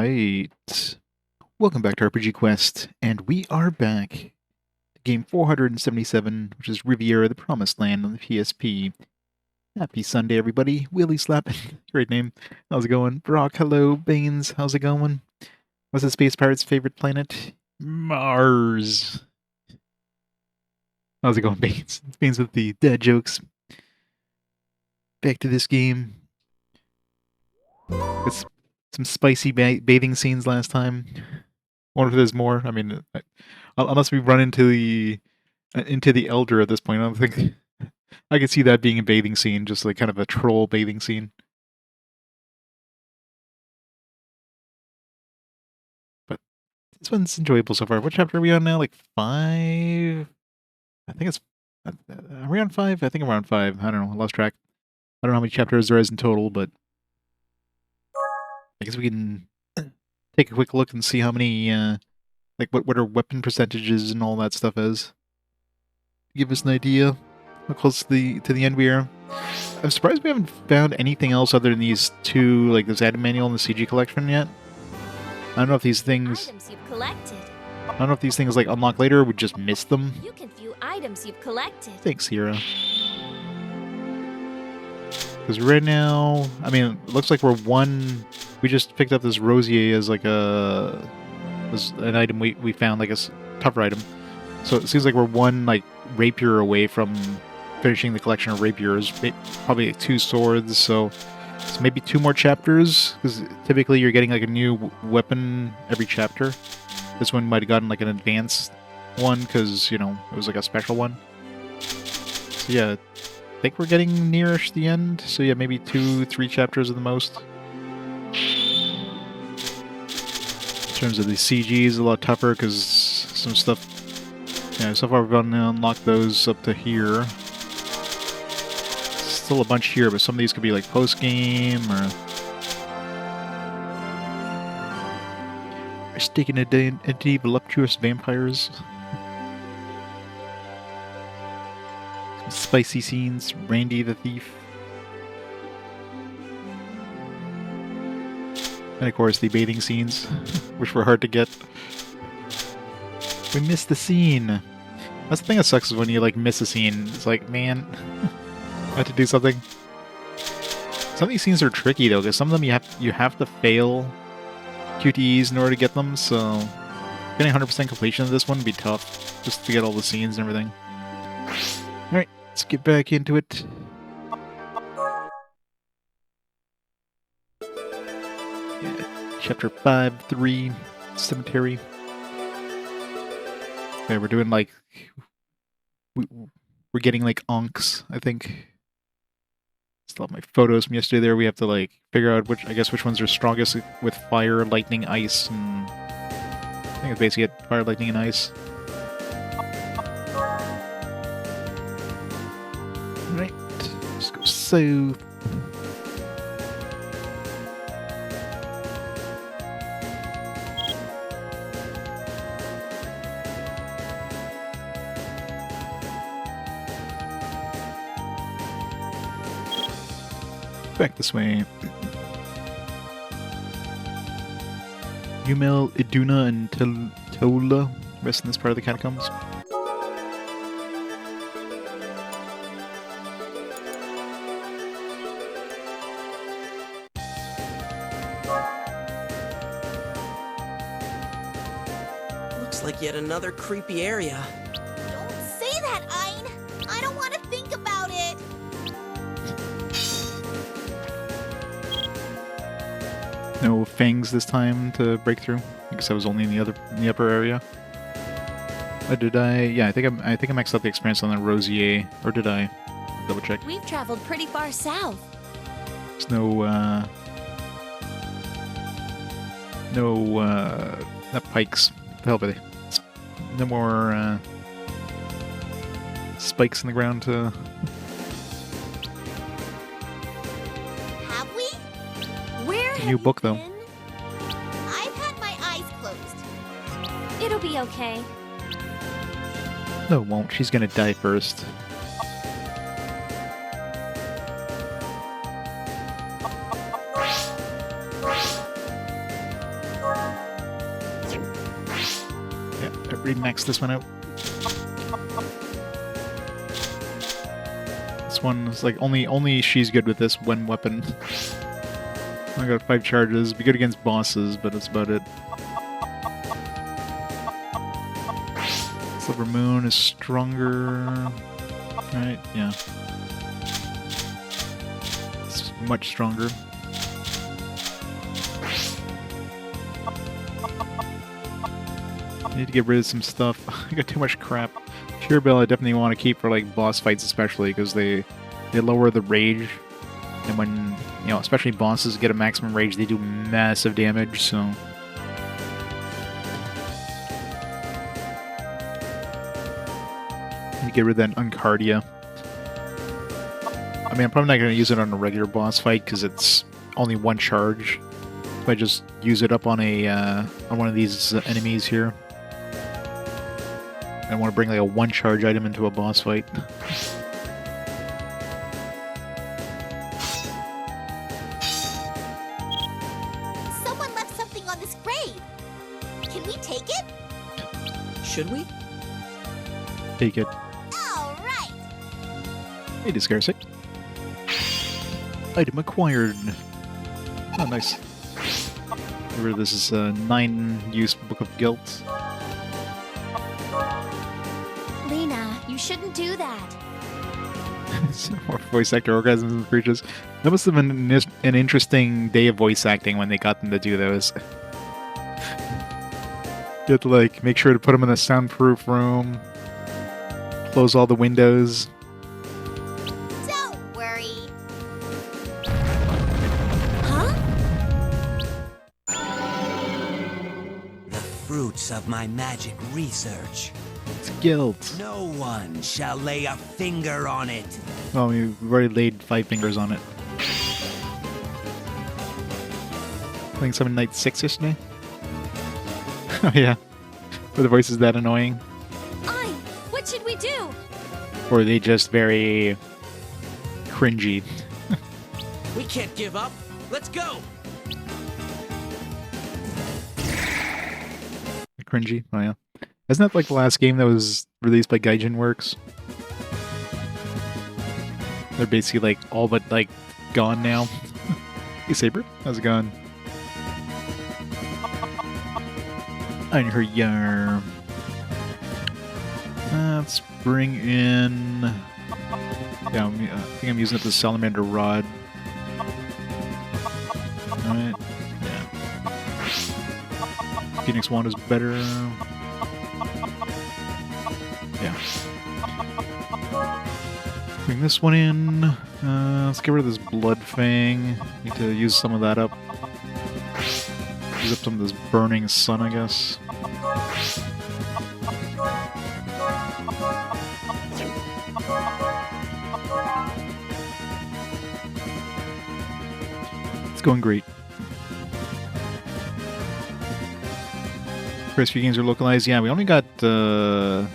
Alright, welcome back to RPG Quest, and we are back to game 477, which is Riviera, the Promised Land on the PSP. Happy Sunday, everybody. Willy Slap, great name. How's it going? Brock, hello. Baines, how's it going? What's the Space Pirate's favorite planet? Mars. How's it going, Baines? Baines with the dad jokes. Back to this game. It's some spicy bathing scenes last time. Wonder if there's more. I mean, unless we run into the Elder at this point, I don't think I could see that being a bathing scene, just like kind of a troll bathing scene. But this one's enjoyable so far. What chapter are we on now? Like 5? I think it's. Are we on 5? I think we're on 5. I don't know. I lost track. I don't know how many chapters there is in total, but I guess we can take a quick look and see how many, like what our weapon percentages and all that stuff is. Give us an idea how close to the end we are. I'm surprised we haven't found anything else other than these two, like this item manual and the CG collection yet. I don't know if these things. Items you've collected. I don't know if these things like unlock later or we just missed them. You can view items you've collected. Thanks, Hira. Because right now, I mean, it looks like we're one. We just picked up this rosier as like an item we found, like a tougher item. So it seems like we're one like rapier away from finishing the collection of rapiers. Probably like 2 swords, so maybe 2 more chapters. Because typically you're getting like a new weapon every chapter. This one might have gotten like an advanced one because you know it was like a special one. So yeah. I think we're getting nearish the end, so yeah, maybe 2-3 chapters at the most. In terms of the CGs, a lot tougher because some stuff. Yeah, so far we've gotten to unlock those up to here. Still a bunch here, but some of these could be like post game or. Sticking into voluptuous vampires. Spicy scenes, Randy the Thief. And of course the bathing scenes, which were hard to get. We missed the scene. That's the thing that sucks is when you like miss a scene. It's like, man, I had to do something. Some of these scenes are tricky though, because some of them you have to fail QTEs in order to get them, so getting 100% completion of this one would be tough, just to get all the scenes and everything. Alright. Let's get back into it. Yeah, chapter 5-3, Cemetery. Yeah, we're doing like... We're getting like onks, I think. Still have my photos from yesterday there. We have to like figure out which ones are strongest with fire, lightning, ice, and... I think it's basically it, fire, lightning, and ice. Right, let's go south. Back this way. Yumel, Iduna, and Tola rest in this part of the catacombs. Like yet another creepy area. Don't say that, Ein! I don't want to think about it! No fangs this time to break through. I guess I was only in the upper area. Did I? Yeah, I think I maxed out the experience on the Rosier, or did I? Double check. We've traveled pretty far south. There's no not pikes. What the hell are they? No more spikes in the ground to... Have we? Where have New book, though. been? I've had my eyes closed. It'll be okay. No, it won't. She's gonna die first. Max this one out. This one is like only she's good with this one weapon. I got 5 charges. Be good against bosses, but that's about it. Silver Moon is stronger. Right? Yeah. It's much stronger. I need to get rid of some stuff. I got too much crap. Pure Bell I definitely want to keep for like boss fights especially, because they lower the rage. And when, you know, especially bosses get a maximum rage, they do massive damage, so... You get rid of that Uncardia. I mean, I'm probably not going to use it on a regular boss fight, because it's only 1 charge. If I just use it up on a on one of these enemies here. I want to bring like a 1 charge item into a boss fight. Someone left something on this grave. Can we take it? Should we? Take it. All right. Hey, Discarsic. Item acquired. Oh, nice. Remember, this is a 9-use Book of Guilt. Lena, you shouldn't do that. More voice actor orgasms and creatures. That must have been an interesting day of voice acting when they got them to do those. You have to like make sure to put them in a soundproof room, close all the windows. Don't worry. Huh? The fruits of my magic research. It's guilt. No one shall lay a finger on it. Oh, we've already laid 5 fingers on it. Playing Summon Night 6 yesterday? Oh yeah. Were the voices that annoying? Ein, what should we do? Or are they just very cringy? We can't give up. Let's go. Cringy? Oh yeah. Isn't that like the last game that was released by Gaijin Works? They're basically like all but like gone now. Hey Saber, how's it going? On her yarn. Let's bring in... Yeah, I think I'm using up the Salamander Rod. Alright, yeah. Phoenix Wand is better. Yeah. Bring this one in. Let's get rid of this Blood Fang. Need to use some of that up. Use up some of this Burning Sun, I guess. It's going great. First few games are localized. Yeah, we only got. Oh,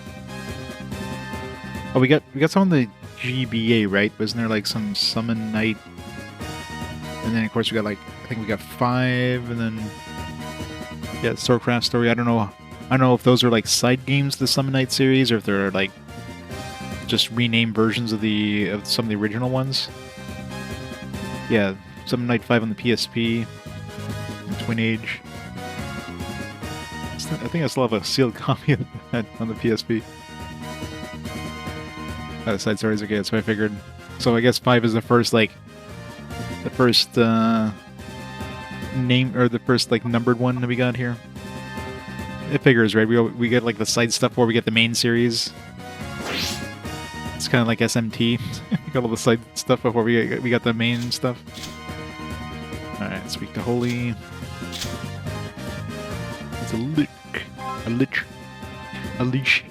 we got some of the GBA, right? Wasn't there like some Summon Night? And then of course we got like, I think we got 5, and then yeah, Storecraft Story. I don't know if those are like side games to the Summon Night series, or if they're like just renamed versions of some of the original ones. Yeah, Summon Night 5 on the PSP, and Twin Age. I think I still have a sealed copy of that on the PSP. Side stories, okay, that's what I figured. So I guess 5 is the first name, or the first like numbered one that we got here. It figures, right? We get like the side stuff before we get the main series. It's kind of like SMT. We got all the side stuff before we got the main stuff. All right, speak to Holy. It's a leash.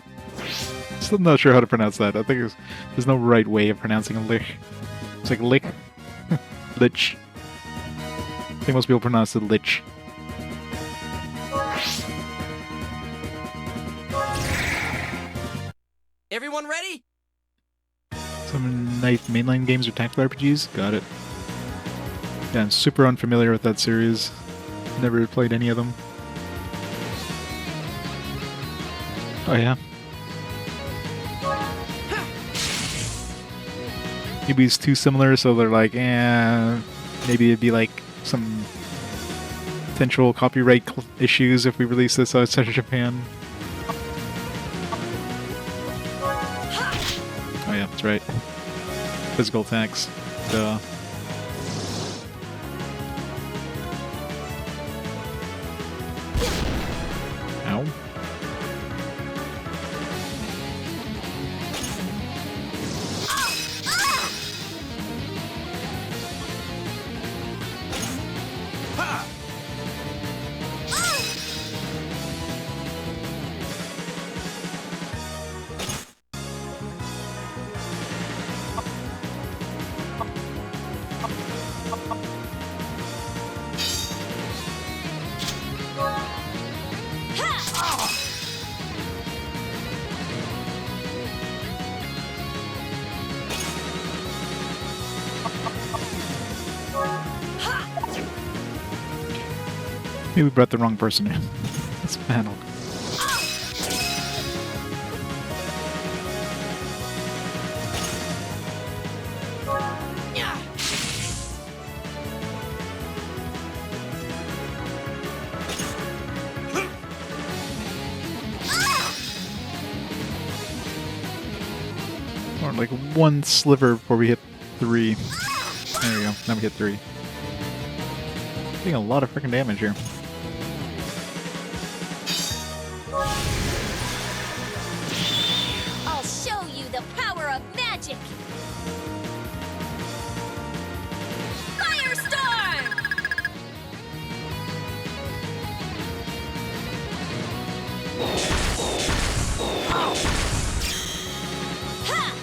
Still not sure how to pronounce that. I think there's no right way of pronouncing a lich. It's like lick, lich. I think most people pronounce it lich. Everyone ready? Some Night mainline games or tactical RPGs? Got it. Yeah, I'm super unfamiliar with that series. Never played any of them. Oh yeah. Maybe it's too similar, so they're like, maybe it'd be like some potential copyright issues if we release this outside of Japan. Oh yeah, that's right. Physical attacks. Duh. Ow. Maybe we brought the wrong person in this panel. Or like one sliver before we hit 3. There we go. Now we hit 3. Doing a lot of freaking damage here. I'll show you the power of magic. Firestorm! Ha!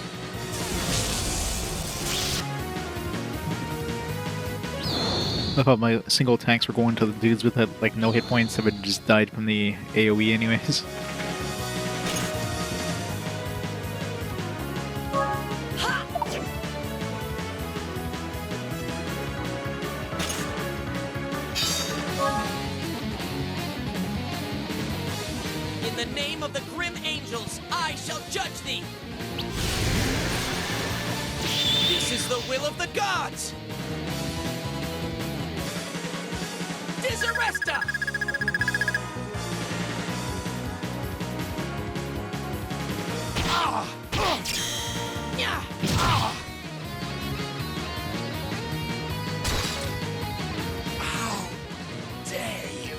I thought my single attacks were going to the dudes with like no hit points that would just died from the AoE anyways. In the name of the grim angels, I shall judge thee. This is the will of the gods. Disarresta! How dare you?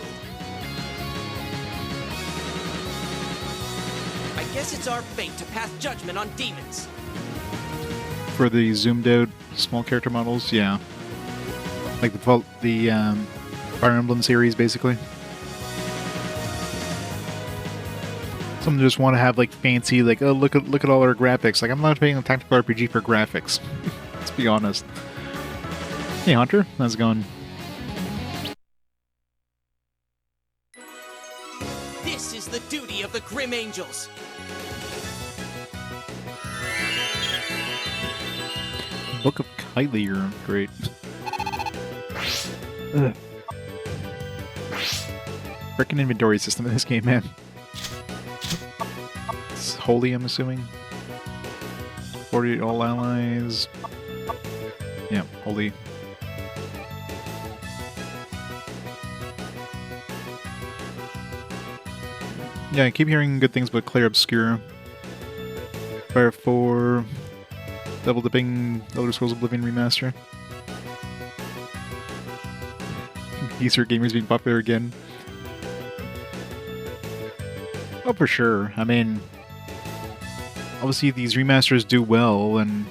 I guess it's our fate to pass judgment on demons. For the zoomed out small character models, yeah. Like the Fire Emblem series, basically. Some just want to have like fancy, like, oh look at all our graphics. Like, I'm not playing a tactical RPG for graphics. Let's be honest. Hey Hunter, how's it going? This is the duty of the grim angels. Book of Kylie, you're great. Ugh. Frickin' inventory system in this game, man. It's holy, I'm assuming. 48 all allies. Yeah, holy. Yeah, I keep hearing good things about Claire Obscura. Fire 4. Double dipping Elder Scrolls Oblivion Remaster. Easter gamers being popular again. Oh, for sure. I mean, obviously these remasters do well, and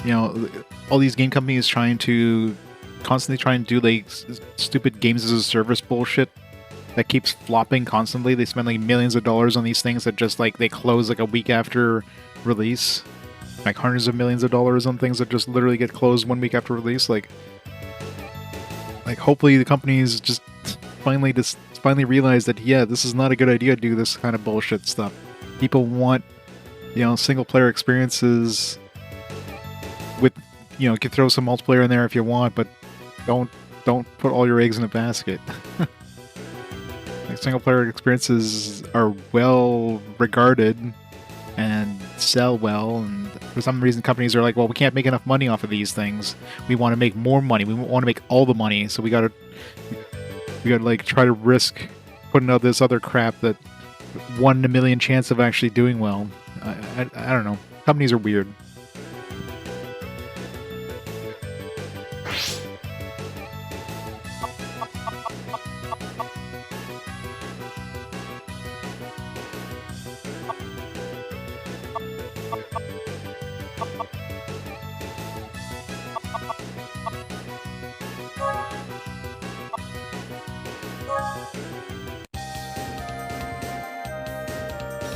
you know, all these game companies constantly try and do like stupid games as a service bullshit that keeps flopping constantly. They spend like millions of dollars on these things that just like they close like a week after release, like hundreds of millions of dollars on things that just literally get closed 1 week after release. Like hopefully the companies just finally realize that, yeah, this is not a good idea to do this kind of bullshit stuff. People want, you know, single player experiences with, you know, you can throw some multiplayer in there if you want, but don't put all your eggs in a basket. Like, Like, single player experiences are well regarded and sell well, and for some reason companies are like, well, we can't make enough money off of these things. We want to make more money. We want to make all the money, so we gotta like try to risk putting out this other crap that 1 in a million chance of actually doing well. I don't know. Companies are weird.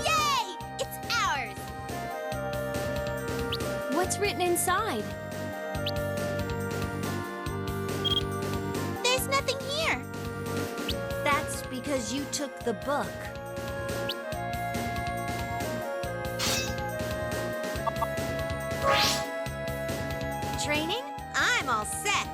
Yay! It's ours! What's written inside? There's nothing here. That's because you took the book. Training? I'm all set.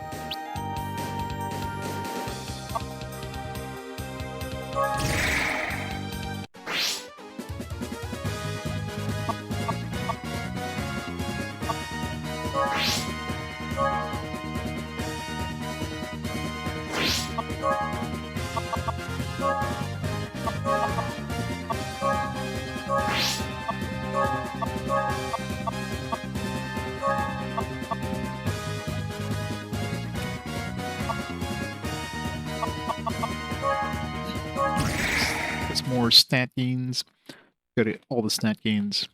It's more stat gains. Got all the stat gains.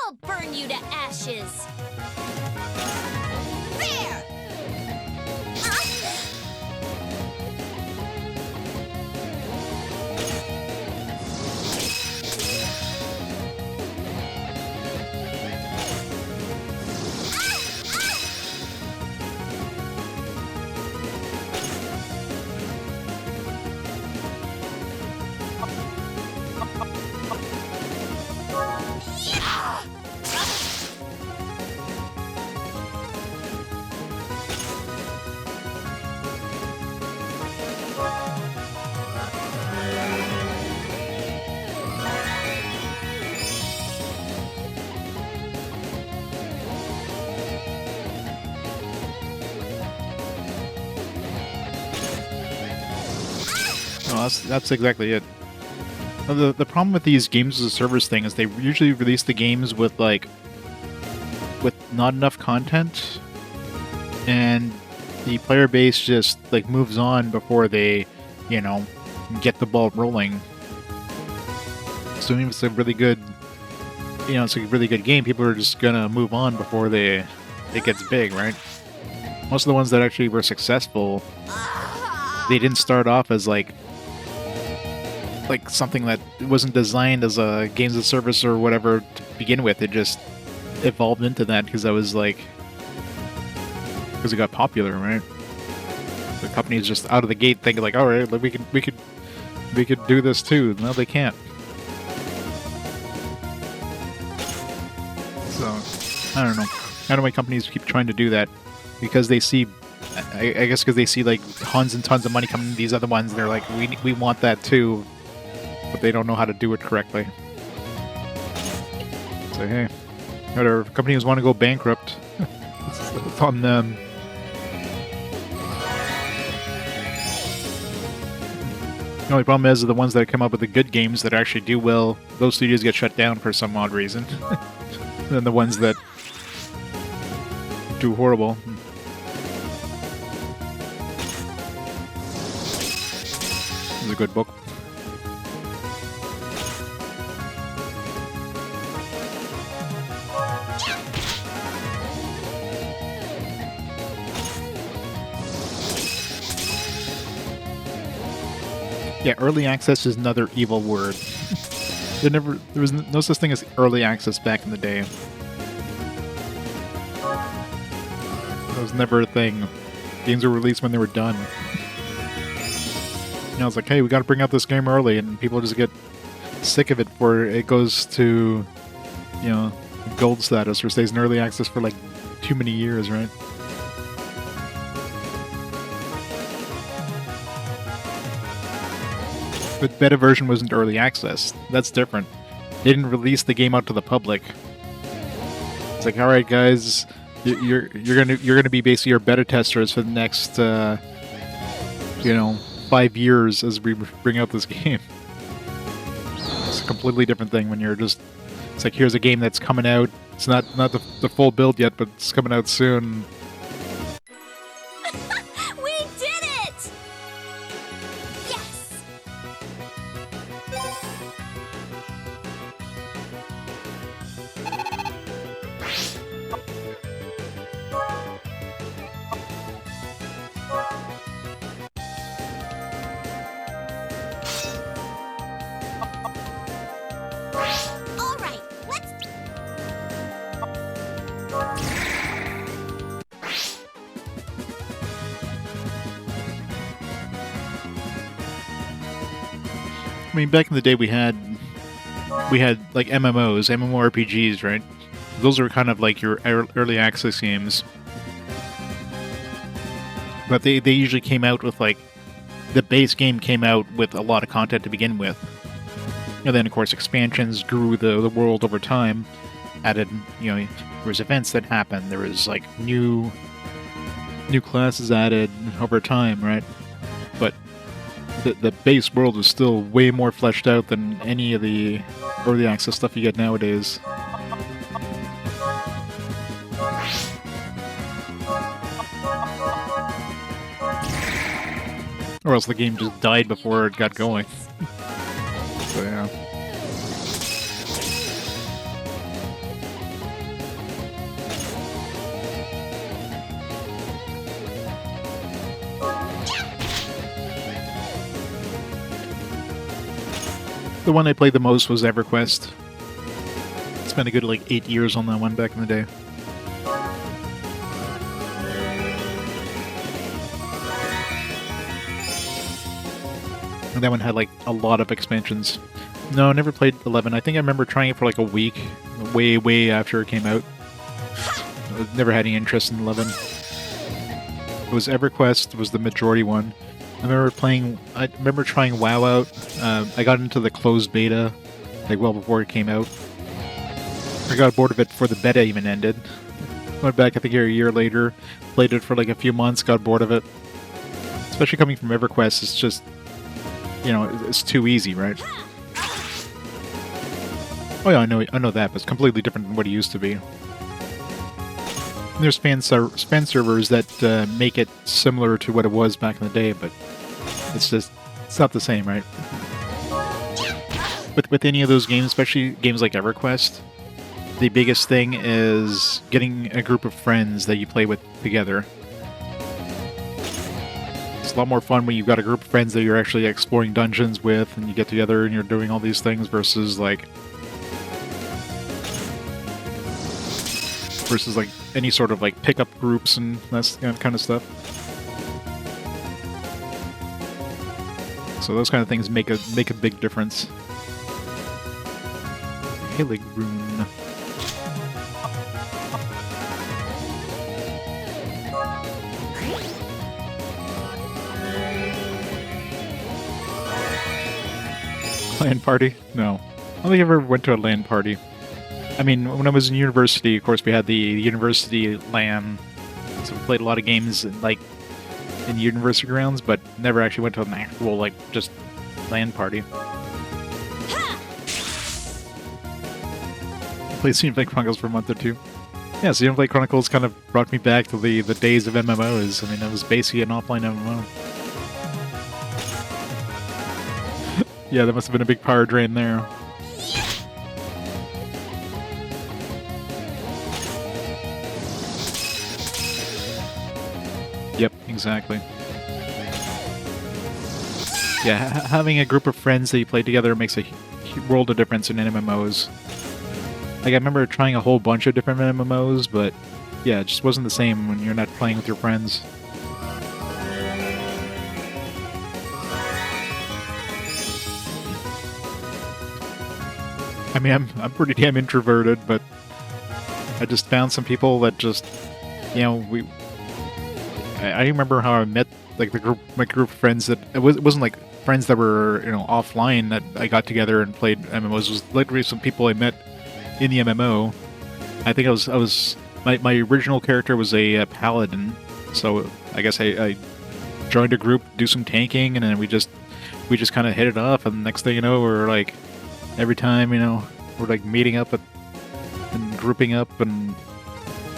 I'll burn you to ashes. There! No, that's exactly it. The problem with these games as a service thing is they usually release the games with not enough content, and the player base just like moves on before they, get the ball rolling. So even if it's a really good, it's a really good game, people are just gonna move on before it gets big, right? Most of the ones that actually were successful, they didn't start off as like something that wasn't designed as a games of service or whatever to begin with. It just evolved into that because it got popular, right? The company's just out of the gate thinking like, all right, we could do this too. No, they can't. So I don't know. I don't know why companies keep trying to do that, because they see, I guess, because they see like tons and tons of money coming to these other ones. They're like, we want that too. But they don't know how to do it correctly. So hey, whatever. If companies want to go bankrupt, it's on them. The only problem is the ones that come up with the good games that actually do well, those studios get shut down for some odd reason. Then the ones that do horrible. This is a good book. Yeah, early access is another evil word. There was no such thing as early access back in the day. That was never a thing. Games were released when they were done. It's like, hey, we got to bring out this game early, and people just get sick of it before it goes to, gold status or stays in early access for like too many years, right? But beta version wasn't early access. That's different. They didn't release the game out to the public. It's like, all right, guys, you're gonna be basically your beta testers for the next 5 years as we bring out this game. It's a completely different thing when you're just. It's like, here's a game that's coming out. It's not the full build yet, but it's coming out soon. We did it! Yes! All right, let's. I mean, back in the day, we had like MMORPGs, right? Those are kind of like your early access games, but they usually came out with like the base game came out with a lot of content to begin with, and then of course expansions grew the world over time. Added, there was events that happened. There was like new classes added over time, right? But the base world was still way more fleshed out than any of the early access stuff you get nowadays. Or else the game just died before it got going. So yeah. The one I played the most was EverQuest. Spent a good 8 years on that one back in the day. And that one had a lot of expansions. No, I never played 11. I think I remember trying it for a week, way after it came out. I never had any interest in 11. It was EverQuest was the majority one. I remember trying WoW out. I got into the closed beta, well before it came out. I got bored of it before the beta even ended. Went back, I think, a year later, played it for a few months, got bored of it. Especially coming from EverQuest, it's just, it's too easy, right? Oh yeah, I know that, but it's completely different than what it used to be. There's fan servers that make it similar to what it was back in the day, but it's not the same, right? But with any of those games, especially games like EverQuest, the biggest thing is getting a group of friends that you play with together. It's a lot more fun when you've got a group of friends that you're actually exploring dungeons with, and you get together and you're doing all these things versus any sort of pickup groups and that kind of stuff. So those kind of things make a big difference. Hillig Rune. LAN party? No. I don't think I ever went to a LAN party. I mean, when I was in university, of course, we had the university LAN, so we played a lot of games in university grounds, but never actually went to an actual just LAN party. Played Xenoblade Chronicles for a month or two. Yeah, Xenoblade Chronicles kind of brought me back to the days of MMOs. I mean, it was basically an offline MMO. Yeah, that must have been a big power drain there. Yep, exactly. Yeah, having a group of friends that you play together makes a world of difference in MMOs. I remember trying a whole bunch of different MMOs, but yeah, it just wasn't the same when you're not playing with your friends. I mean, I'm pretty damn introverted, but I just found some people that just, I remember how I met like my group of friends that it wasn't like friends that were offline that I got together and played MMOs. It was literally some people I met in the MMO. I think I was my original character was a paladin, so I guess I joined a group, do some tanking, and then we just kind of hit it off. And the next thing you know, we're like every time we're like meeting up and grouping up and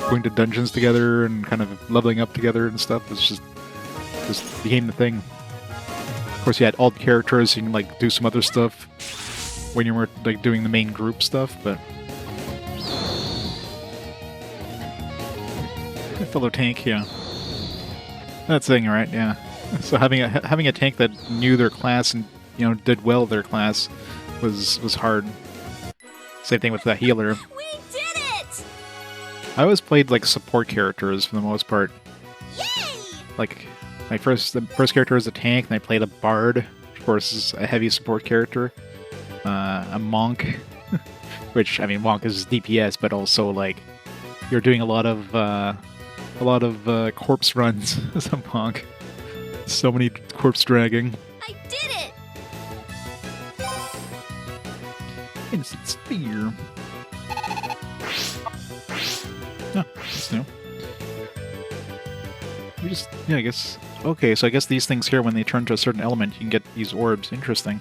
going to dungeons together and kind of leveling up together and stuff. It's just became the thing. Of course, you had alt characters, you can like do some other stuff when you were like doing the main group stuff, but a fellow tank, yeah. That's the thing, right? Yeah. So having a tank that knew their class and did well their class was hard. Same thing with the healer. We did it! I always played like support characters for the most part. Yay! Like the first character was a tank, and I played a bard. Of course, is a heavy support character. A monk, which I mean, monk is DPS, but also like you're doing a lot of corpse runs as a monk. So many corpse dragging. I did it! Instant spear. Oh, that's new. We just, yeah, I guess. Okay, so I guess these things here, when they turn to a certain element, you can get these orbs. Interesting.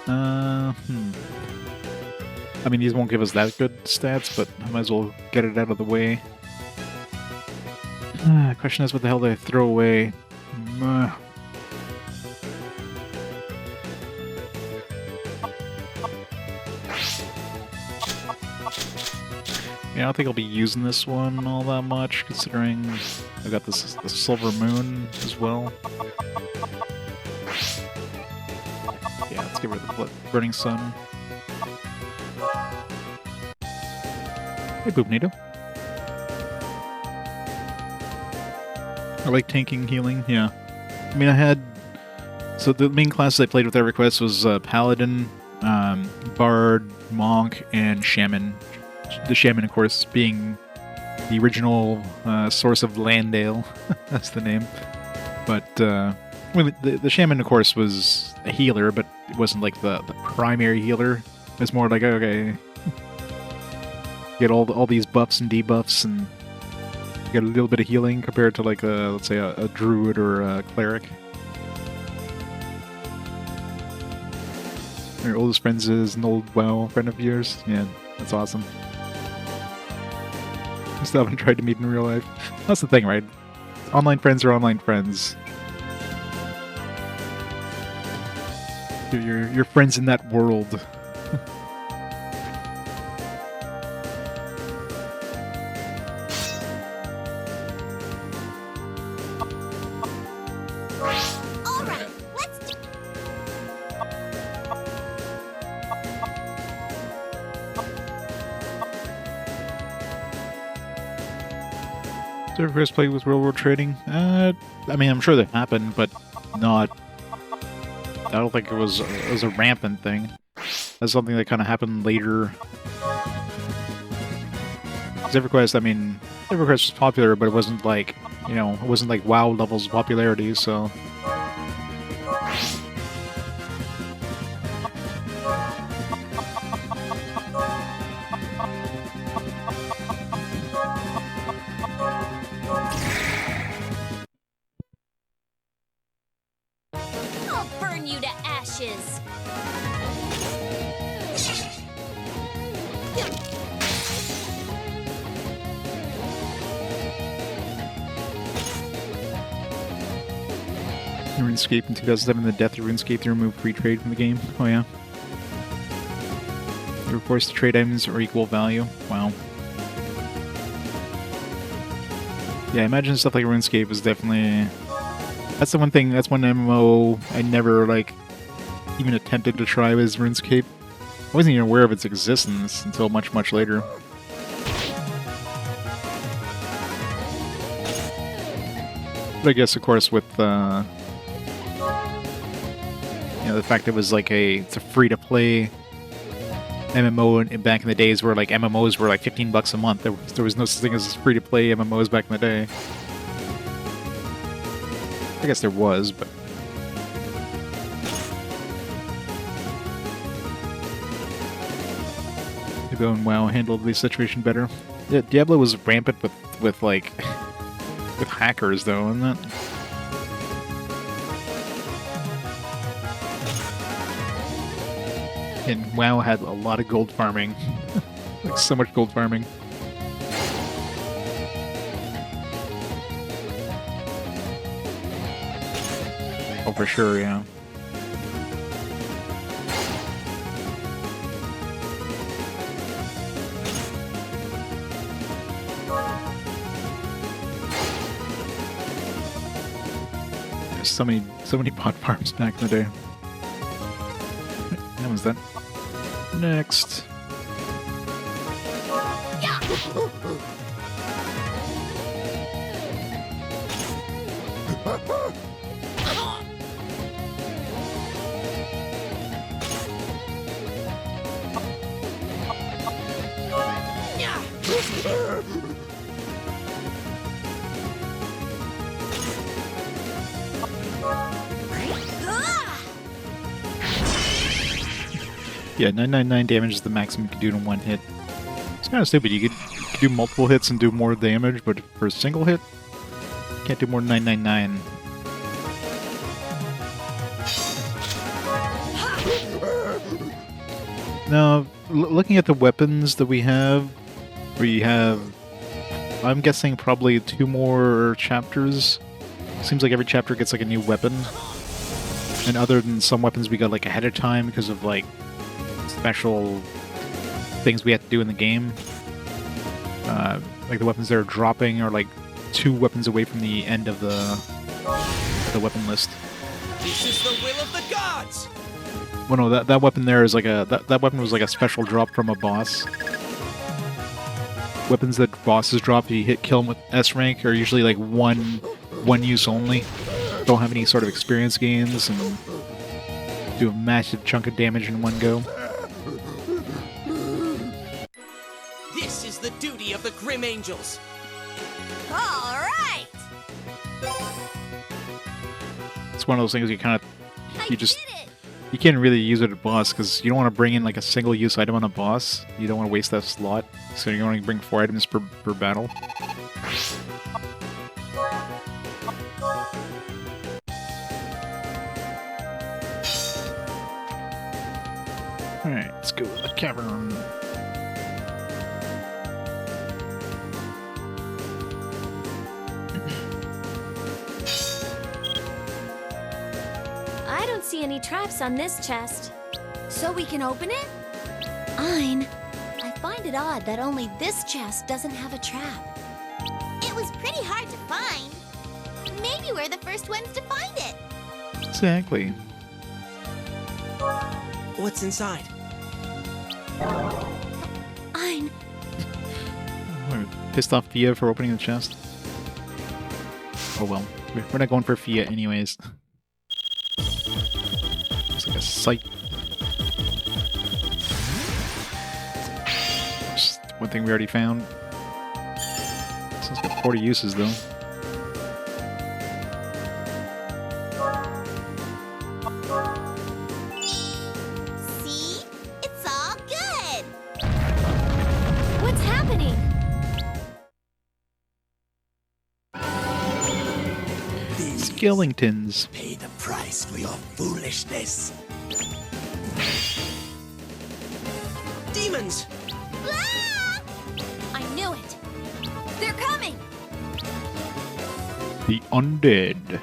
I mean, these won't give us that good stats, but I might as well get it out of the way. Question is, what the hell do I throw away? Yeah, I don't think I'll be using this one all that much, considering I got the Silver Moon as well. Yeah, let's get rid of the Burning Sun. Hey, Boopnito. I like tanking, healing, yeah. I mean, so the main classes I played with EverQuest was Paladin, Bard, Monk, and Shaman. The Shaman, of course, being the original source of Landale. That's the name. But, well, the Shaman, of course, was a healer, but it wasn't like the primary healer. It was more like, okay, get all these buffs and debuffs, and get a little bit of healing compared to like let's say a druid or a cleric. Your oldest friend is an old WoW friend of yours? Yeah, that's awesome. I still haven't tried to meet in real life. That's the thing, right? Online friends are online friends. You're friends in that world. Did you ever first play with Railroad Trading? I mean, I'm sure that happened, but not. I don't think it was a rampant thing. That's something that kind of happened later. EverQuest, I mean, EverQuest was popular, but it wasn't like, it wasn't like WoW levels of popularity, so. I'll burn you to ashes. RuneScape in 2007, the death of RuneScape, they removed free trade from the game. Oh yeah. They were forced to trade items or equal value. Wow. Yeah, I imagine stuff like RuneScape is definitely... That's the one thing, that's one MMO I never, even attempted to try was RuneScape. I wasn't even aware of its existence until much, much later. But I guess, of course, with, the fact it was it's a free-to-play MMO back in the days where, MMOs were, $15 a month. There was no such thing as free-to-play MMOs back in the day. I guess there was, but maybe when WoW handled the situation better. Yeah, Diablo was rampant with like with hackers though, isn't it? And WoW had a lot of gold farming. Like so much gold farming. Oh, for sure, yeah. There's so many bot farms back in the day. That was that. Next. Yeah, 999 damage is the maximum you can do in one hit. It's kind of stupid. You could do multiple hits and do more damage, but for a single hit, you can't do more than 999. Now, looking at the weapons that we have, I'm guessing probably 2 more chapters. Seems like every chapter gets like a new weapon. And other than some weapons we got like ahead of time because of like special things we have to do in the game. Like the weapons that are dropping are like 2 weapons away from the end of the weapon list. This is the will of the gods! Well, no, that weapon there is like that weapon was like a special drop from a boss. Weapons that bosses drop, if you hit kill them with S rank, are usually like one use only. Don't have any sort of experience gains and do a massive chunk of damage in one go. This is the duty of the Grim Angels. All right. It's one of those things you kind of I did it. you can't really use it at boss because you don't want to bring in like a single use item on a boss. You don't want to waste that slot, so you only bring 4 items per battle. Alright, let's go to the cavern. I don't see any traps on this chest. So we can open it? Ein, I find it odd that only this chest doesn't have a trap. It was pretty hard to find. Maybe we're the first ones to find it. Exactly. What's inside? Ein, Pissed off Fia for opening the chest. Oh well, we're not going for Fia anyways. It's like a sight. Just one thing we already found. This one's got 40 uses though. See? It's all good. what's happening? These Skellingtons. pay the price for your foolishness. Demons! Ah! I knew it. They're coming. The undead.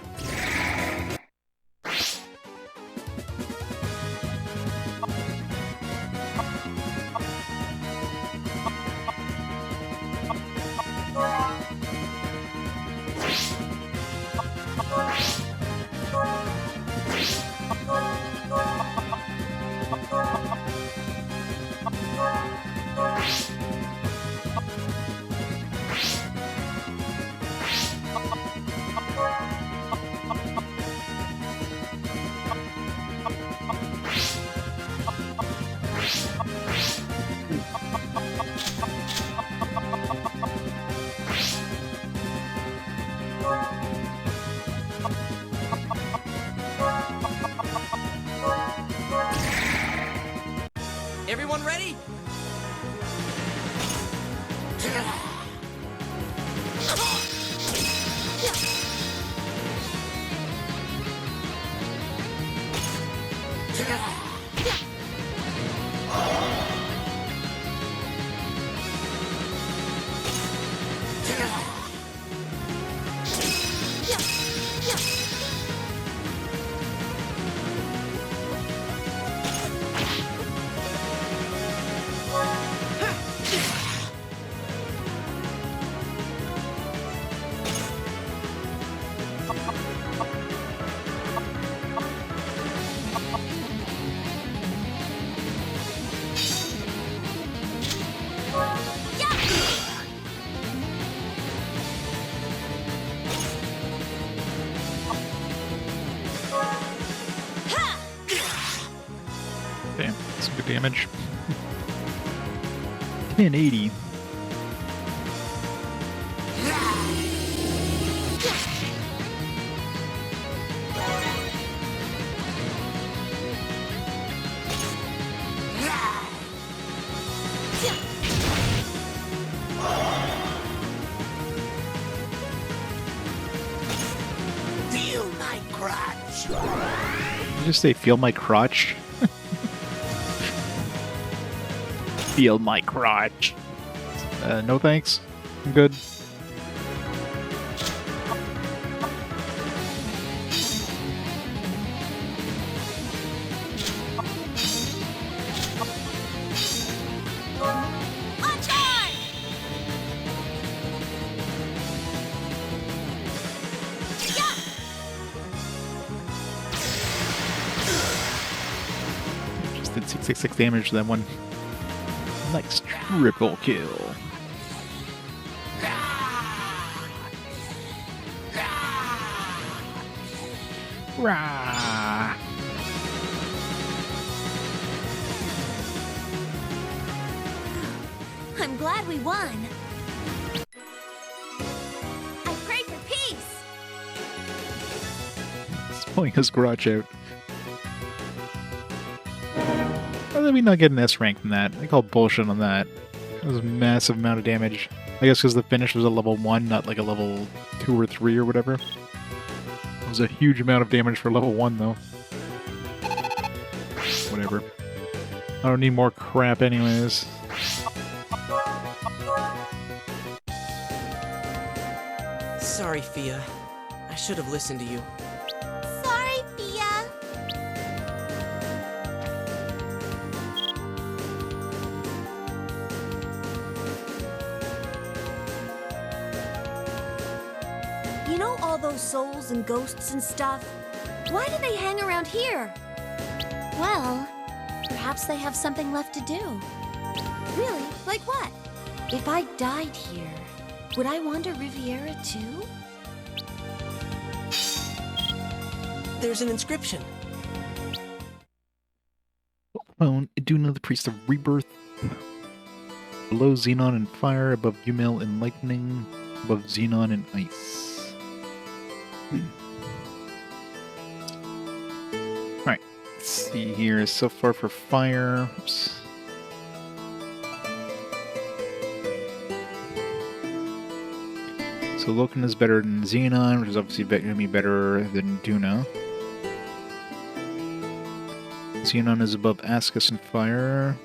Everyone ready? Damn, some good damage. 1080. Feel my crotch. Did you just say feel my crotch? Feel my crotch. No thanks. I'm good. On charge! Yeah! Just did 666 damage to that one. Nice triple kill. Rah. I'm glad we won. I pray for peace! He's pulling his garage out. How did we not get an S rank from that? I call bullshit on that. That was a massive amount of damage. I guess because the finish was a level 1, not like a level 2 or 3 or whatever. It was a huge amount of damage for level 1, though. Whatever. I don't need more crap anyways. Sorry, Fia. I should have listened to you. Sorry, Fia. You know all those souls and ghosts and stuff? Why do they hang around here? Well, perhaps they have something left to do. Really? Like what? If I died here, would I wander Riviera too? There's an inscription. Phone, Iduna, the priest of rebirth. Below Xenon and fire, above Yumel and lightning, above Xenon and ice. Alright, let's see here. So far for fire. Oops. So Loken is better than Xenon, which is obviously going to be better than Duna. Xenon is above Ascus and fire.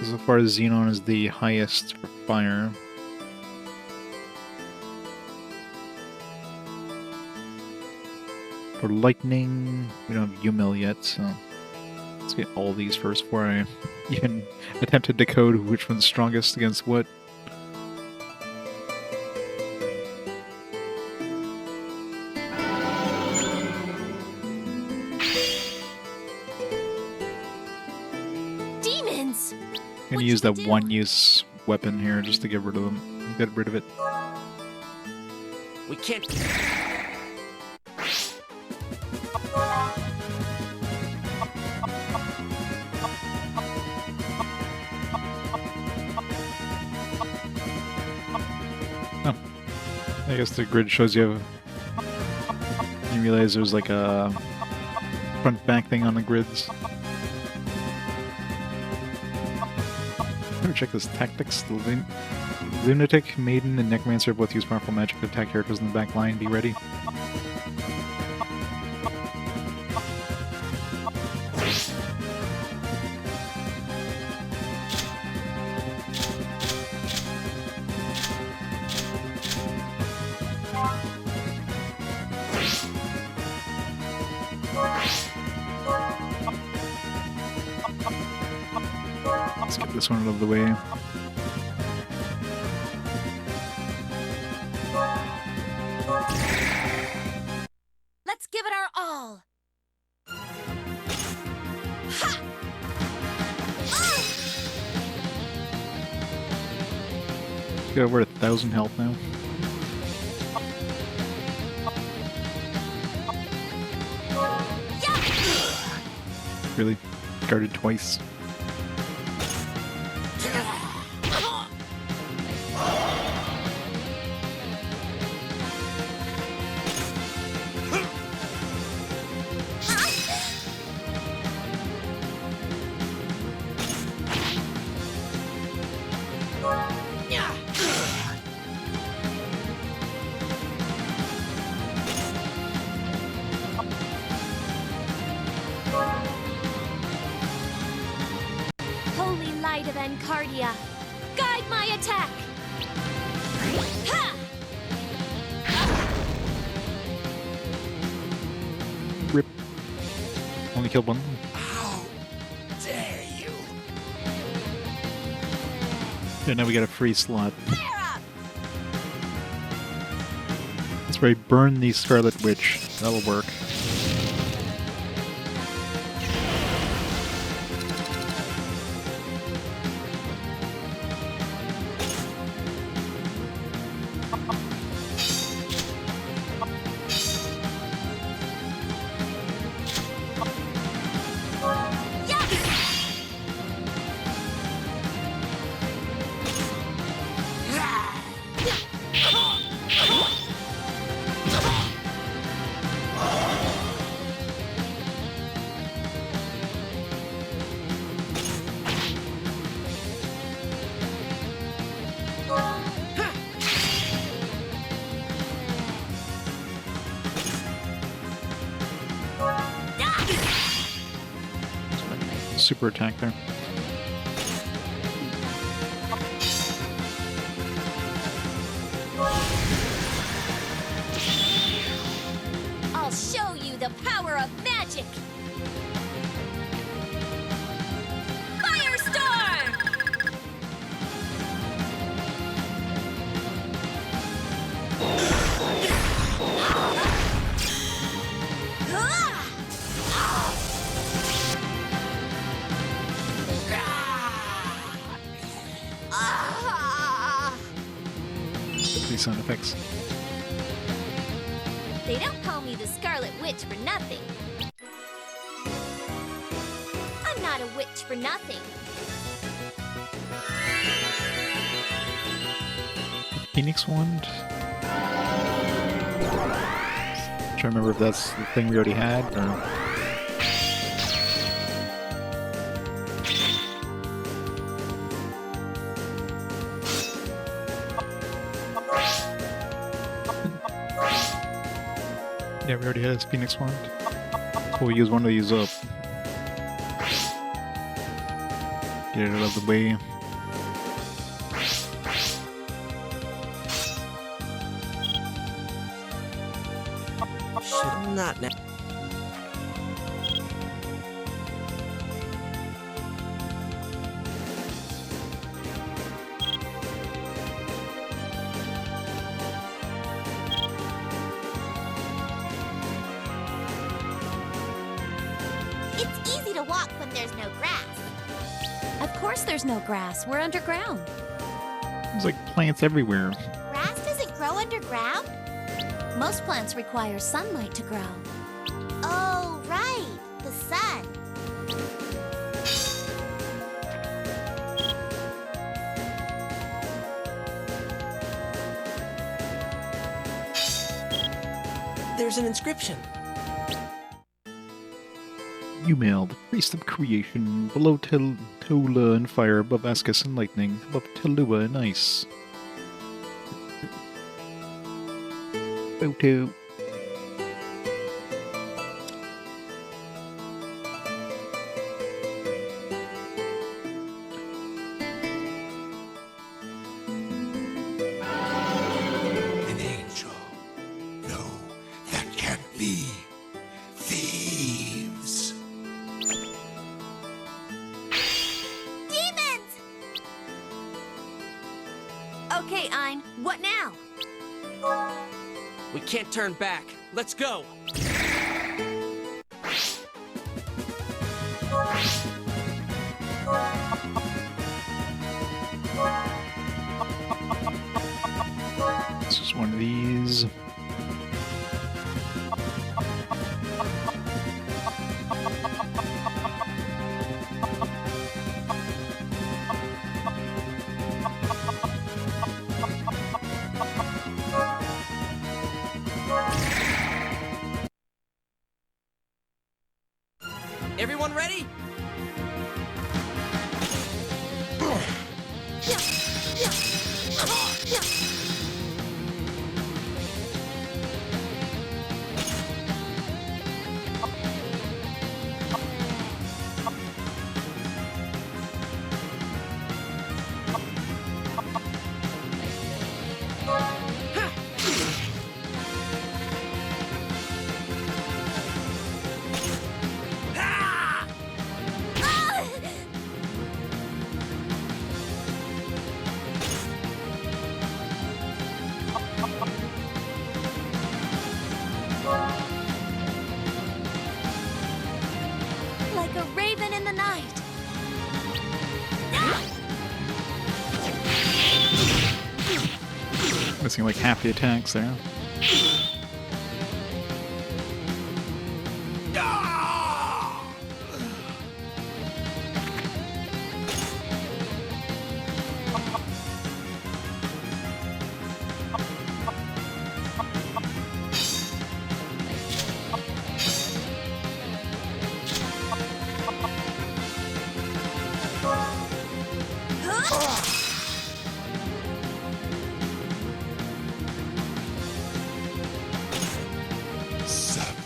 So far as Xenon is the highest for fire. For lightning, we don't have Yumel yet, so let's get all these first before I even attempt to decode which one's strongest against what. Demons! I'm gonna use that one-use weapon here just to get rid of them. Get rid of it. We can't. I guess the grid shows you. You realize there's like a front-back thing on the grids. Better check this tactics. The Lunatic, Maiden, and Necromancer both use powerful magic to attack characters in the back line. Be ready. Let's get this one out of the way. Let's give it our all. Ha! Got over 1,000 health now. Really? Guarded twice. Holy light of Encardia, guide my attack! Ha! Rip. Only killed one. How dare you? Yeah, now we got a free slot. Flare up! That's right, burn the Scarlet Witch. That'll work. Super attack there. I'll show you the power of magic! Firestorm! These sound effects. They don't call me the Scarlet Witch for nothing. I'm not a witch for nothing. Phoenix Wand? Trying to remember if that's the thing we already had, or... Yeah, we already had his Phoenix Wand. We'll use one of these up. Get it out of the way. Should not now. It's easy to walk when there's no grass. Of course there's no grass. We're underground. There's like plants everywhere. Grass doesn't grow underground? Most plants require sunlight to grow. Oh, right. The sun. There's an inscription. Umel, the priest of creation, below Tola and fire, above Ascus and lightning, above Telua and ice. Photo. An angel. No, that can't be. Thieves. Demons! Okay, Ein, what now? We can't turn back. Let's go. This is one of these. Everyone ready? Like a raven in the night. Missing like half the attacks there. Supper.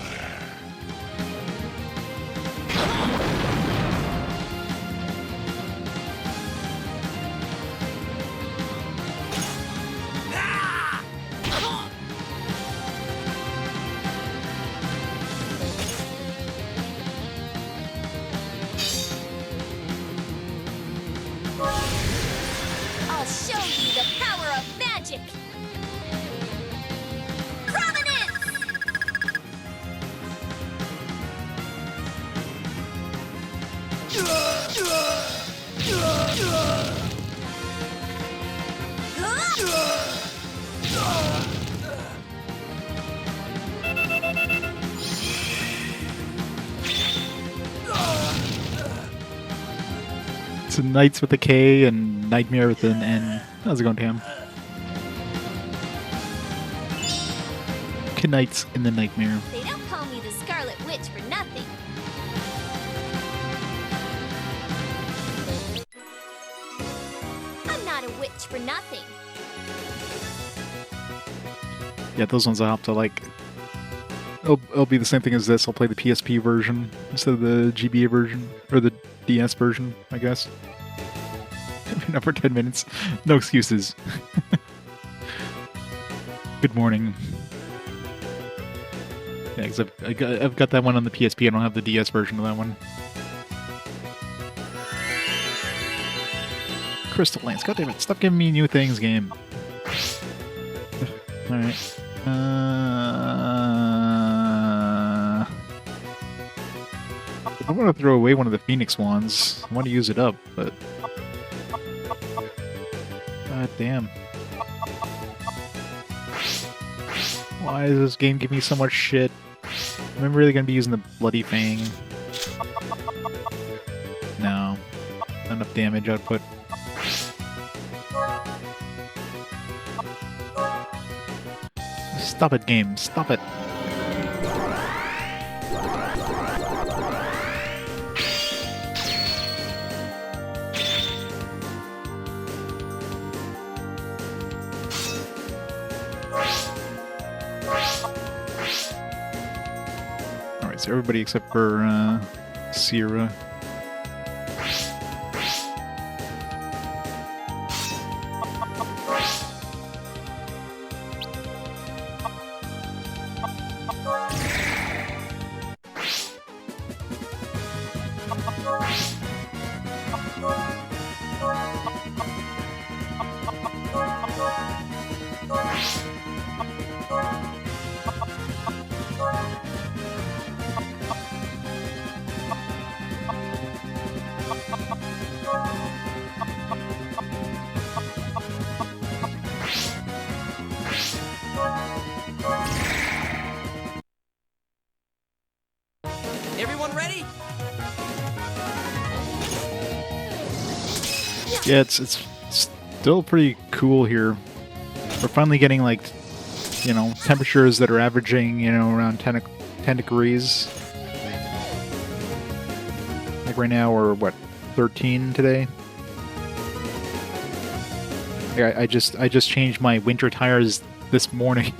I'll show you the power of magic! Prominence! It's Knights with a K and Nightmare with an N. How's it going, Tam? Knights in the Nightmare. They don't call me the Scarlet Witch for nothing. I'm not a witch for nothing. Yeah, those ones I'll have to like. It'll be the same thing as this. I'll play the PSP version instead of the GBA version or the DS version, I guess. Now for 10 minutes, no excuses. Good morning. Yeah, because I've got that one on the PSP. I don't have the DS version of that one. Crystal Lance, goddammit, stop giving me new things, game. Alright. I want to throw away one of the Phoenix wands. I want to use it up, but... God damn. Why does this game give me so much shit? Am I really going to be using the Bloody Fang? No. Not enough damage output. Stop it, game. Stop it. Alright, so everybody except for Sierra. Everyone ready? Yeah, it's still pretty cool here. We're finally getting like, you know, temperatures that are averaging, you know, around 10 degrees. Like right now we're what, 13 today? Like I just changed my winter tires this morning.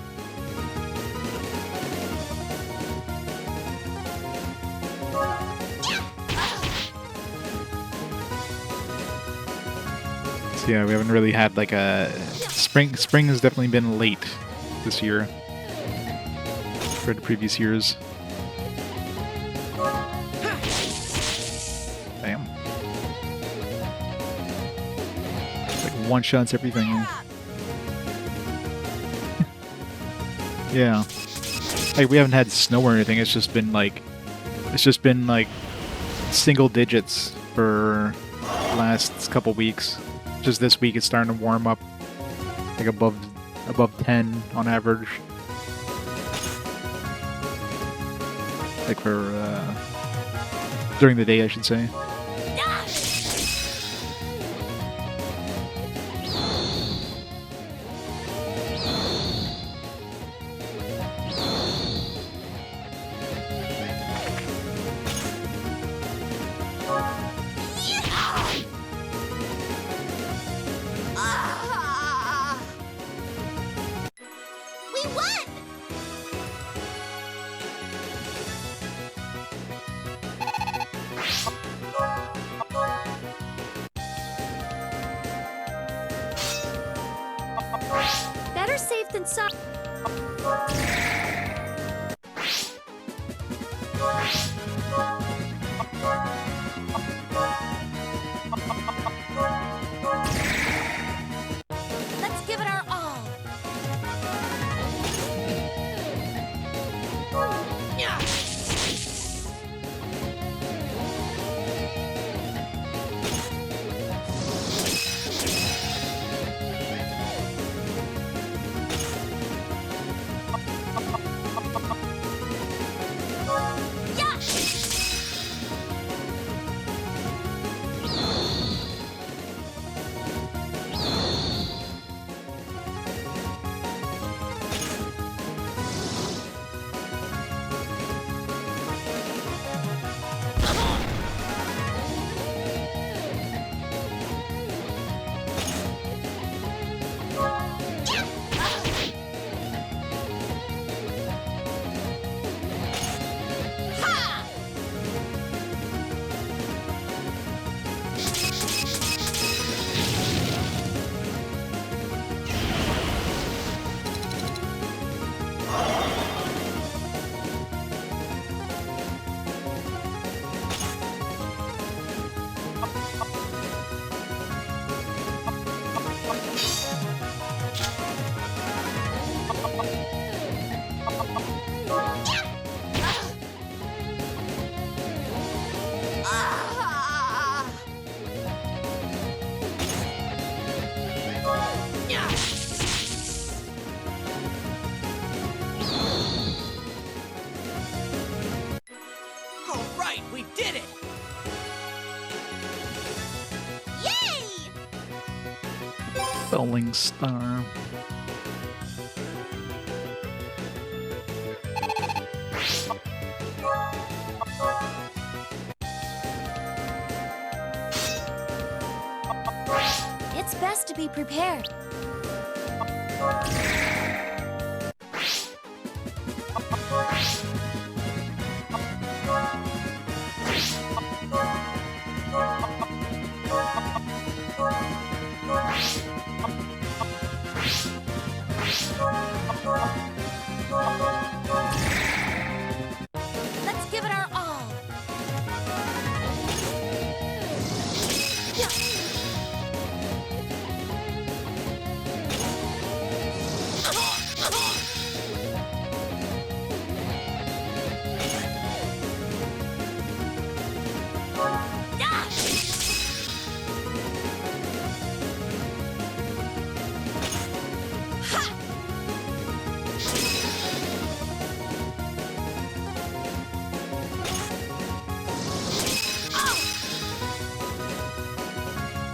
Yeah, we haven't really had like a spring. Spring has definitely been late this year compared to previous years. Damn. Like one shots everything. Yeah. Like we haven't had snow or anything. It's just been like single digits for the last couple weeks. Just this week it's starting to warm up, like above 10 on average. Like for during the day, I should say. We won! Better safe than sorry. Let's give it our all. All right, we did it! Yay! Falling star. It's best to be prepared.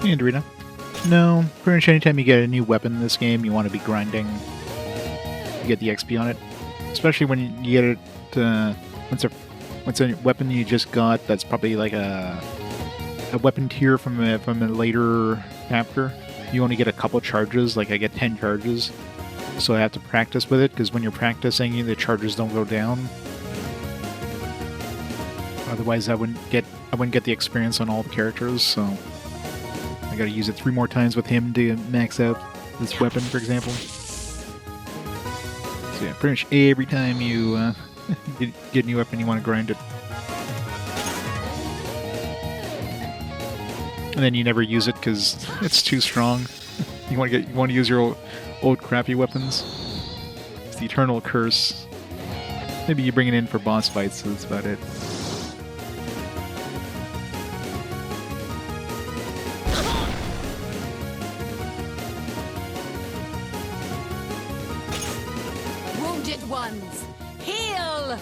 And Arena. No, pretty much anytime you get a new weapon in this game, you want to be grinding to get the XP on it. Especially when you get it, once a weapon you just got that's probably like a weapon tier from a later chapter. You only get a couple charges, like I get 10 charges. So I have to practice with it, because when you're practicing, the charges don't go down. Otherwise, I wouldn't get the experience on all the characters, so I gotta use it 3 more times with him to max out this weapon, for example. So yeah, pretty much every time you get a new weapon, you want to grind it. And then you never use it because it's too strong. You want to use your old crappy weapons. It's the eternal curse. Maybe you bring it in for boss fights, so that's about it. Wounded ones, heal!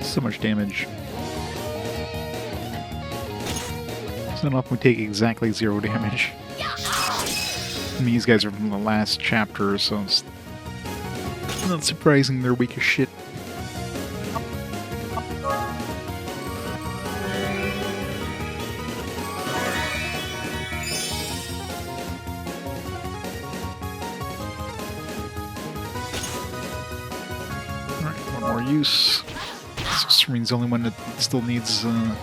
So much damage. It's not often we take exactly 0 damage. I mean, these guys are from the last chapter, so it's not surprising they're weak as shit. Alright, one more use. Serene's the only one that still needs some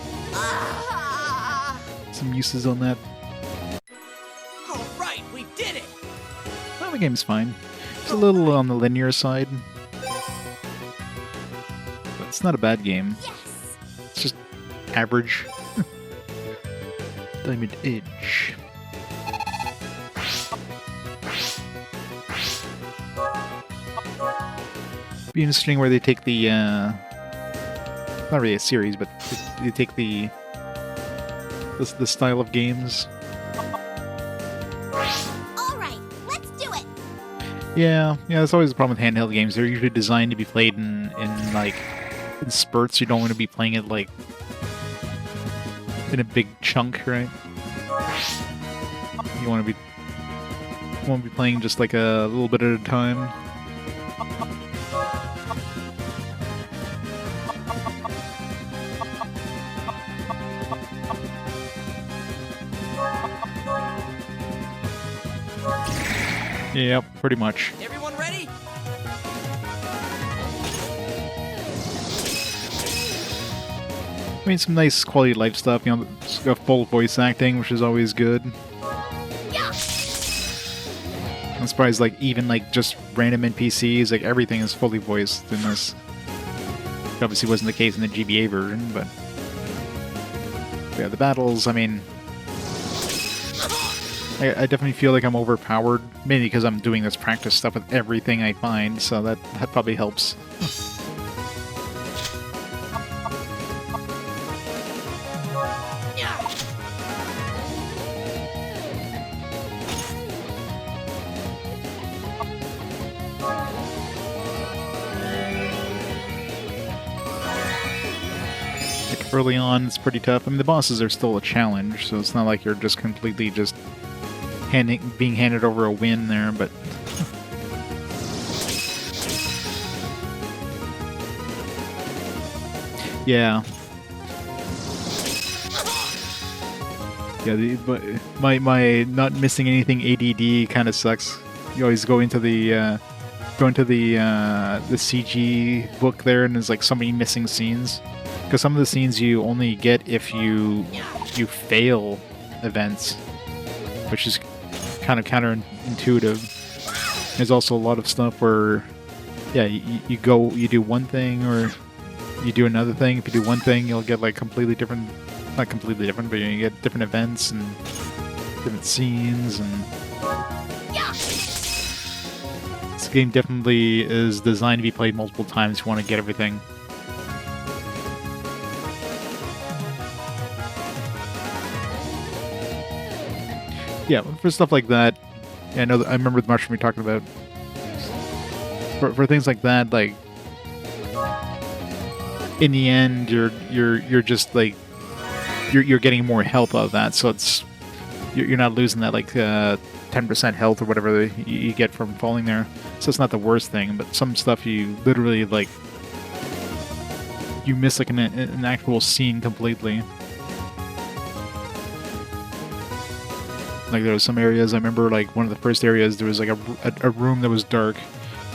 uses on that. All right, we did it. Well, the game's fine. It's a little on the linear side, but it's not a bad game. It's just average. Diamond Edge. Be interesting where they take the not really a series, but they take the style of games. All right, let's do it. Yeah, that's always the problem with handheld games. They're usually designed to be played in spurts. You don't want to be playing it like in a big chunk, right? You want to be playing just like a little bit at a time. Yep, pretty much. Everyone ready? I mean, some nice quality of life stuff. You know, it's got full voice acting, which is always good. I'm surprised, like, even like just random NPCs, like everything is fully voiced in this. Which obviously wasn't the case in the GBA version, but yeah, the battles. I mean, I definitely feel like I'm overpowered, mainly because I'm doing this practice stuff with everything I find, so that probably helps. Like early on, it's pretty tough. I mean, the bosses are still a challenge, so it's not like you're just completely just being handed over a win there, but yeah, but my not missing anything ADD kind of sucks. You always go into the go into the CG book there, and there's like so many missing scenes. Because some of the scenes you only get if you fail events, which is kind of counterintuitive. There's also a lot of stuff where, yeah, you do one thing or you do another thing. If you do one thing, you'll get like completely different, not completely different, but you get different events and different scenes. And this game definitely is designed to be played multiple times if you want to get everything. Yeah, for stuff like that, yeah, I remember the mushroom we talked about. For things like that, like in the end, you're just like you're getting more health out of that, so it's you're not losing that like 10% health or whatever you get from falling there. So it's not the worst thing, but some stuff you literally like you miss like an actual scene completely. Like there was some areas, I remember like one of the first areas, there was like a room that was dark,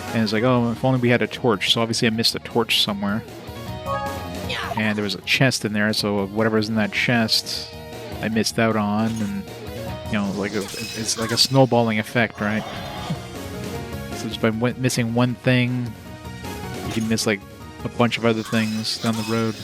and it's like, oh, if only we had a torch. So obviously I missed a torch somewhere. And there was a chest in there, so whatever's in that chest, I missed out on, and you know, like it's like a snowballing effect, right? So just by missing one thing, you can miss like a bunch of other things down the road.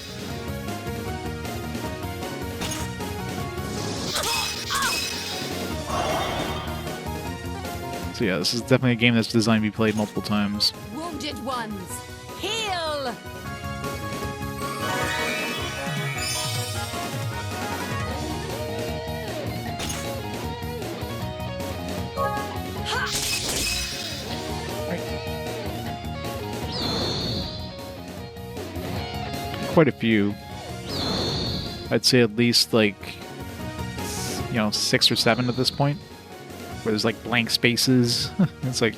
So yeah, this is definitely a game that's designed to be played multiple times. Wounded ones, heal! Quite a few. I'd say at least like, you know, 6 or 7 at this point. Where there's like blank spaces. It's like,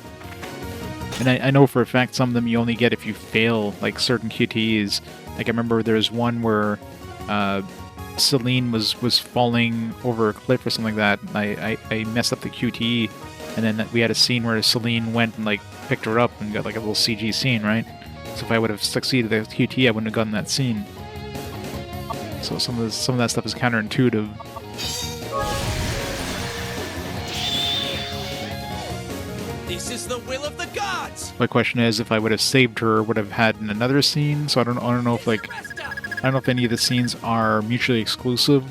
and I know for a fact some of them you only get if you fail like certain QTEs. Like I remember there was one where Celine was falling over a cliff or something like that. I messed up the QTE, and then we had a scene where Celine went and like picked her up and got like a little CG scene, right? So if I would have succeeded at the QTE, I wouldn't have gotten that scene. So some of that stuff is counterintuitive. This is the will of the gods. My question is, if I would have saved her, would have had another scene. So I don't know if like, I don't know if any of the scenes are mutually exclusive.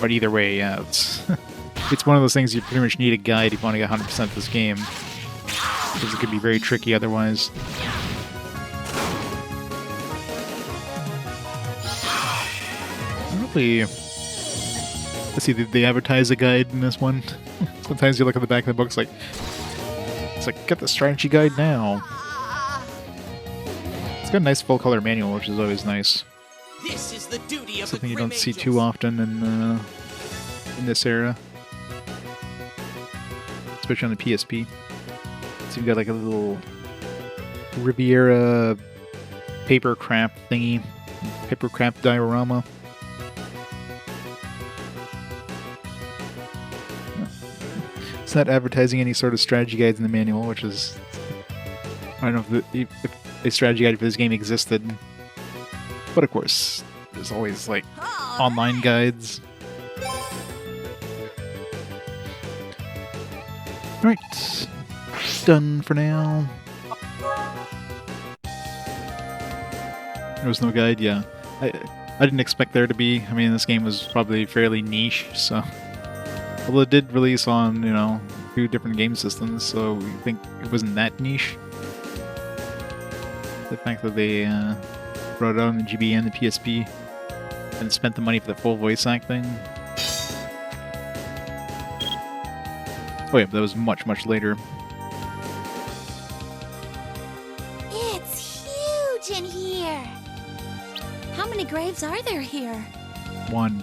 But either way, yeah, it's it's one of those things you pretty much need a guide if you want to get 100% of this game, because it could be very tricky otherwise. I don't really. Let's see, did they advertise a guide in this one? Sometimes you look at the back of the book, it's like, get the strategy guide now. It's got a nice full color manual, which is always nice. This is the duty of Something the you don't Grim see Angels. too often in this era. Especially on the PSP. So you've got like a little Riviera paper craft thingy. Paper craft diorama. It's not advertising any sort of strategy guides in the manual, which is... I don't know if a strategy guide for this game existed. But of course, there's always like online guides. Right. Done for now. There was no guide, yeah. I didn't expect there to be. I mean, this game was probably fairly niche, so... Although it did release on, you know, 2 different game systems, so we think it wasn't that niche. The fact that they brought it out on the GB and the PSP and spent the money for the full voice acting. Oh yeah, but that was much, much later. It's huge in here. How many graves are there here? 1.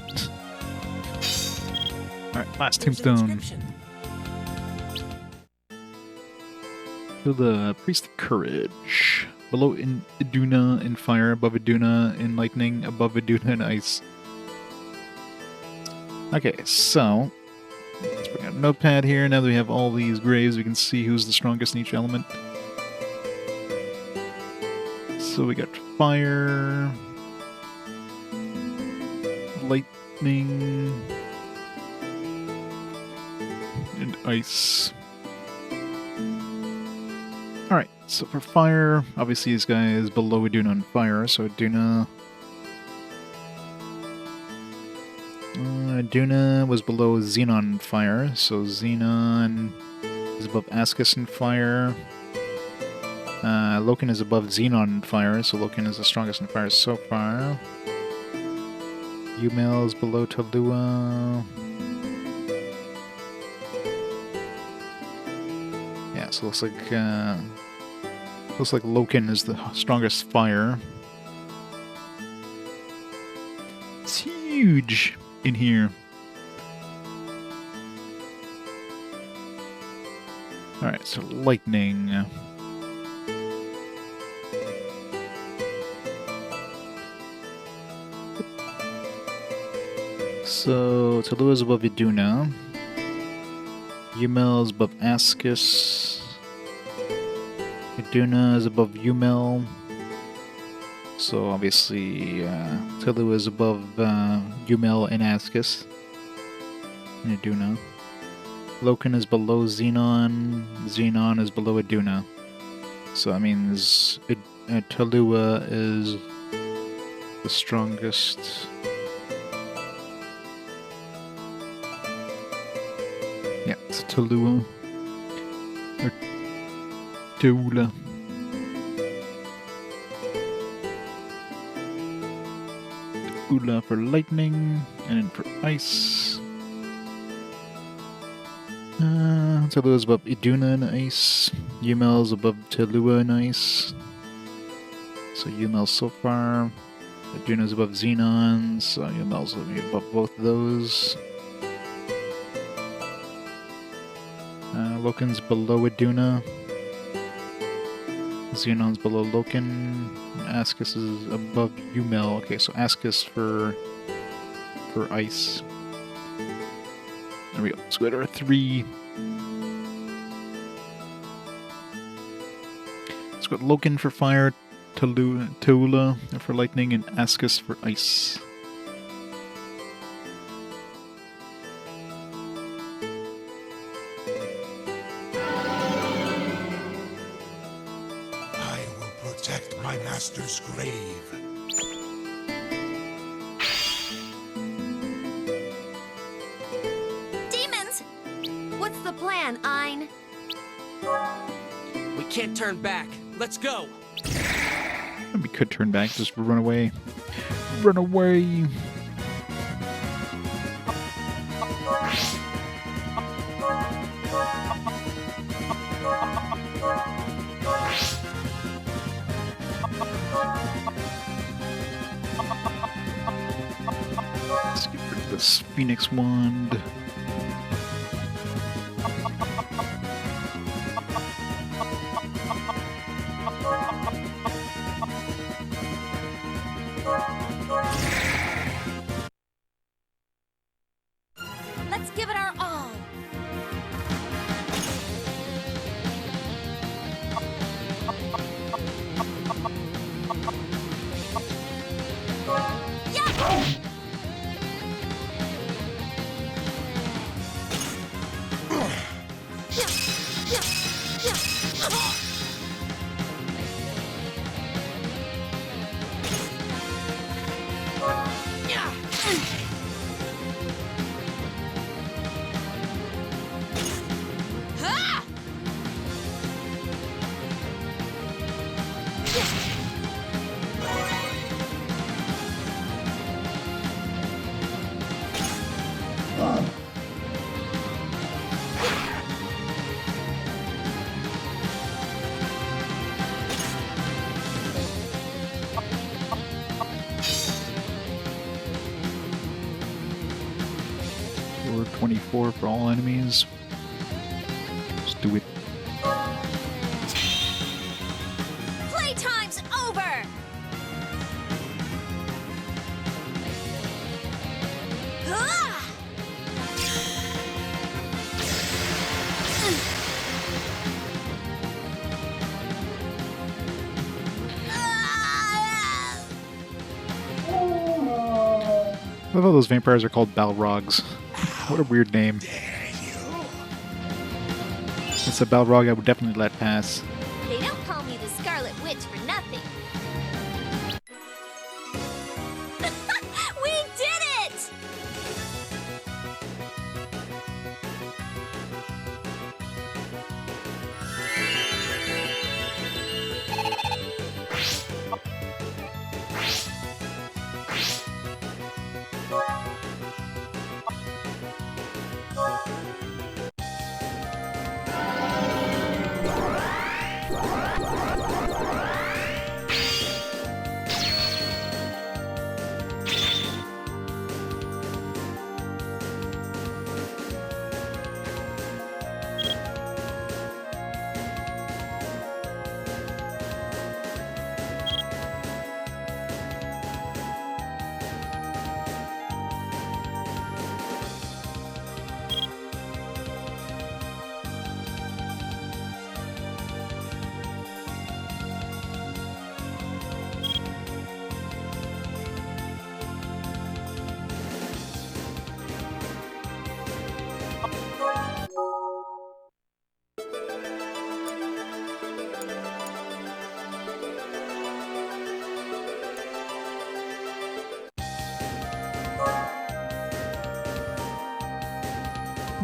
Alright, last tombstone. To the Priest of Courage. Below in Iduna in fire, above Iduna in lightning, above Iduna in ice. Okay, so Let's bring out a notepad here. Now that we have all these graves, we can see who's the strongest in each element. So we got fire, lightning, and ice. Alright, so for fire, obviously this guy is below Iduna on fire, so Iduna was below Xenon on fire, so Xenon is above Ascus in fire. Loken is above Xenon in fire, so Loken is the strongest in fire so far. Umel is below Talua. Yeah, so looks like Loken is the strongest fire. It's huge in here. Alright, so lightning. So Talua is above Iduna. Umel is above Ascus. Iduna is above Umel. So obviously Talua is above Umel and Ascus. And Iduna. Loken is below Xenon. Xenon is below Iduna. So that means Talua is the strongest. Yeah, it's Talua. Or Teula. Teula for lightning, and then for ice. Talua is above Iduna in ice. Umel is above Talua in ice. So Umel so far. Iduna is above Xenon, so Umel's above both of those. Loken's below Iduna. Xenon's below Loken. Ascus is above Umel. Okay, so Ascus for ice. There we go. So we got our 3. So we got Loken for fire, Teula for lightning, and Ascus for ice. My master's grave. Demons! What's the plan, Ein? We can't turn back. Let's go. We could turn back, just run away. Run away! Let's get rid of this Phoenix Wand. Let's give it our all. Or 24 for all enemies. Let's do it. Playtime's over! love how those vampires are called Balrogs. What a weird name. Dare you? It's a Balrog I would definitely let pass. They don't call me the Scarlet Witch for nothing. We did it!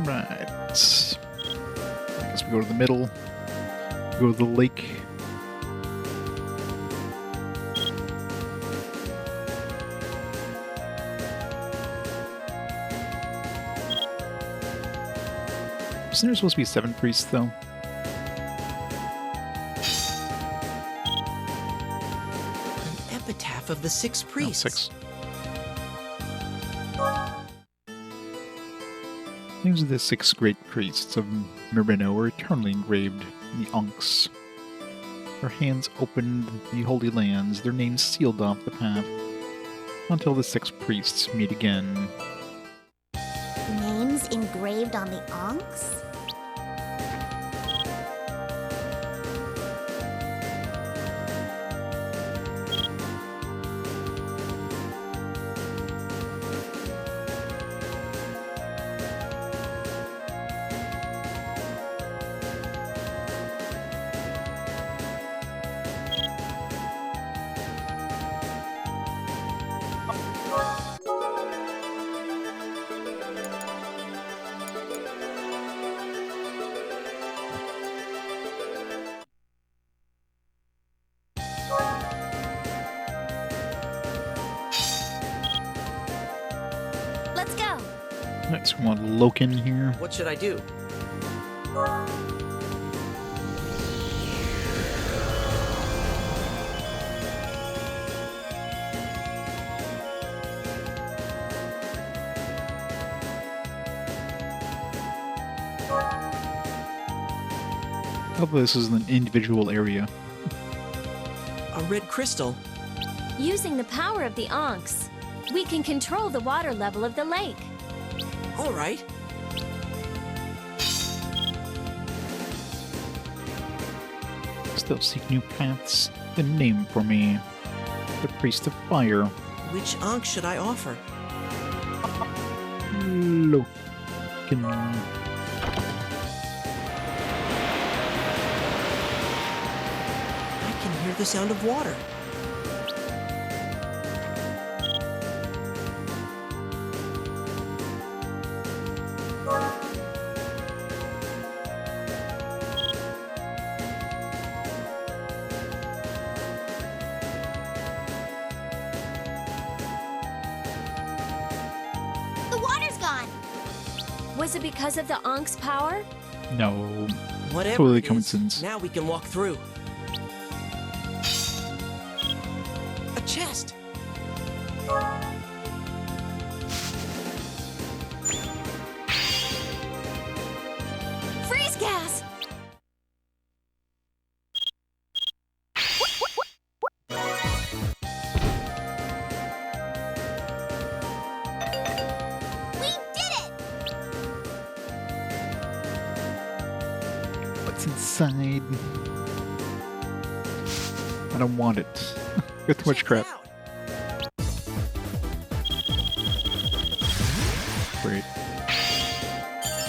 Right. I guess we go to the middle. Go to the lake. Isn't there supposed to be 7 priests, though? An epitaph of the 6 No, priests. 6. Names of the 6 great priests of Merino are eternally engraved in the Ankhs. Their hands opened the holy lands, their names sealed off the path, until the 6 priests meet again. Names engraved on the Ankhs? Let's go. Alright, so we want Loken here. What should I do? Hopefully this is an individual area. A red crystal. Using the power of the Ankhs, we can control the water level of the lake. All right. Still seek new paths. The name for me. The Priest of Fire. Which Ankh should I offer? Loken. I can hear the sound of water. The water's gone. Was it because of the Ankh's power? No. Whatever Totally it is, coincidence. now we can walk through. A chest. Freeze gas! We did it! What's inside? I don't want it. Got too much Check it crap. out.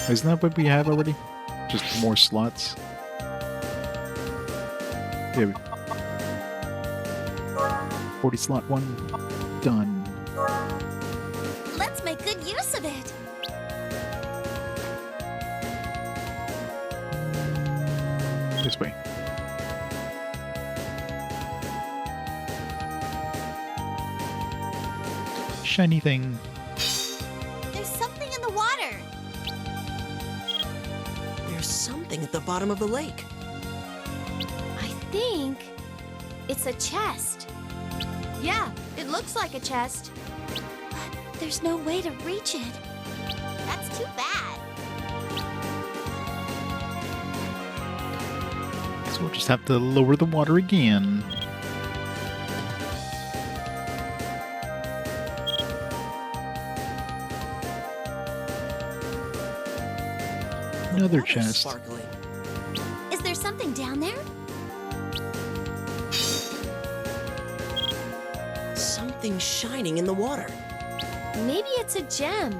Isn't that what we have already? Just more slots? Yeah. 40 slot 1. Done. Let's make good use of it. This way. Shiny thing. There's something in the water. There's something at the bottom of the lake. I think it's a chest. Yeah, it looks like a chest. But there's no way to reach it. That's too bad. So we'll just have to lower the water again. Another Water's chest. Sparkling. Is there something down there? Something shining in the water. Maybe it's a gem.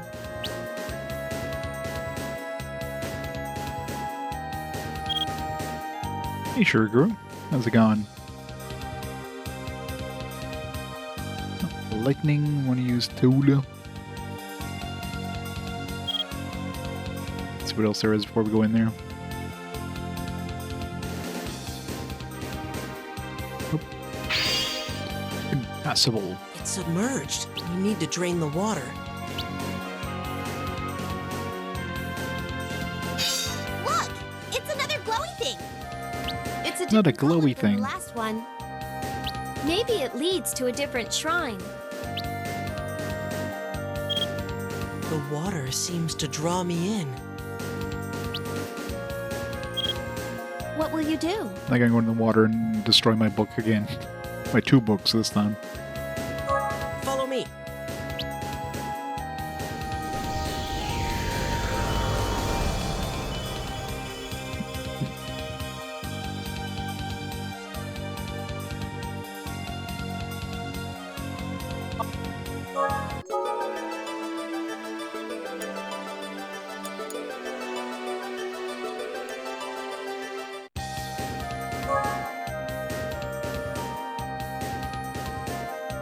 Hey, Sugar. How's it going? Lightning, want to use tool. See what else there is before we go in there. Oh. Impassable. It's submerged. We need to drain the water. Look! It's another glowy thing. It's a Not a different color glowy than thing. the last one. Maybe it leads to a different shrine. The water seems to draw me in. What will you do? I'm gonna go in the water and destroy my book again. My 2 books this time. Follow me.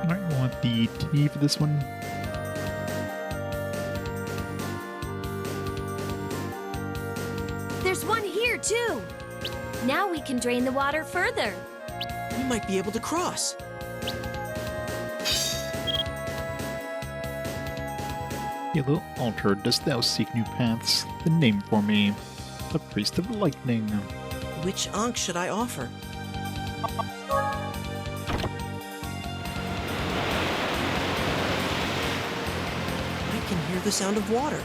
Alright, I want the T for this one. There's one here, too. Now we can drain the water further. We might be able to cross. Yellow altar, dost thou seek new paths? The name for me. The Priest of Lightning. Which Ankh should I offer? I can hear the sound of water.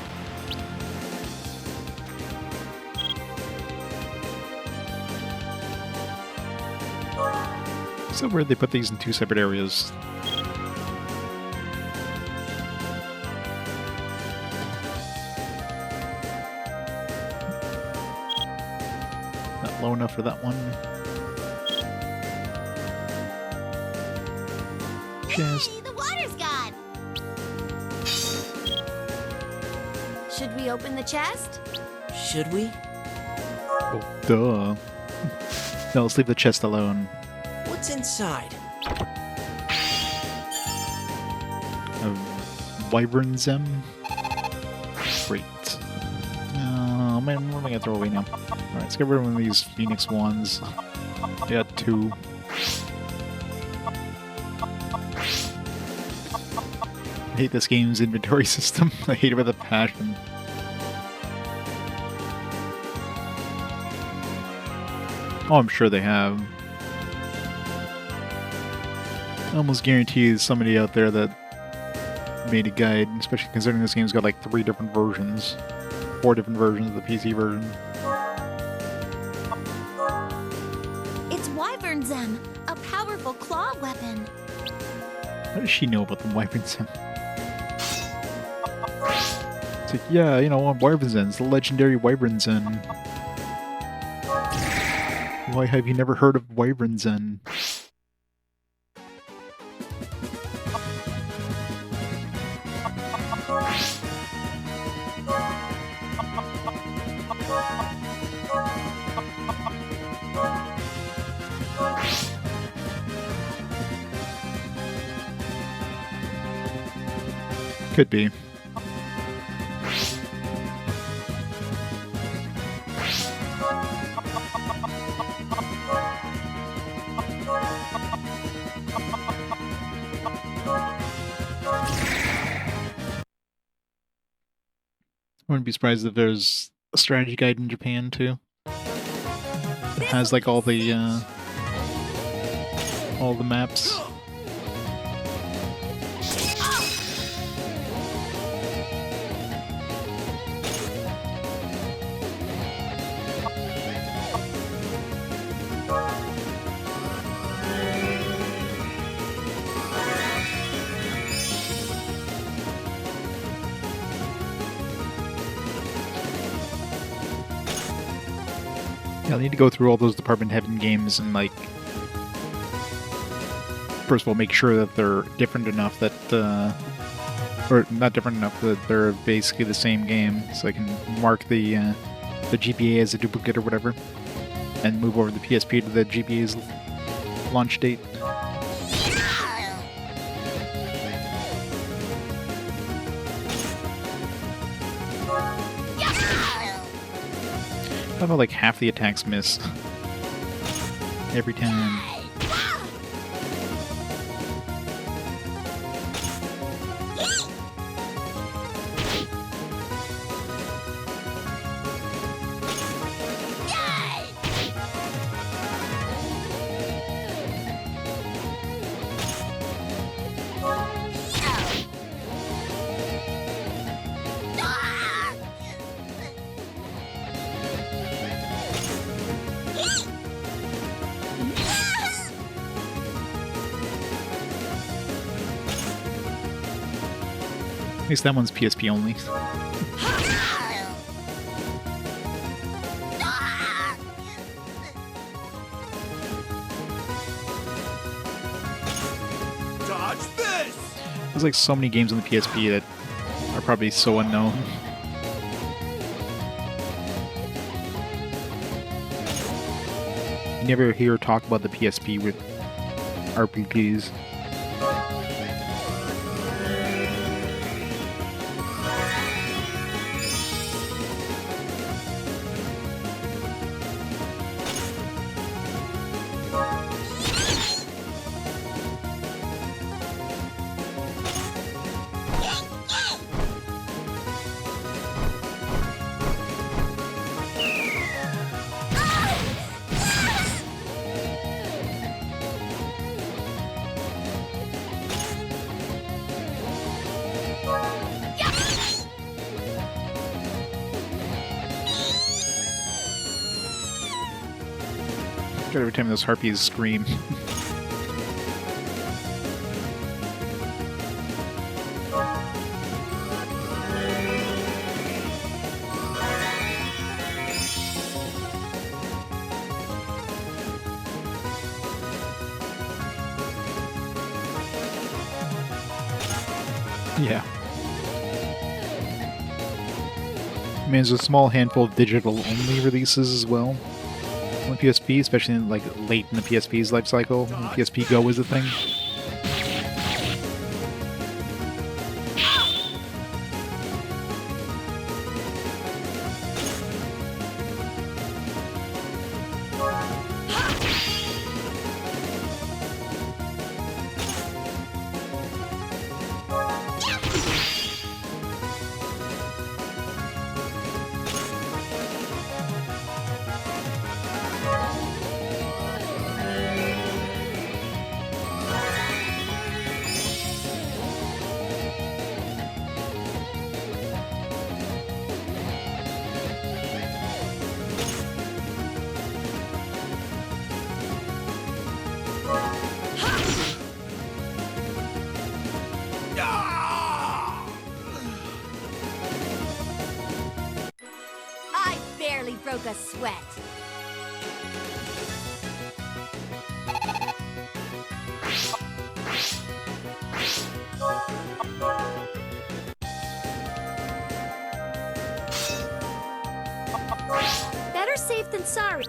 So weird they put these in 2 separate areas. Not low enough for that one. Chest. Hey, the water's gone. Should we open the chest? Should we? Oh, duh. No, let's leave the chest alone. What's inside? A wyvern zem. Great. Oh man, what am I gonna throw away now? Alright, let's get rid of one of these phoenix ones. I got 2. I hate this game's inventory system. I hate it with a passion. Oh, I'm sure they have. I almost guarantee there's somebody out there that made a guide, especially considering this game's got like 3 different versions. 4 different versions of the PC version. It's Wyvern Zem, a powerful claw weapon. How does she know about the Wyvern Zen? It's like, yeah, you know, Wyvern Zen's the legendary Wyvern Zen. Why have you never heard of Wyvern Zen? Could be. I wouldn't be surprised if there's a strategy guide in Japan too. It has like all the maps. Yeah, I need to go through all those Department Heaven games and, like, first of all, make sure that they're different enough that, or not different enough that they're basically the same game, so I can mark the GBA as a duplicate or whatever, and move over the PSP to the GBA's launch date. I thought like half the attacks miss every time. At least that one's PSP only. Dodge this! There's like so many games on the PSP that are probably so unknown. You never hear talk about the PSP with RPGs. Every time those harpies scream. Yeah. I mean, there's a small handful of digital-only releases as well on PSP, especially like late in the PSP's life cycle, when PSP Go was a thing. Broke a sweat. Better safe than sorry.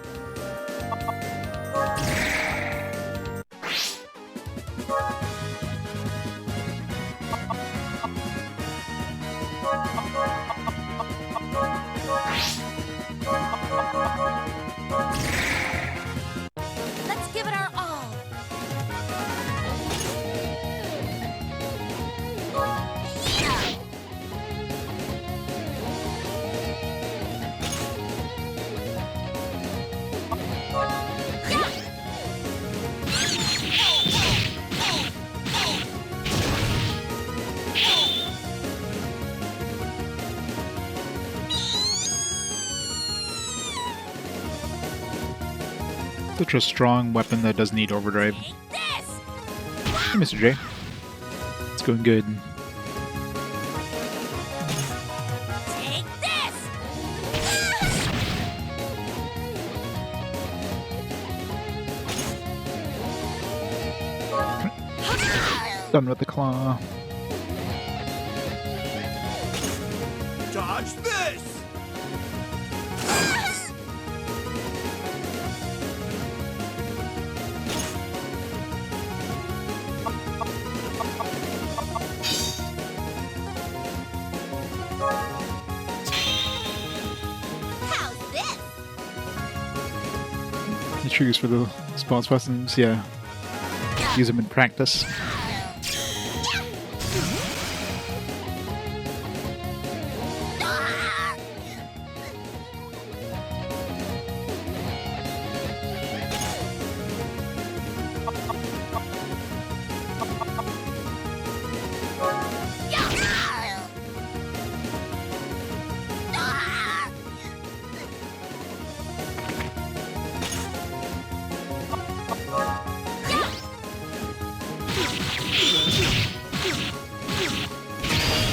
Such a strong weapon that doesn't need overdrive. Take this! Hey, Mr. J. It's going good. Take this! Done with the claw. Dodge this! How's this? The triggers for the spells weapons, yeah. Use them in practice.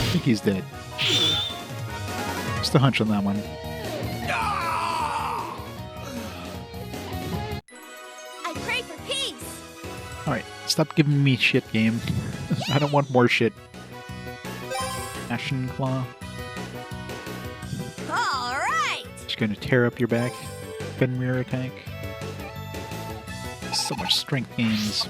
I think he's dead. Just a hunch on that one. I pray for peace! Alright, stop giving me shit, game. I don't want more shit. Ashen Claw. Alright! Just gonna tear up your back. Fenrir attack. So much strength gains.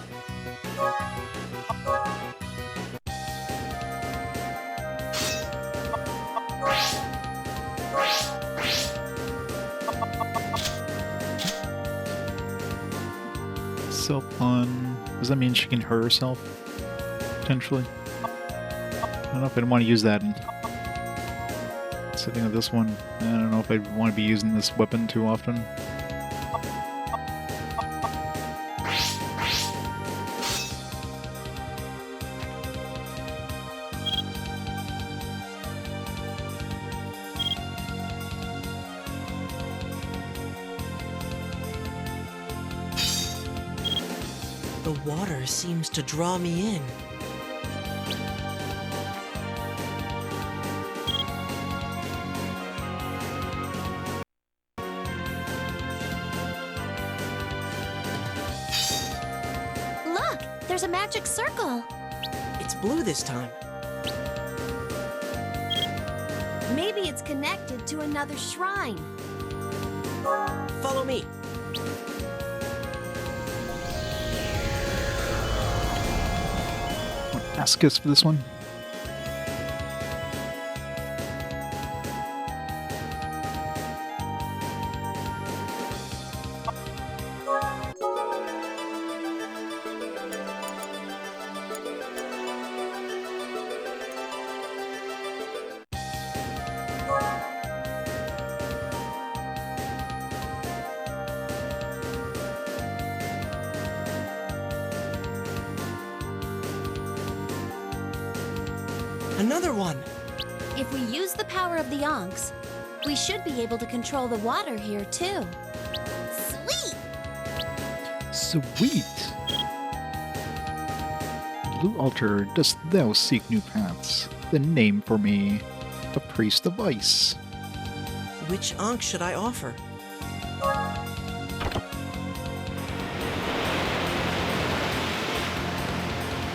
Self-on. Does that mean she can hurt herself? Potentially. I don't know if I'd want to use that. Sitting with this one, I don't know if I'd want to be using this weapon too often. The water seems to draw me in. Look, there's a magic circle. It's blue this time. Maybe it's connected to another shrine. Follow me. Ask us for this one. Another one. If we use the power of the Yonks, we should be able to control the water here too. Sweet! Sweet! Blue altar, dost thou seek new paths? Then name for me a priest of ice. Which Ankh should I offer?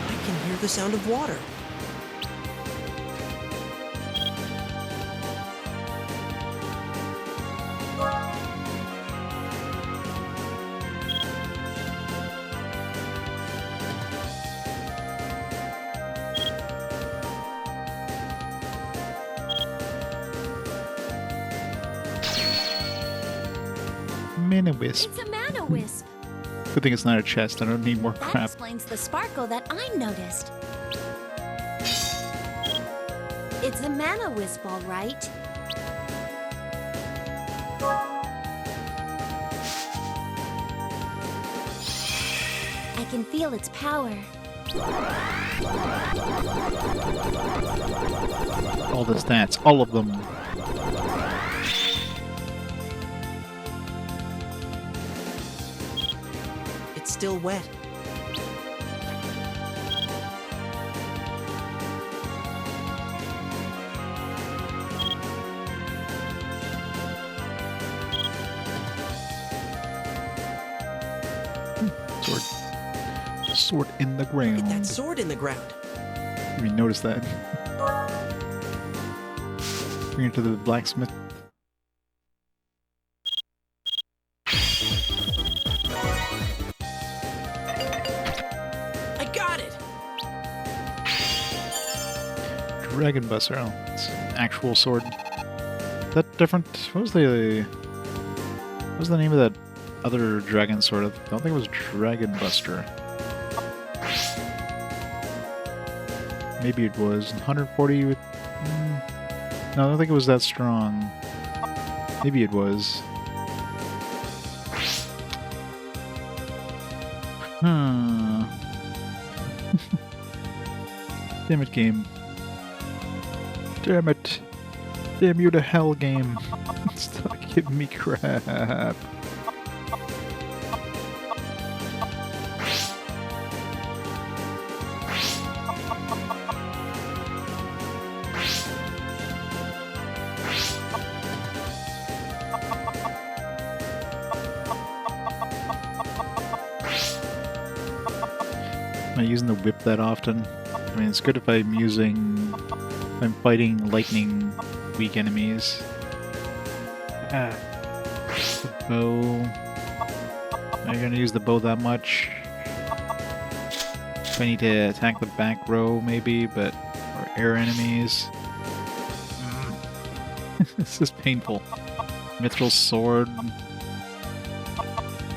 I can hear the sound of water. Mana Wisp. It's a mana wisp. Good thing it's not a chest, I don't need more That crap. explains the sparkle that I noticed. It's a mana wisp, all right. I can feel its power. All the stats, all of them. it's still wet. Sword. Sword in the ground. Look at that sword in the ground. You didn't notice that. Bring it to the blacksmith. I got it! Dragon Buster. Oh, it's an actual sword. Is that different? What was the name of that other dragon sword? I don't think it was Dragon Buster. Maybe it was 140 with... no, I don't think it was that strong. Maybe it was. Damn it, game. Damn it. Damn you to hell, game. Stop giving me crap. Am I using the whip that often? I mean, it's good if I'm fighting lightning weak enemies. The bow. Am I gonna use the bow that much? If I need to attack the back row, maybe, but or air enemies. This is painful. Mithril sword.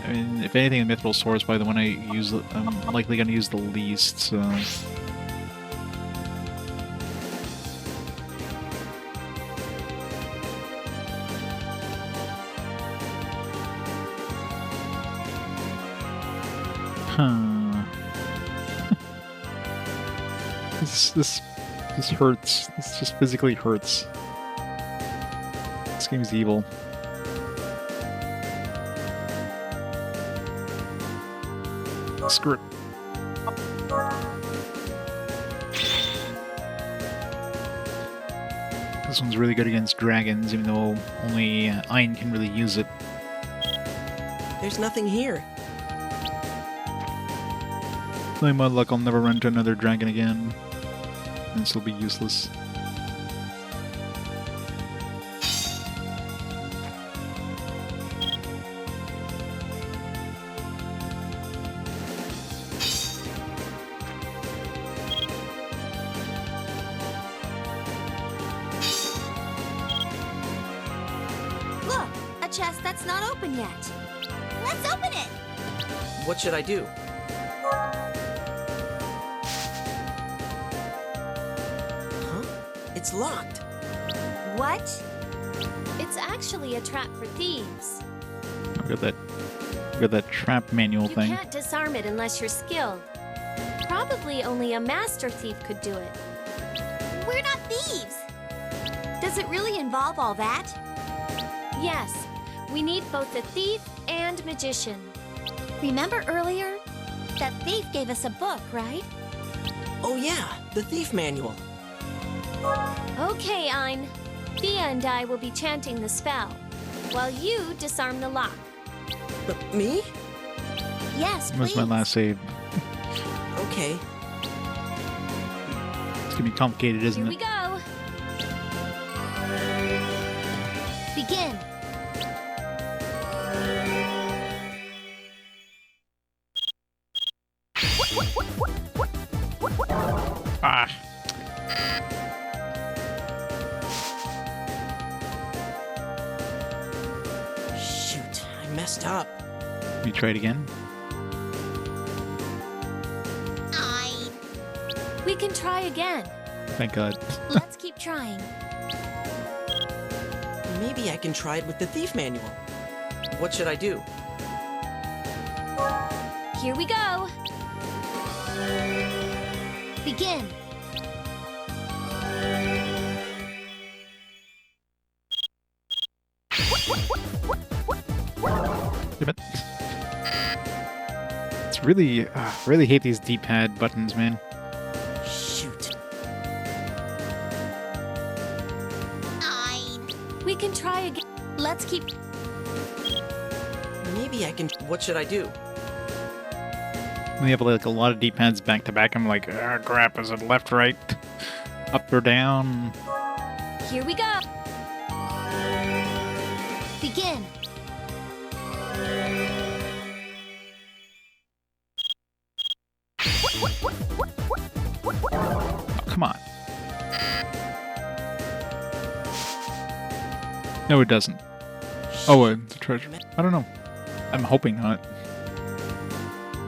I mean, if anything, the Mithril sword is probably the one I'm likely going to use the least, so... Huh. This hurts. This just physically hurts. This game is evil. Screw it. This one's really good against dragons, even though only Ein can really use it. There's nothing here. With my luck, I'll never run into another dragon again. And this will be useless. Look, a chest that's not open yet. Let's open it. What should I do? Huh? It's locked. What? It's actually a trap for thieves. I've got that trap manual You thing. can't disarm it unless you're skilled. Probably only a master thief could do it. We're not thieves. Does it really involve all that? Yes. We need both a thief and magician. Remember earlier? That thief gave us a book, right? Oh yeah, the thief manual. Okay, Ein. Thea and I will be chanting the spell, while you disarm the lock. Me? Yes, That was please. my last save. Okay. It's gonna be complicated, isn't Here it? we go. Begin. Ah! Shoot, I messed up. You try it again? I. We can try again. Thank God. Let's keep trying. Maybe I can try it with the thief manual. What should I do? Here we go. Begin. Damn it. It's really, really hate these D-pad buttons, man. Shoot. Ein. We can try again. Let's keep. Maybe I can. What should I do? When you have like a lot of D-pads back to back, I'm like, ah, crap, is it left, right, up or down? Here we go. Begin. Oh, come on. No, it doesn't. Oh, it's a treasure. I don't know. I'm hoping not.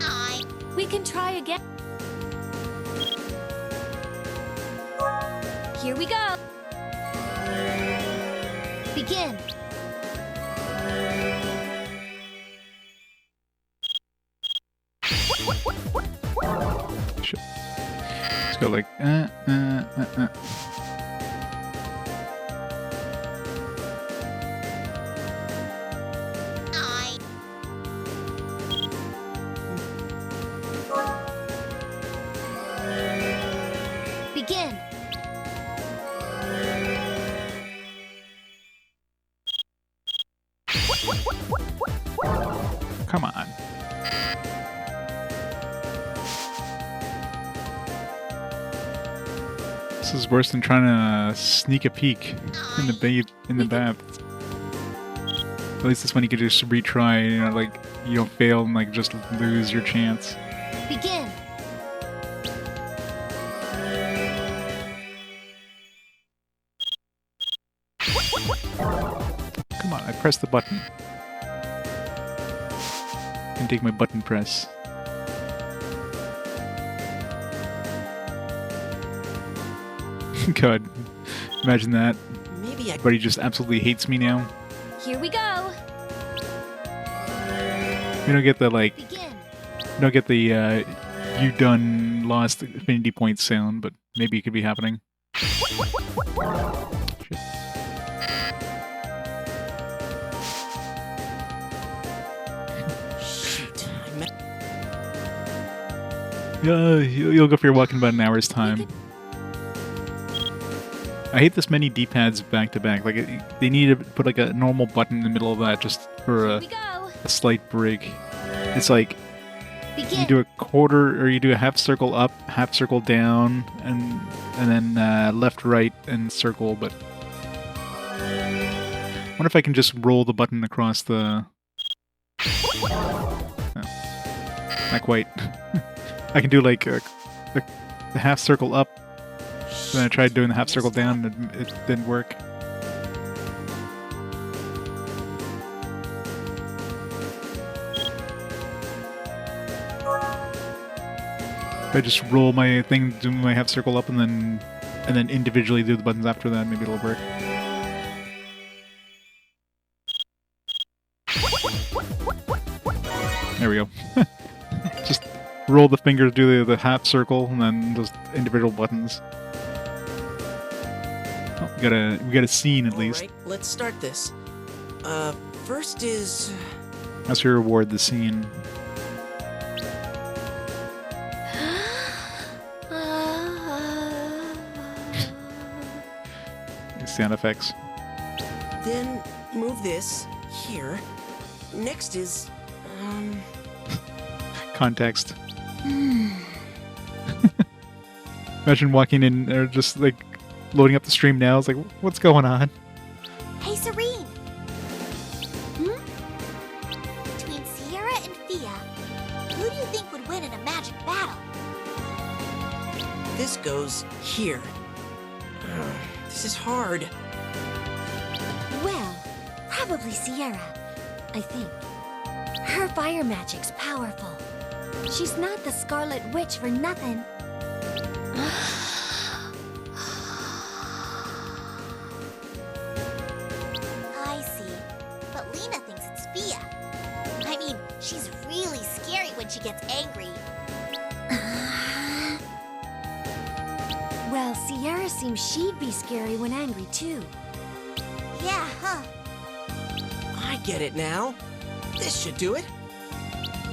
Ein. We can try again. Here we go. Begin. Shit. Let's go like, Ein. Begin. Come on. This is worse than trying to sneak a peek in the bath. At least this one you could just retry, you know, like you don't fail and like just lose your chance. Begin. Come on, I pressed the button. Can take my button press. God, imagine that. Maybe I. Everybody just absolutely hates me now. Here we go. You don't get the like, Begin. you don't get the you done lost affinity points sound, but maybe it could be happening. Shit. Shoot. I meant. Yeah, you'll go for your walk in about an hour's time. I hate this many D-pads back to back. Like they need to put like a normal button in the middle of that just for Here a we go. slight break. It's like Begin. you do a quarter or you do a half circle up, half circle down, and then left, right, and circle. But I wonder if I can just roll the button across the. Oh, not quite. I can do like the half circle up. Then I tried doing the half circle down and it didn't work. If I just roll my thing, do my half circle up, and then individually do the buttons after that, maybe it'll work. There we go. Just roll the fingers, do the half circle, and then those individual buttons. Oh, we got a scene at least. Alright, let's start this. First is. That's your reward, the scene. Sound effects. Then move this here. Next is. Context. Imagine walking in or just like loading up the stream now. It's like, what's going on? Hey, Serene. Between Sierra and Fia, who do you think would win in a magic battle? This goes here. This is hard. Well, probably Sierra, I think. Her fire magic's powerful. She's not the Scarlet Witch for nothing. I see. But Lena thinks it's Fia. I mean, she's really scary when she gets angry. Well, Sierra seems she'd be scary when angry, too. Yeah, huh? I get it now. This should do it.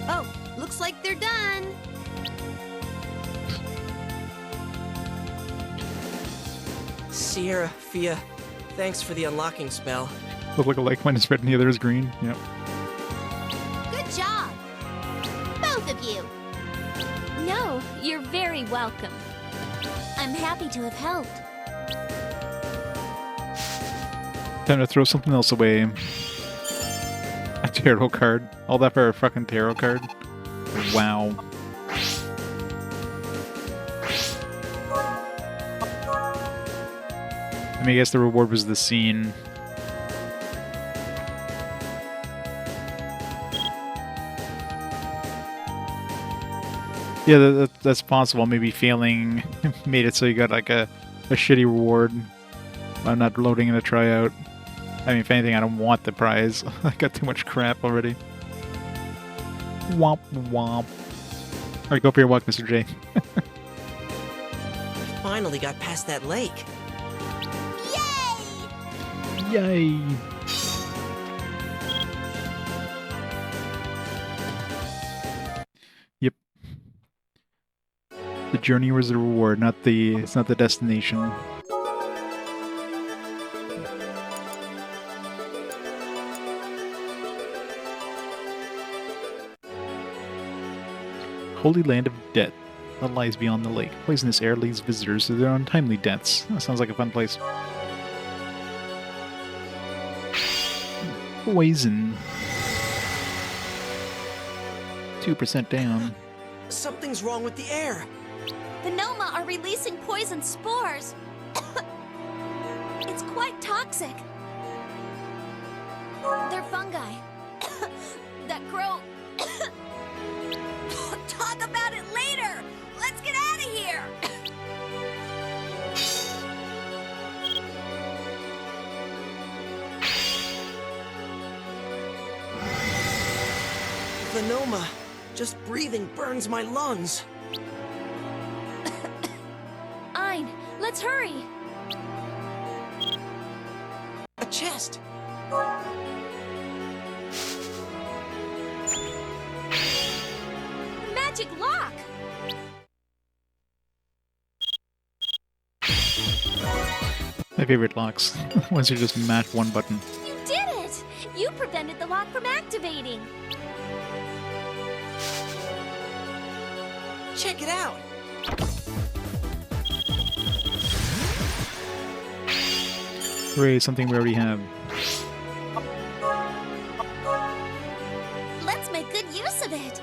Oh, Looks like they're done. Sierra, Fia, thanks for the unlocking spell. Look alike, one is red and the other is green. Yep. Good job. Both of you. No, you're very welcome. I'm happy to have helped. Time to throw something else away. A tarot card. All that for a fucking tarot card? Wow. I mean, I guess the reward was the scene. Yeah, that's possible. Maybe failing made it so you got like a shitty reward. I'm not loading in a tryout. I mean, if anything, I don't want the prize. I got too much crap already. Womp womp. Alright, go for your walk, Mr. J. Finally got past that lake. Yay! Yay! Yep. The journey was the reward, it's not the destination. Holy Land of Death that lies beyond the lake. Poisonous air leads visitors to their untimely deaths. That sounds like a fun place. Poison. 2% down. Something's wrong with the air. The Noma are releasing poison spores. It's quite toxic. They're fungi that grow. Talk about it later. Let's get out of here. The Noma. Just breathing burns my lungs. Ein, let's hurry. A chest. Magic lock. My favorite locks. Once you just mash one button. You did it. You prevented the lock from activating. Check it out. Hooray, something we already have. Let's make good use of it.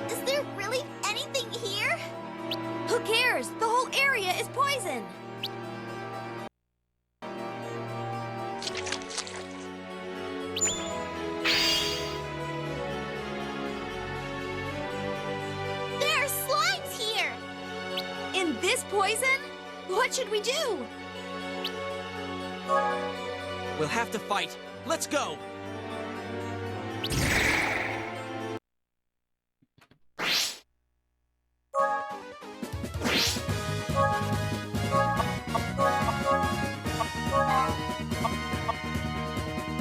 Is there really anything here? Who cares? The whole area is poison. There are slimes here. In this poison? What should we do? We'll have to fight. Let's go.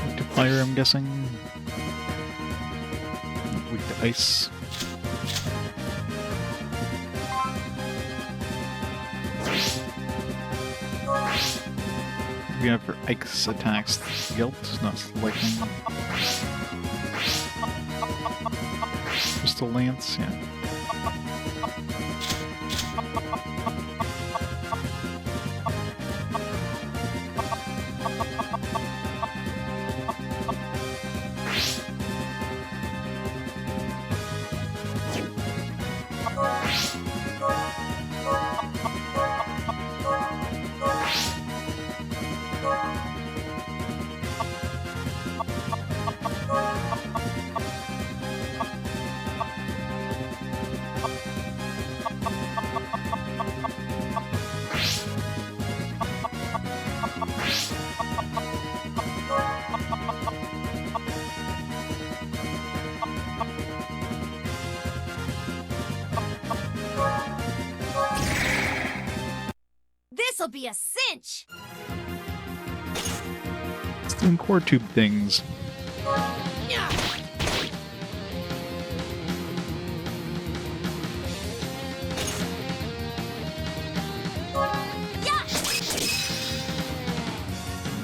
Weak to fire, I'm guessing. Weak to ice. We have for ice attacks. Guilt, not lightning. Crystal Lance, yeah. This'll be a cinch! It's doing core tube things.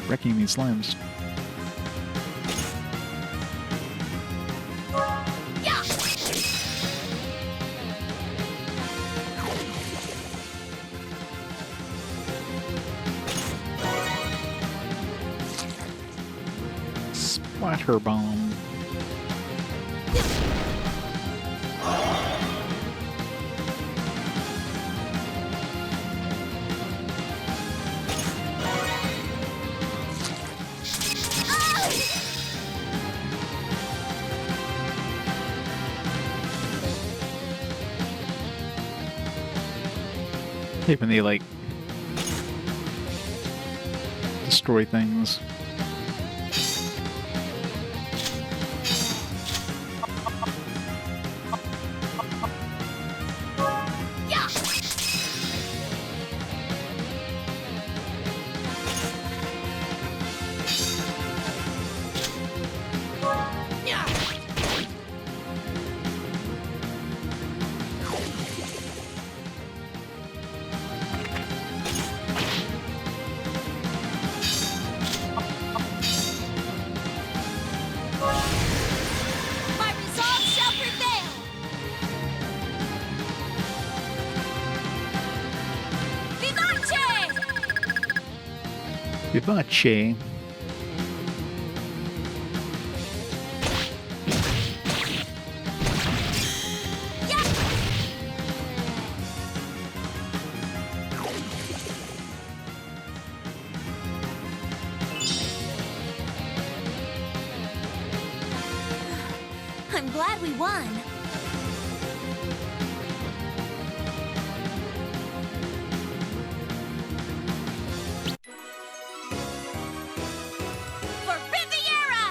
Wrecking these slimes. Splatter bomb. Hey, when they like destroy things. My resolve shall prevail! Vivace! Vivace. I'm glad we won. For Riviera!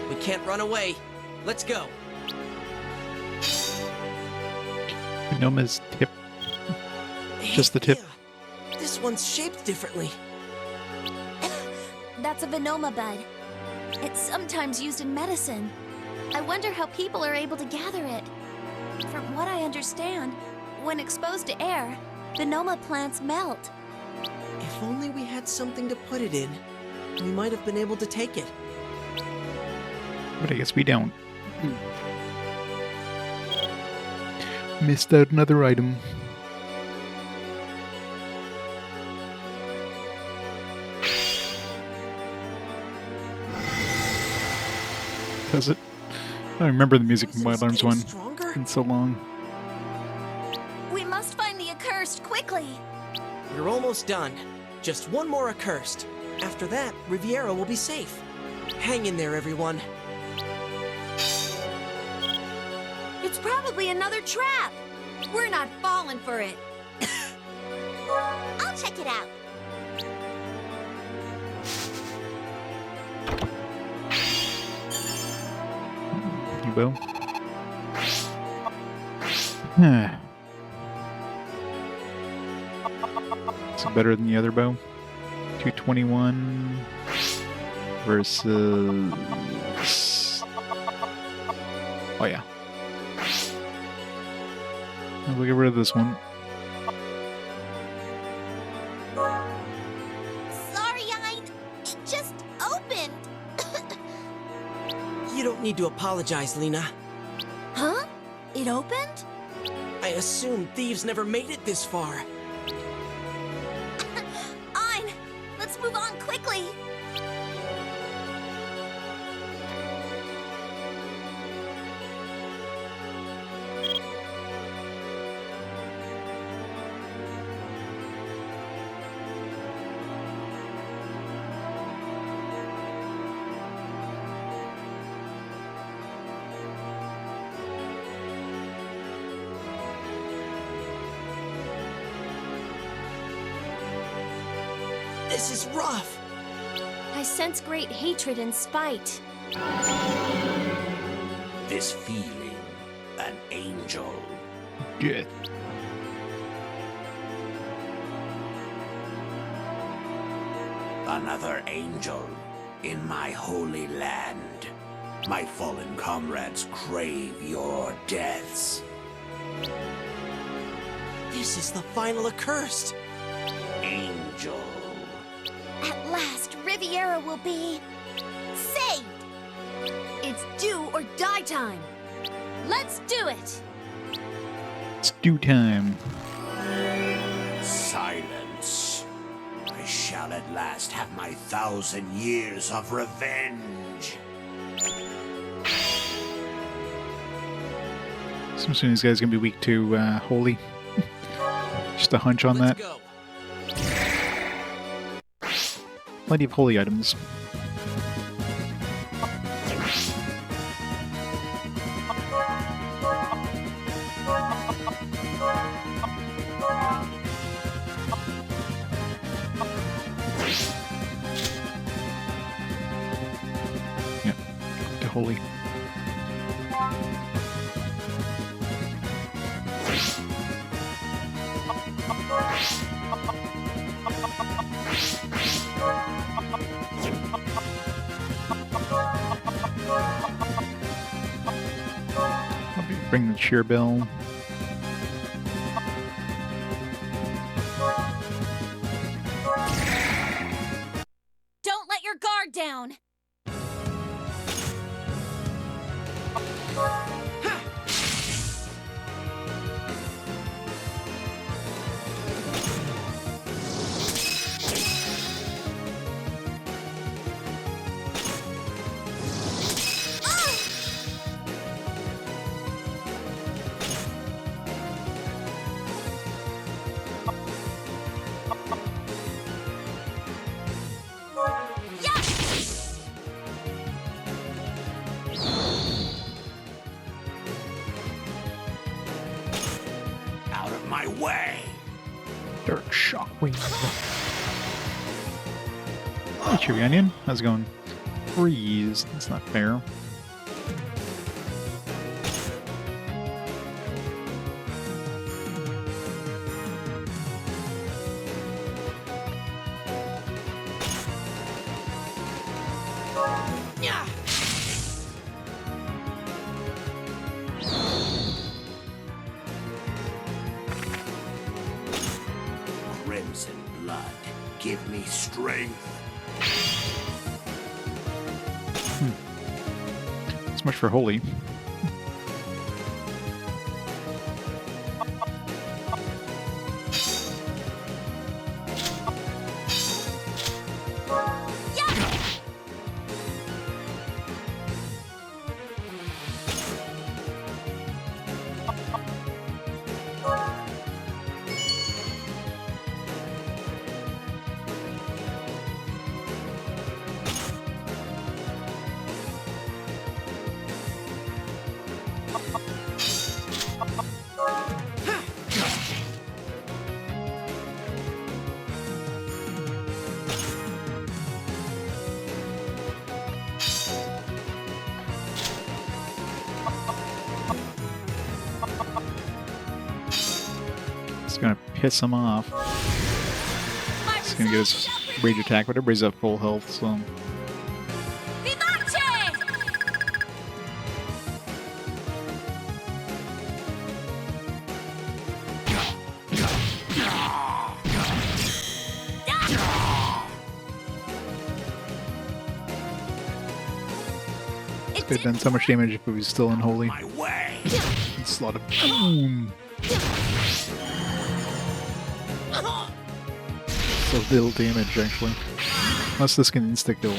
We can't run away. Let's go. Noma's tip. Just the tip. Yeah. This one's shaped differently. That's a Venoma bud. It's sometimes used in medicine. I wonder how people are able to gather it. From what I understand, when exposed to air, Venoma plants melt. If only we had something to put it in, we might have been able to take it. But I guess we don't. Missed out another item. Does it? I don't remember the music from Wild Arms 1. Stronger? It's been so long. We must find the accursed quickly. We're almost done. Just one more accursed. After that, Riviera will be safe. Hang in there, everyone. It's probably another trap. We're not falling for it. I'll check it out. You will. Huh. Is it better than the other bow? 221 versus. Oh yeah. I'll get rid of this one. Sorry, Ein. It just opened. You don't need to apologize, Lena. Huh? It opened? I assume thieves never made it this far. Ein, let's move on quickly. This is rough. I sense great hatred and spite. This feeling, an angel. Yeah. Another angel in my holy land. My fallen comrades crave your deaths. This is the final accursed. Angel. At last, Riviera will be saved. It's do or die time. Let's do it. It's due time. Silence. I shall at last have my 1,000 years of revenge. So I'm assuming these guys are gonna be weak to holy. Just a hunch on Let's that. go. Plenty of holy items. Yep, to holy. I'll be bring the cheer bell. Don't let your guard down. Out of my way. Dark shockwave. Hey, Cheery Onion. How's it going? Freeze. That's not fair. Yeah. Crimson blood. Give me strength. So much for holy. It's gonna piss him off. It's gonna get his rage attack, but everybody's at full health, so. Could have done so much damage if it was still unholy. My way. It's a lot of boom. So little damage, actually. Unless this can insta-kill.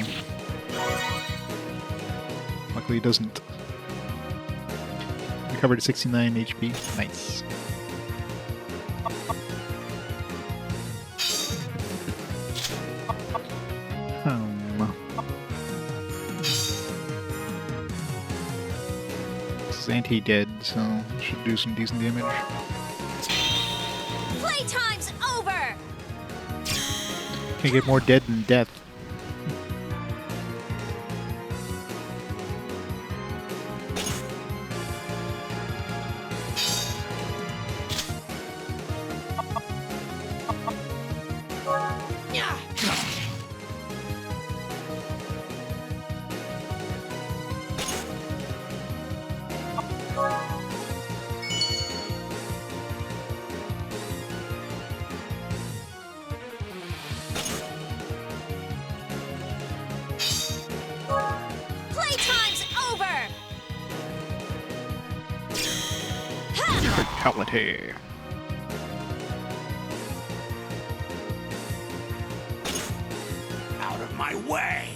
Luckily it doesn't. Recovered to 69 HP. Nice. This is anti-dead, so should do some decent damage. Playtime's over! Can't get more dead than death. Playtime's over! Fatality. Out of my way!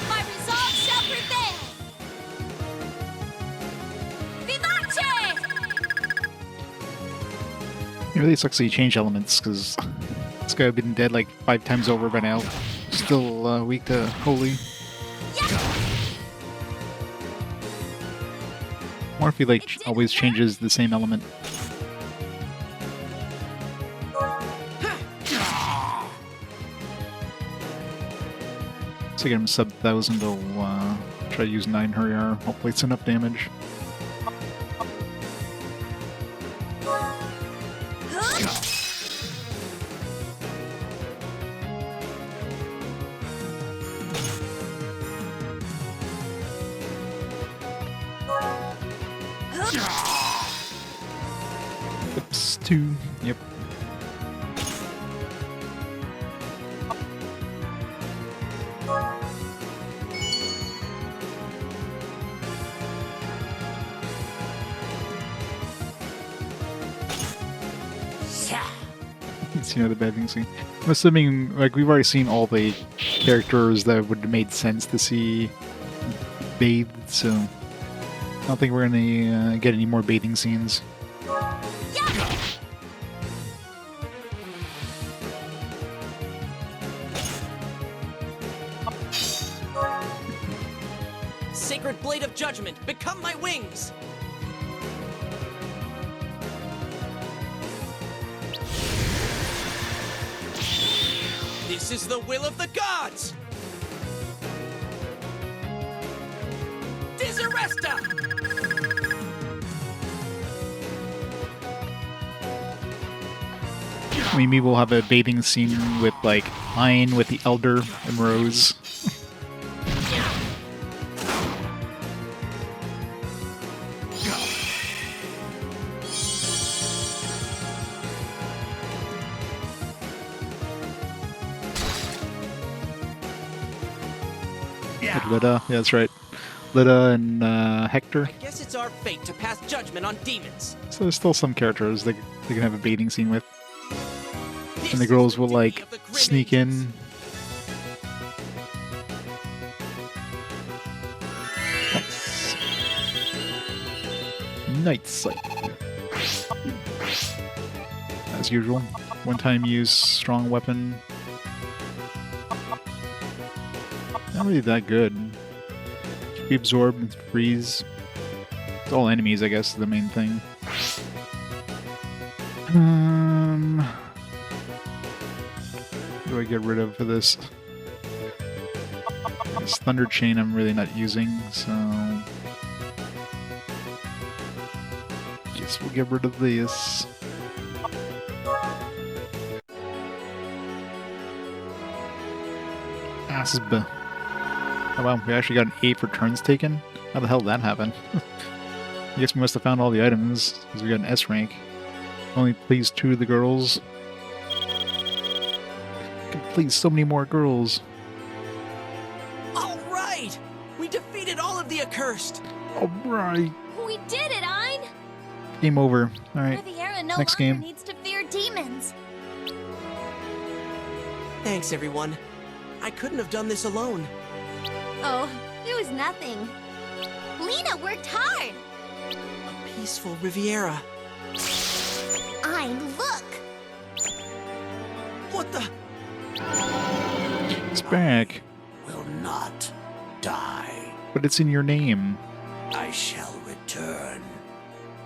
My resolve shall prevail! Vivace! It really sucks that you change elements, because this guy would have been dead like 5 times over by now. Still weak to holy. Or if he like always changes the same element. So get him sub 1000 to try to use 9 Hurrier. Hopefully it's enough damage. Oops, 2. Yep. See another bad thing. See, I'm assuming like we've already seen all the characters that would have made sense to see bathed, so I don't think we're gonna get any more bathing scenes. Sacred Blade of Judgment, become my wings! This is the will of the gods! Disarresta! I mean, maybe we'll have a bathing scene with like Ein with the Elder and Rose. With Ledah, yeah, that's right. Ledah and Hector. I guess it's our fate to pass judgment on demons. So there's still some characters they can have a bathing scene with. This And the is girls will duty like of the great sneak angels. in. Night sight. As usual, one-time use, strong weapon. Not really that good. Be absorbed and freeze. It's all enemies, I guess, is the main thing. What do I get rid of for this? This Thunder Chain I'm really not using, so... Guess we'll get rid of this. Asp. Oh wow, we actually got an 8 for turns taken? How the hell did that happen? I guess we must have found all the items, because we got an S rank. Only pleased 2 of the girls. Can please so many more girls. All right! We defeated all of the accursed! Alright. We did it, Ein! Game over. Alright. Riviera no Next longer game. needs to fear demons. Thanks, everyone. I couldn't have done this alone. Oh, it was nothing. Lena worked hard! A peaceful Riviera. Ein, look! What the? It's back, Will not die. but it's in your name. I shall return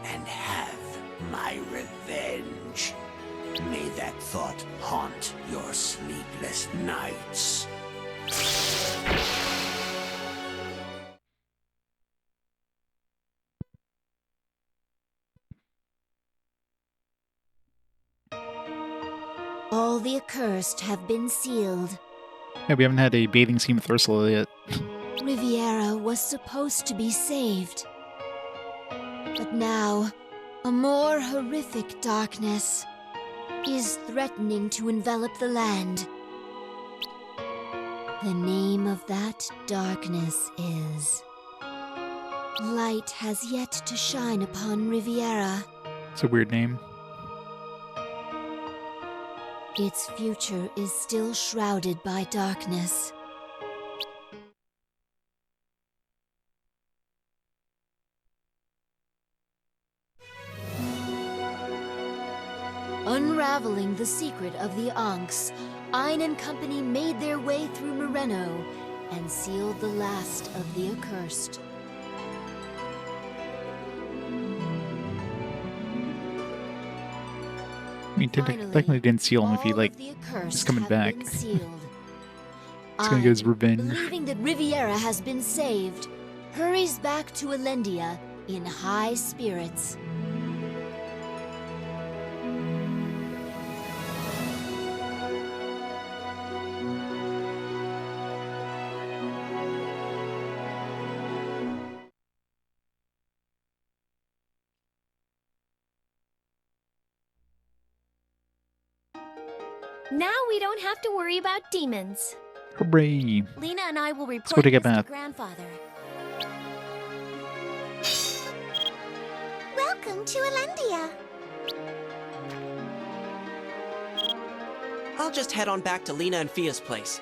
and have my revenge. May that thought haunt your sleepless nights. All the accursed have been sealed. Yeah, we haven't had a bathing scene with Ursula yet. Riviera was supposed to be saved. But now, a more horrific darkness is threatening to envelop the land. The name of that darkness is... Light has yet to shine upon Riviera. It's a weird name. Its future is still shrouded by darkness. Unraveling the secret of the Ankhs, Ein and company made their way through Moreno and sealed the last of the accursed. I mean, technically didn't seal him if he, like, is coming back. He's gonna get his revenge. Believing that Riviera has been saved, hurries back to Elendia in high spirits. Now we don't have to worry about demons. Hooray! Lena and I will report go take a this to bath. Grandfather. Welcome to Elendia. I'll just head on back to Lena and Fia's place.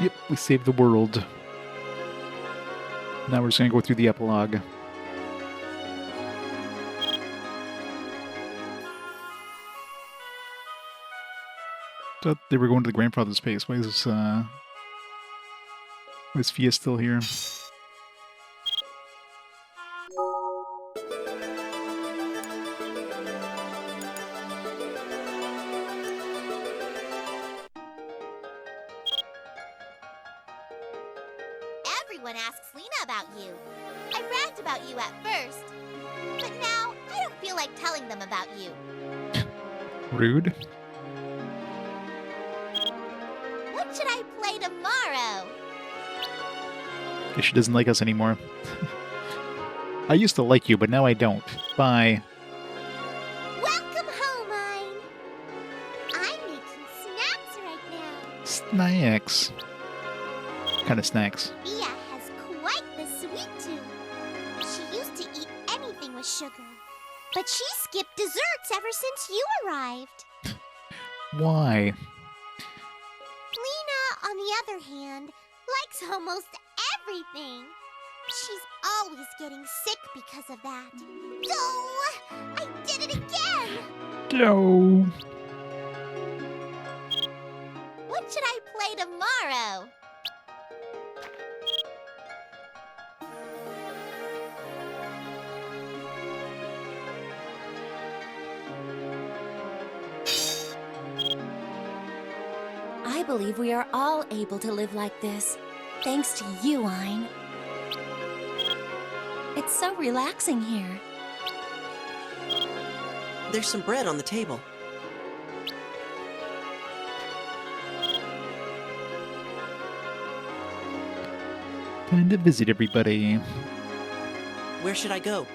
Yep, we saved the world. Now we're just gonna go through the epilogue. Thought they were going to the grandfather's place. Why is Fia still here? Everyone asks Lena about you. I bragged about you at first, but now I don't feel like telling them about you. Rude. What should I play tomorrow? Guess she doesn't like us anymore. I used to like you, but now I don't. Bye. Welcome home, Ein. I'm making snacks right now. Snacks. What kind of snacks? Fia has quite the sweet tooth. She used to eat anything with sugar, but she skipped desserts ever since you arrived. Why? Lena, on the other hand, likes almost everything. She's always getting sick because of that. Oh, I did it again! No. What should I play tomorrow? I believe we are all able to live like this, thanks to you, Ein. It's so relaxing here. There's some bread on the table. Time to visit everybody. Where should I go?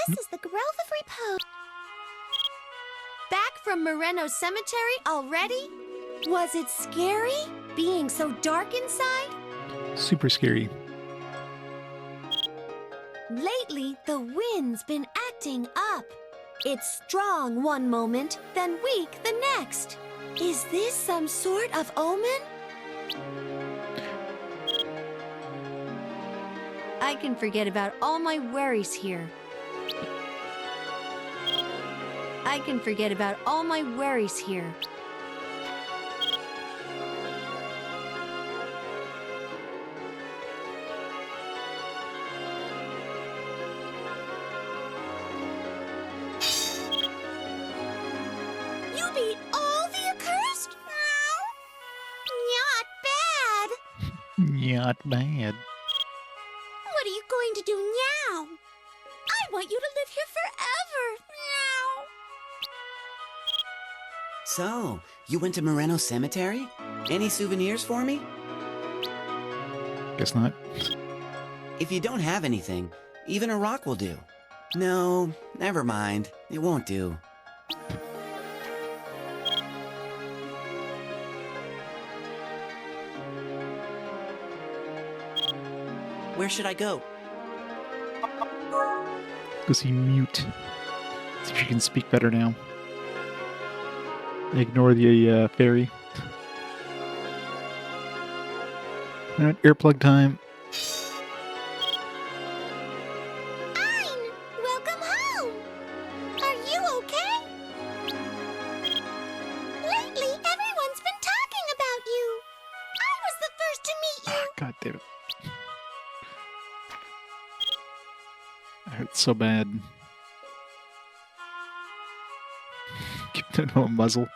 This is the Grove of Repose. Back from Moreno Cemetery already? Was it scary? being so dark inside? Super scary. Lately, the wind's been acting up. It's strong one moment, then weak the next. Is this some sort of omen? I can forget about all my worries here. I can forget about all my worries here. You beat all the accursed? Not bad. Not bad. What are you going to do now? I want you to live here forever. Meow. So, you went to Moreno Cemetery? Any souvenirs for me? Guess not. If you don't have anything, even a rock will do. No, never mind. It won't do. Where should I go? Go see Mute. See if she can speak better now. Ignore the fairy. Alright, earplug time. Ein, welcome home. Are you okay? Lately, everyone's been talking about you. I was the first to meet you. God damn it. That hurts so bad. Give that a muzzle.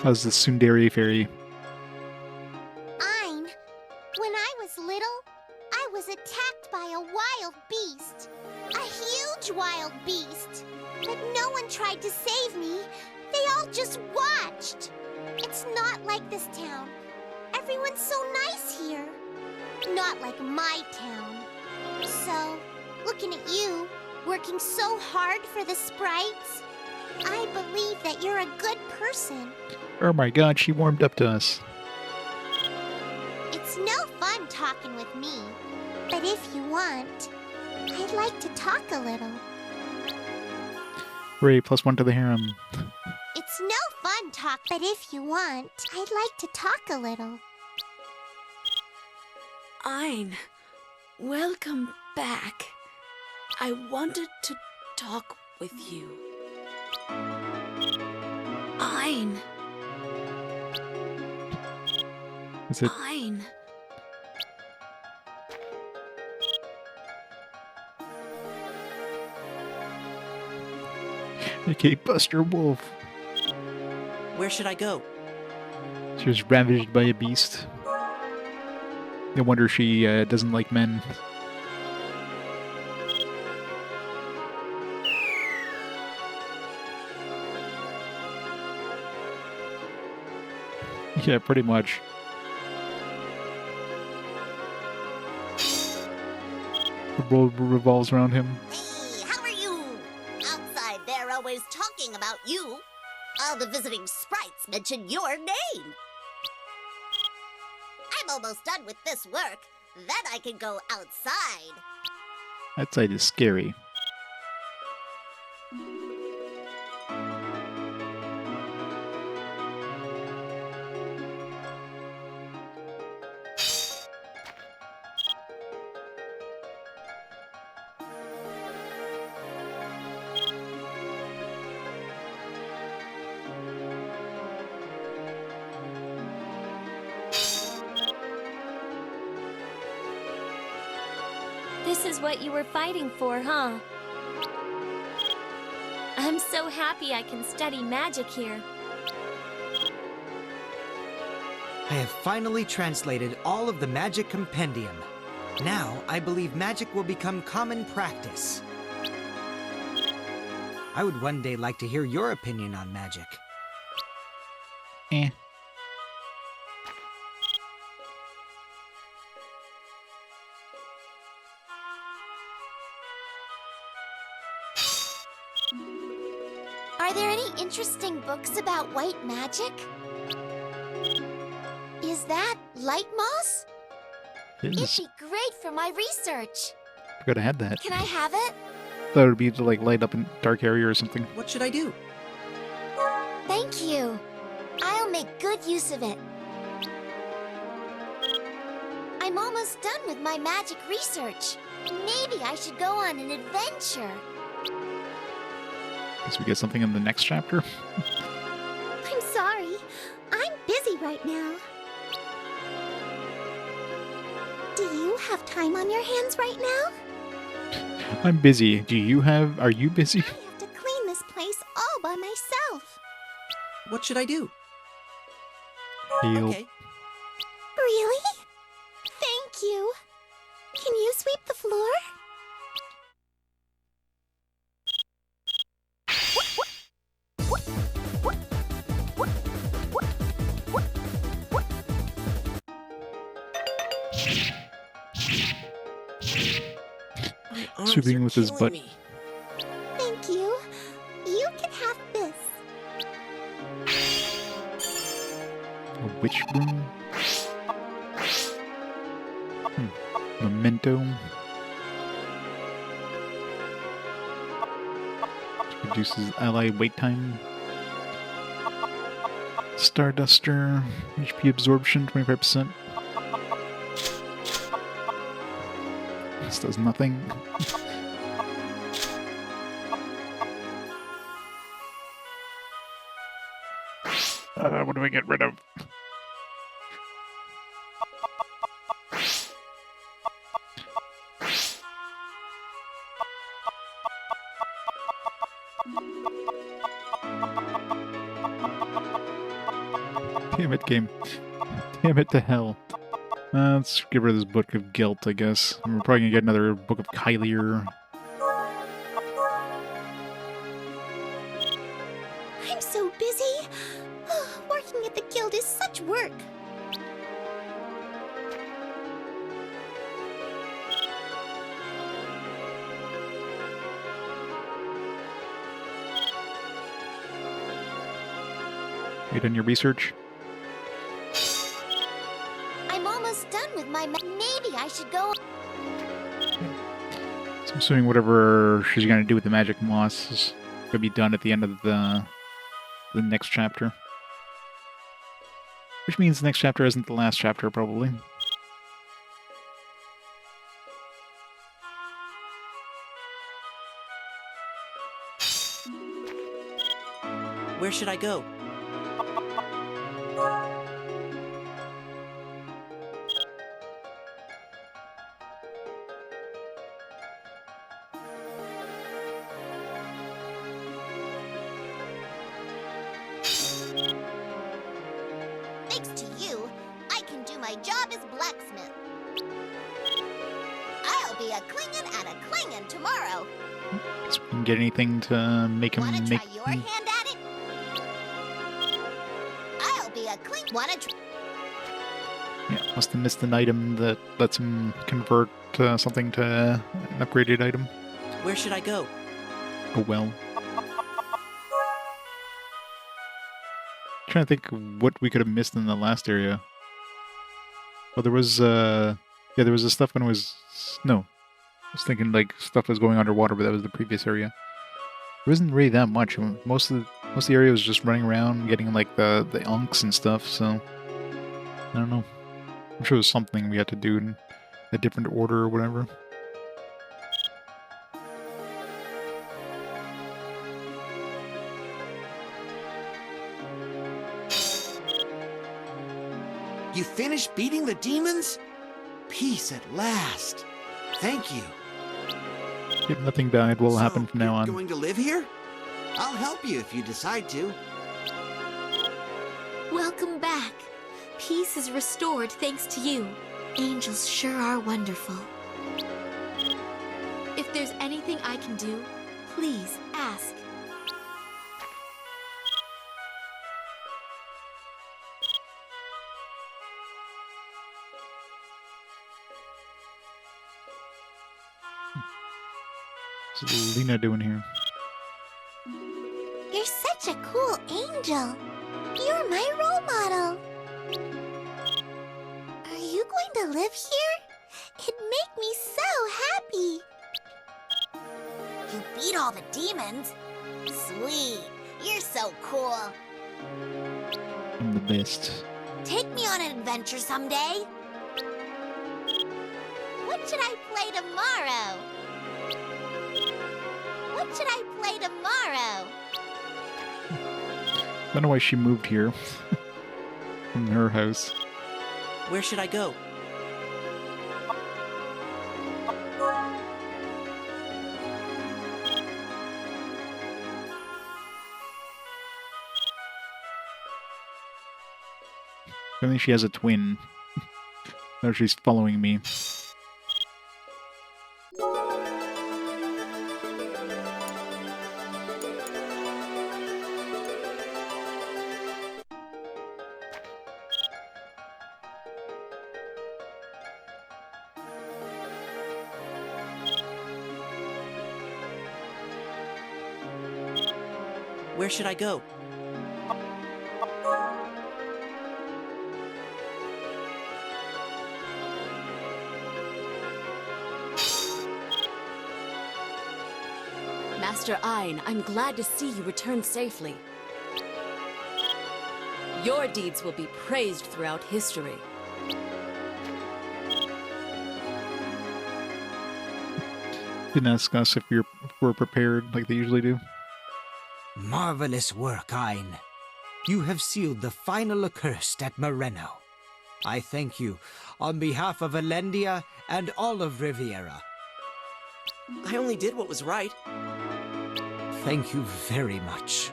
How's the Sundari fairy? Ein, when I was little, I was attacked by a wild beast. A huge wild beast. But no one tried to save me. They all just watched. It's not like this town. Everyone's so nice here. Not like my town. So, looking at you, working so hard for the Sprites, I believe that you're a good person. Oh my god, she warmed up to us. It's no fun talking with me. But if you want, I'd like to talk a little. Hooray, +1 to the harem. It's no fun talk, but if you want, I'd like to talk a little. Ein, welcome back. I wanted to talk with you. Ein, Is it Ein. aka Buster Wolf? Where should I go? She was ravaged by a beast. No wonder she doesn't like men. Yeah, pretty much. The world revolves around him. Hey, how are you? Outside, they're always talking about you. All the visiting sprites mention your name. I'm almost done with this work. Then I can go outside. Outside is scary. This is what you were fighting for, huh? I'm so happy I can study magic here. I have finally translated all of the magic compendium. Now, I believe magic will become common practice. I would one day like to hear your opinion on magic. Eh. Are Are there any interesting books about white magic? Is that light moss? It is. It'd be great for my research. Forgot I had that. Can I have it? Thought it would be to like light up a dark area or something. What should I do? Thank you. I'll make good use of it. I'm almost done with my magic research. Maybe I should go on an adventure. Guess we get something in the next chapter. I'm sorry. I'm busy right now. Do you have time on your hands right now? I'm busy. Are you busy? I have to clean this place all by myself. What should I do? Heal. Okay. Really? Thank you. Can you sweep the floor? My arms Sweeping are with his killing butt. me. Thank you. You can have this. A witch broom? Memento. Reduces ally wait time. Starduster. HP absorption 25%. This does nothing. What do I get rid of? Damn it, game. Damn it to hell. Let's get rid of this book of guilt, I guess. And we're probably gonna get another book of Kylier. I'm so busy. Working at the guild is such work. You done your research? I'm almost done with my maybe I should go. So I'm assuming whatever she's gonna do with the magic moss is gonna be done at the end of the next chapter. Which means the next chapter isn't the last chapter, probably. Where should I go? Thanks to you, I can do my job as blacksmith. I'll be a clingin' and a clangin' tomorrow. Guess we can get anything to make him Wanna make. try your hand at it? I'll be a cling. Wanna try? Yeah, must have missed an item that lets him convert something to an upgraded item. Where should I go? Oh well. Trying to think what we could have missed in the last area. Well, there was yeah, there was the stuff when it was no. I was thinking like stuff was going underwater, but that was the previous area. There isn't really that much. Most of the area was just running around, getting like the unks and stuff. So I don't know. I'm sure it was something we had to do in a different order or whatever. You finished beating the demons? Peace at last. Thank you. If nothing bad will happen from now you're on. Going to live here? I'll help you if you decide to. Welcome back. Peace is restored thanks to you. Angels sure are wonderful. If there's anything I can do, please ask. What's Lena doing here? You're such such a cool angel. You're my role model. Are you going to live here? It'd make me so happy. You beat all the demons? Sweet. You're so cool. I'm the best. Take me on an adventure someday. What should I play tomorrow? What should I play tomorrow? I don't know why she moved here from her house. Where should I go? I think she has a twin. Or she's following me. Where should I go? Master Ein, I'm glad to see you return safely. Your deeds will be praised throughout history. Didn't ask us if we're prepared like they usually do. Marvelous work, Ein. You have sealed the final accursed at Moreno. I thank you on behalf of Elendia and all of Riviera. I only did what was right. Thank you very much.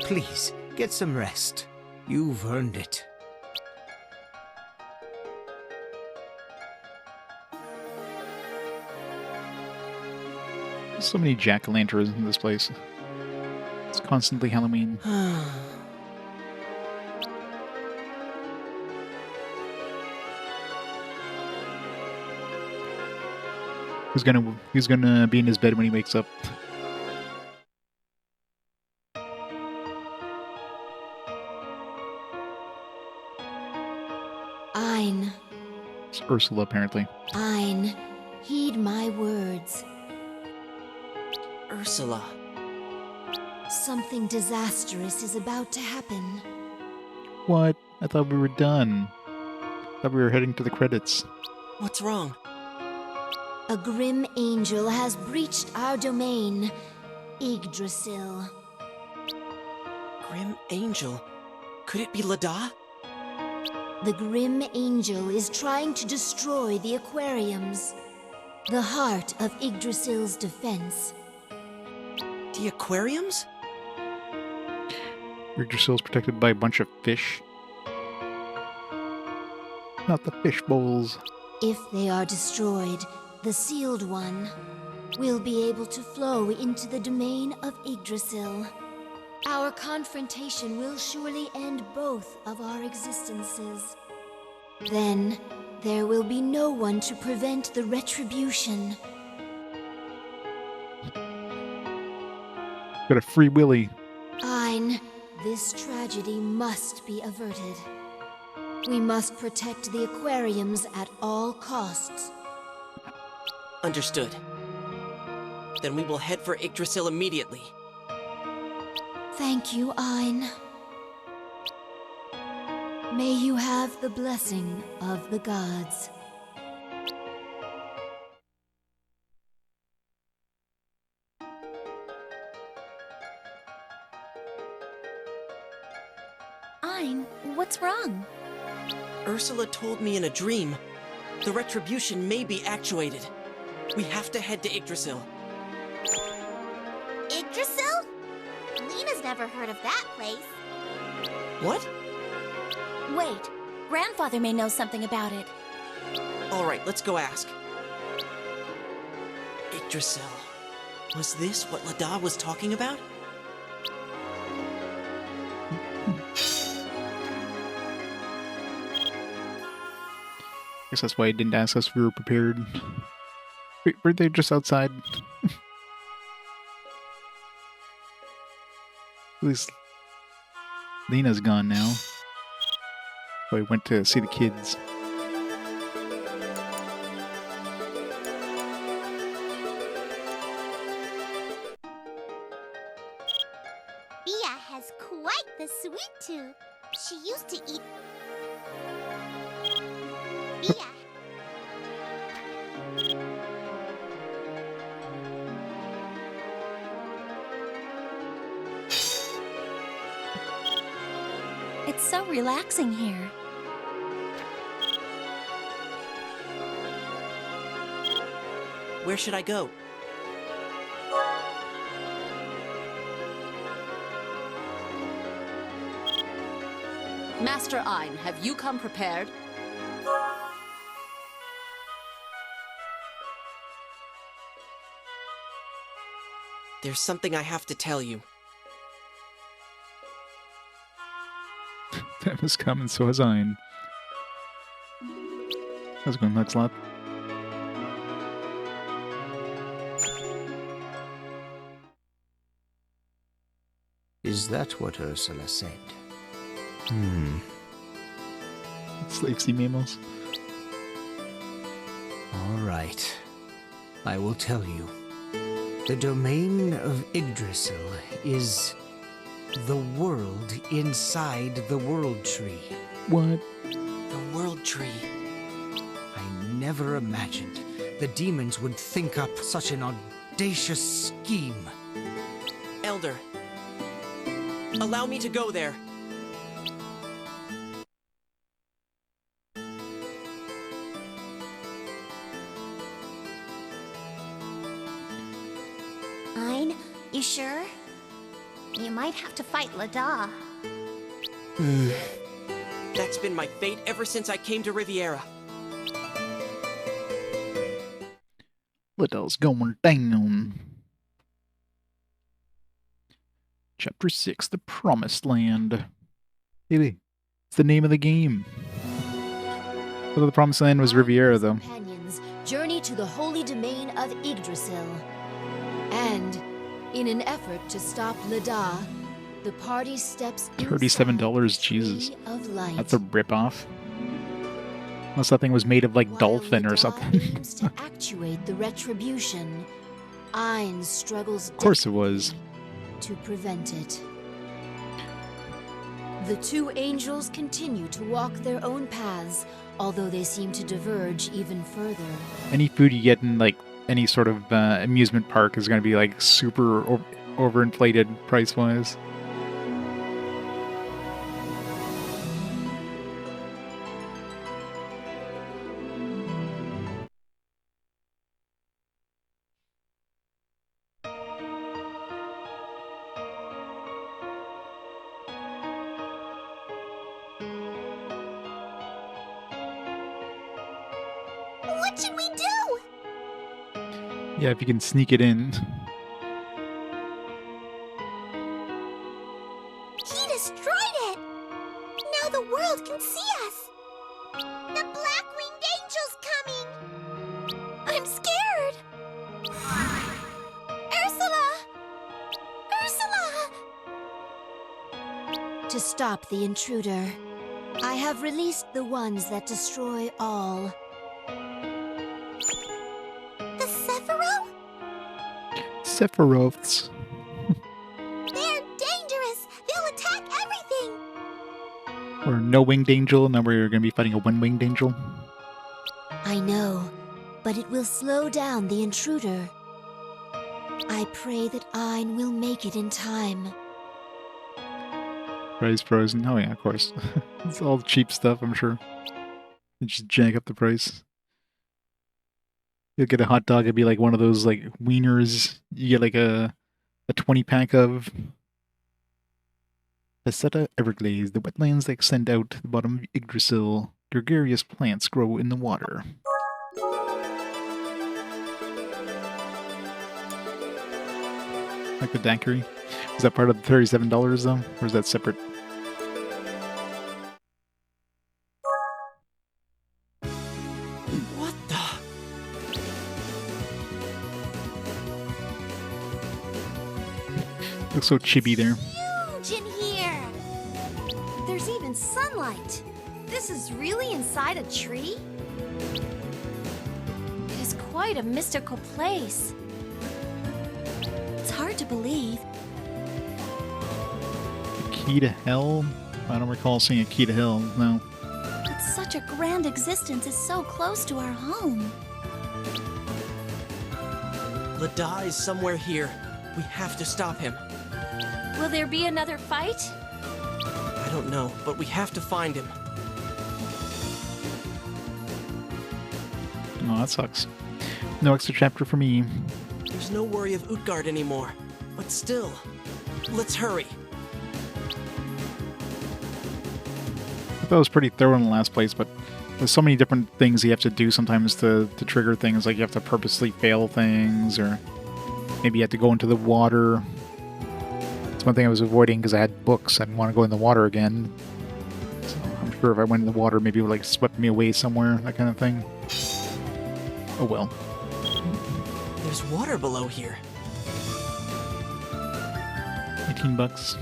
Please, get some rest. You've earned it. There's so many jack-o'-lanterns in this place. It's constantly Halloween. He's gonna be in his bed when he wakes up. Ein, It's Ursula, apparently. Ein, heed my words. Ursula. Something disastrous is about to happen. What? I thought we were done. I thought we were heading to the credits. What's wrong? A grim angel has breached our domain, Yggdrasil. Grim Angel. Could it be Ledah? The grim angel is trying to destroy the aquariums, the heart of Yggdrasil's defense. The aquariums? Yggdrasil's protected by a bunch of fish. Not the fish bowls. If they are destroyed, the sealed one will be able to flow into the domain of Yggdrasil. Our confrontation will surely end both of our existences. Then, there will be no one to prevent the Retribution. Got a free willy. Ein, this tragedy must be averted. We must protect the aquariums at all costs. Understood. Then we will head for Yggdrasil immediately. Thank you, Ein. May you have the blessing of the gods. Ein, what's wrong? Ursula told me in a dream. The Retribution may be actuated. We have to head to Yggdrasil. Yggdrasil? Lena's never heard of that place. What? Wait, Grandfather may know something about it. Alright, let's go ask. Yggdrasil. Was this what Ledah was talking about? Guess that's why he didn't ask us if we were prepared. Wait, were they just outside? At Lena's gone now. So I went to see the kids. Bia has quite the sweet tooth. She used to eat... Bia. It's so relaxing here. Where should I go? Master Ein, have you come prepared? There's something I have to tell you. Time has come and so has Ein. How's it going, Mudslot? Is that what Ursula said? Slave sea mammals. All right. I will tell you. The domain of Yggdrasil is the world inside the World Tree. What? The World Tree. I never imagined the demons would think up such an audacious scheme. Elder, allow me to go there. Ein, you sure? You might have to fight Ledah. That's been my fate ever since I came to Riviera. Ledah's going down. Chapter 6, The Promised Land. Hey, it's the name of the game. I thought the Promised Land was Riviera, though. Companions journey to the holy domain of Yggdrasil. And, in an effort to stop Ledah, the party steps inside $37, the Jesus. Tree of Light. That's a ripoff. Unless that thing was made of, like, While dolphin or Ledah something. aims to actuate the Retribution, Ein struggles Of course it was. to prevent it. The two angels continue to walk their own paths, although they seem to diverge even further. Any food you get in, like, any sort of amusement park is going to be, like, super overinflated price-wise. What should we do? Yeah, if you can sneak it in. He destroyed it! Now the world can see us! The Black-Winged Angel's coming! I'm scared! Ursula! Ursula! To stop the intruder, I have released the ones that destroy all. The Sephiroth? Sephiroths. They're dangerous! They'll attack everything! Or no winged angel, now we're going to be fighting a one-winged angel. I know, but it will slow down the intruder. I pray that Ein will make it in time. Price frozen. Oh yeah, of course. It's all cheap stuff, I'm sure. They just jack up the price. You'll get a hot dog, it'd be like one of those like wieners you get like a 20-pack of. Paseta Everglades, the wetlands that extend out to the bottom of Yggdrasil. Gregarious plants grow in the water. Like the daiquiri. Is that part of the $37 though? Or is that separate? What the? Looks so chibi there. Huge in here! even sunlight. This is really inside a tree? It is quite a mystical place. It's hard to believe. A key to hell? I don't recall seeing a key to hell, no. But such a grand existence is so close to our home. Ledah is somewhere here. We have to stop him. Will there be another fight? I don't know, but we have to find him. Oh, that sucks. No extra chapter for me. There's no worry of Utgard anymore. But still, let's hurry. I thought it was pretty thorough in the last place, but there's so many different things you have to do sometimes to trigger things. Like you have to purposely fail things, or maybe you have to go into the water. It's one thing I was avoiding because I had books. I didn't want to go in the water again. So I'm sure if I went in the water, maybe it would like swept me away somewhere, that kind of thing. Oh well. There's water below here. 18 bucks.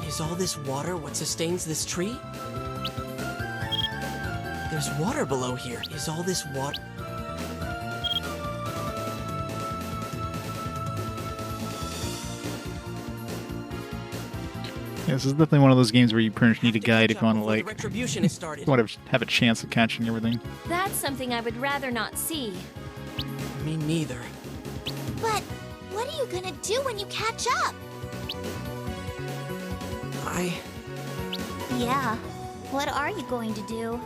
Is all this water what sustains this tree? There's water below here. Is all this water? Yeah, this is definitely one of those games where you pretty much need a guide if you want to like Retribution is started. want to have a chance of catching everything. That's something I would rather not see. Me neither. But what are you gonna do when you catch up? Yeah, what are you going to do?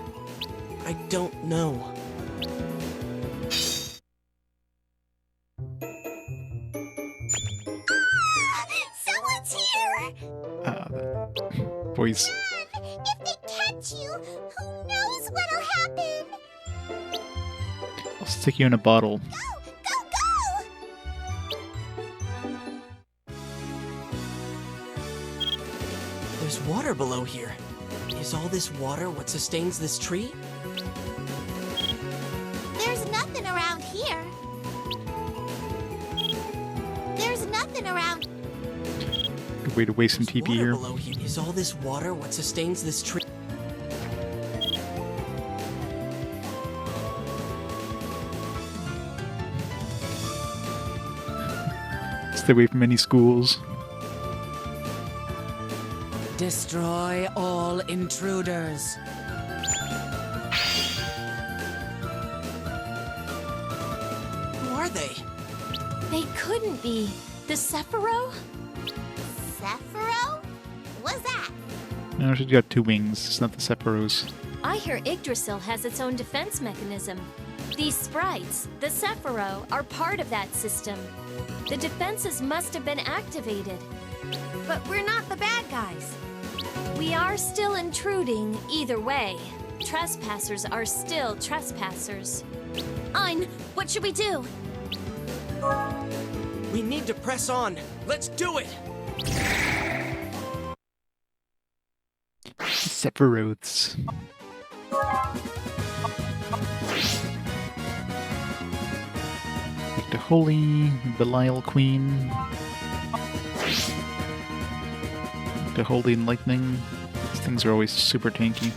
I don't know. Someone's here! Voice. If they catch you, who knows what'll happen? I'll stick you in a bottle. Go! Go! Go! There's water below here. Is all this water what sustains this tree? There's nothing around here. There's nothing around. Good way to waste some There's TP water here. below here. Is all this water what sustains this tree? Stay away from any schools. Destroy all intruders. Who are they? They couldn't be. The Sephiroth? Sephiroth? What's that? No, she's got 2 wings. It's not the Sephiroths. I hear Yggdrasil has its own defense mechanism. These sprites, the Sephiroth, are part of that system. The defenses must have been activated. But we're not the bad guys. We are still intruding either way. Trespassers are still trespassers. Ein, what should we do? We need to press on. Let's do it! Sephiroths. The Holy Belial Queen. The Holy Lightning. These things are always super tanky.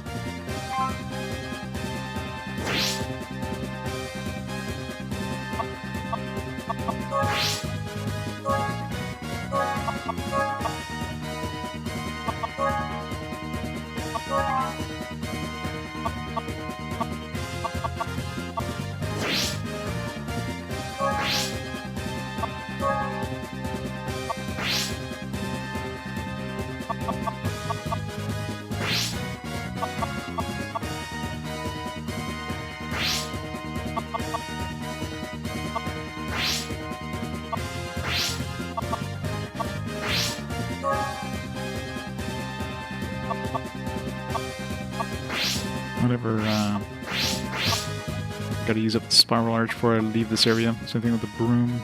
Whatever, gotta use up the spiral arch before I leave this area. Same thing with the broom.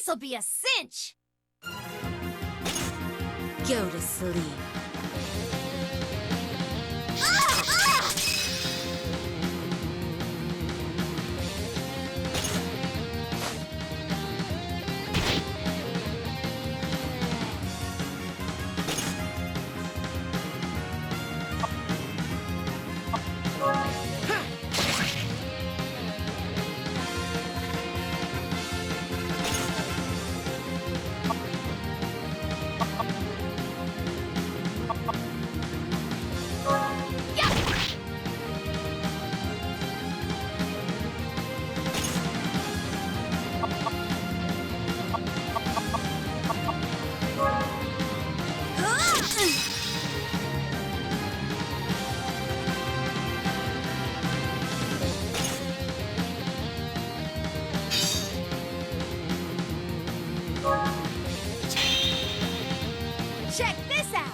This'll be a cinch! Go to sleep. Check this out!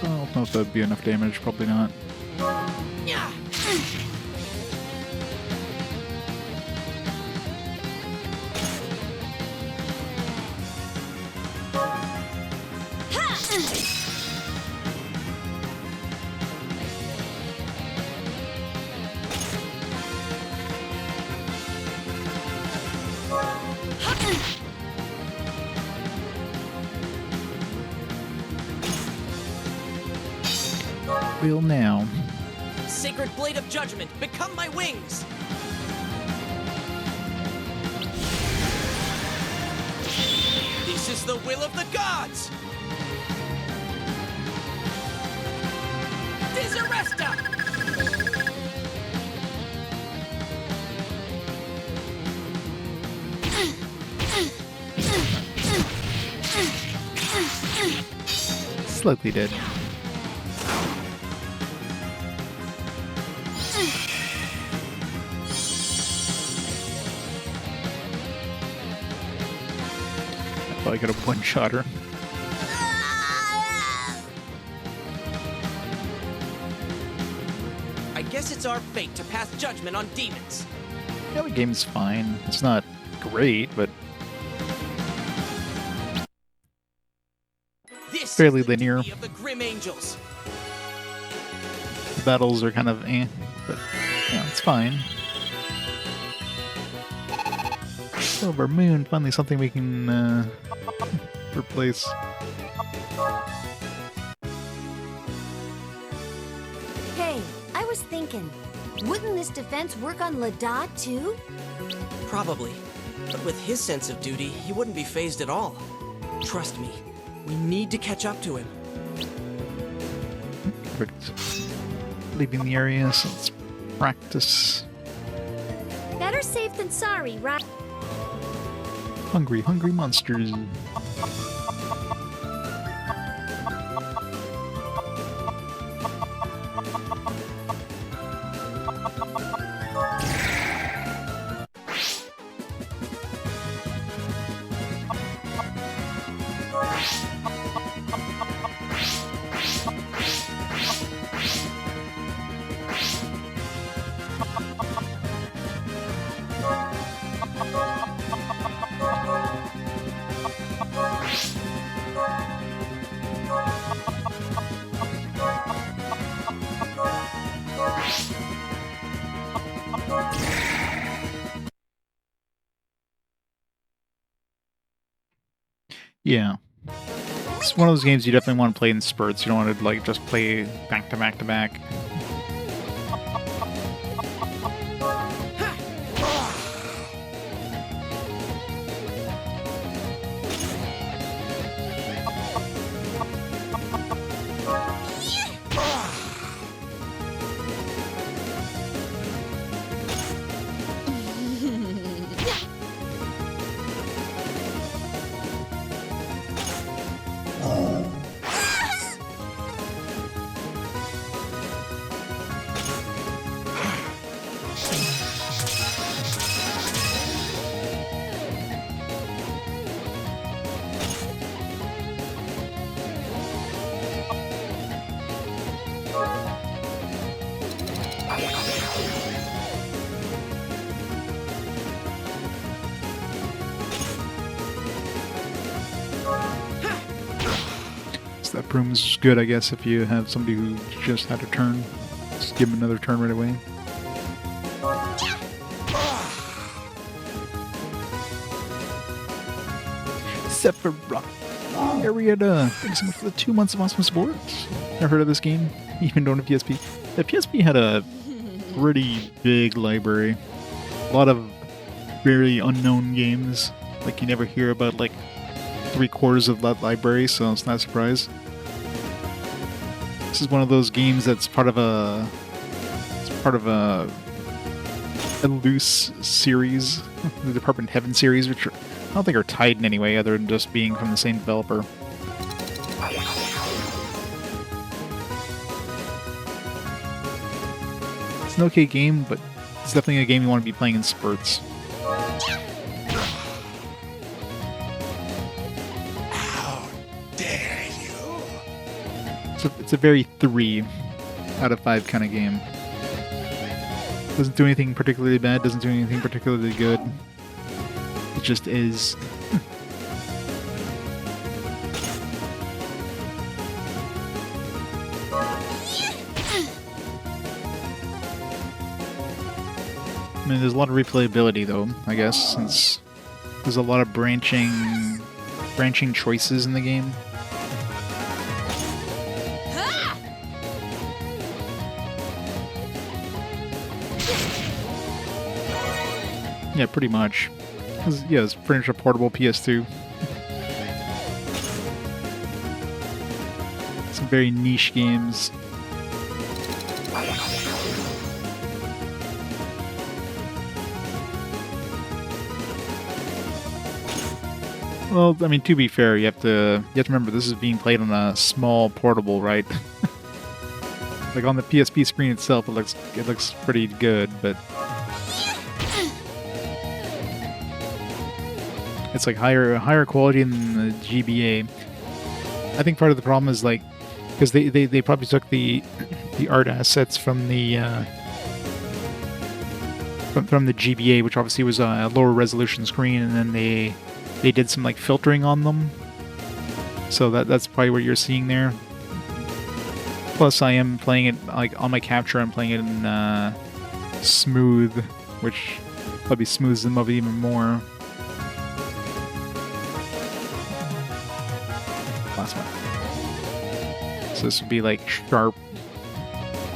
I don't know if that'd be enough damage. Probably not. Will now. Sacred Blade of Judgment, become my wings! This is the will of the gods! Disarresta! Slightly dead. I could have one-shot her. I guess it's our fate to pass judgment on demons. Yeah, the game's fine. It's not great, but This fairly is the linear. duty of the Grim Angels. The battles are kind of but yeah, it's fine. Silver Moon, finally something we can replace. Hey, I was thinking, wouldn't this defense work on Ledah too? Probably. But with his sense of duty, he wouldn't be phased at all. Trust me, we need to catch up to him. Perfect. Leaving the area, so let's practice. Better safe than sorry, right? Hungry, hungry monsters. Yeah. It's one of those games you definitely want to play in spurts. You don't want to like just play back to back to back. escape room's good, I guess, if you have somebody who just had a turn. Just give them another turn right away. Sephiroth. Arietta, thanks so much for the 2 months of awesome support. Never heard of this game, even don't have PSP. The PSP had a pretty big library. A lot of very unknown games. Like, you never hear about, like, 3/4 of that library, so it's not a surprise. This is one of those games that's part of a loose series, the Department of Heaven series, which I don't think are tied in any way other than just being from the same developer. It's an okay game, but it's definitely a game you want to be playing in spurts. How dare you! It's a very 3 out of 5 kind of game. Doesn't do anything particularly bad, doesn't do anything particularly good. It just is. I mean, there's a lot of replayability, though, I guess, since there's a lot of branching choices in the game. Yeah, pretty much. Yeah, it's pretty much a portable PS2. Some very niche games. Well, I mean, to be fair, you have to remember this is being played on a small portable, right? Like on the PSP screen itself, it looks pretty good, but it's like higher quality than the GBA. I think part of the problem is like because they probably took the art assets from the from the GBA, which obviously was a lower resolution screen, and then they did some like filtering on them. So that's probably what you're seeing there. Plus, I am playing it like on my capture. I'm playing it in smooth, which probably smooths them up even more. Last one. So this would be like sharp,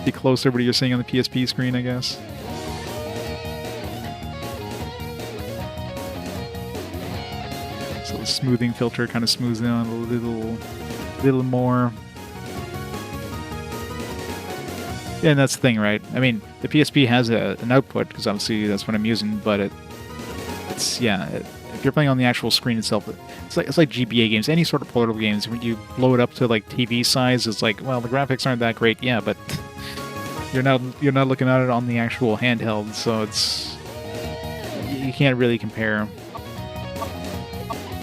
be closer to what you're seeing on the PSP screen, I guess. So the smoothing filter kind of smooths it out a little more. Yeah, and that's the thing, right? I mean, the PSP has an output, because obviously that's what I'm using, but if you're playing on the actual screen itself, it's like GBA games, any sort of portable games. When you blow it up to like TV size, it's like, well, the graphics aren't that great, yeah, but you're not looking at it on the actual handheld, so you can't really compare.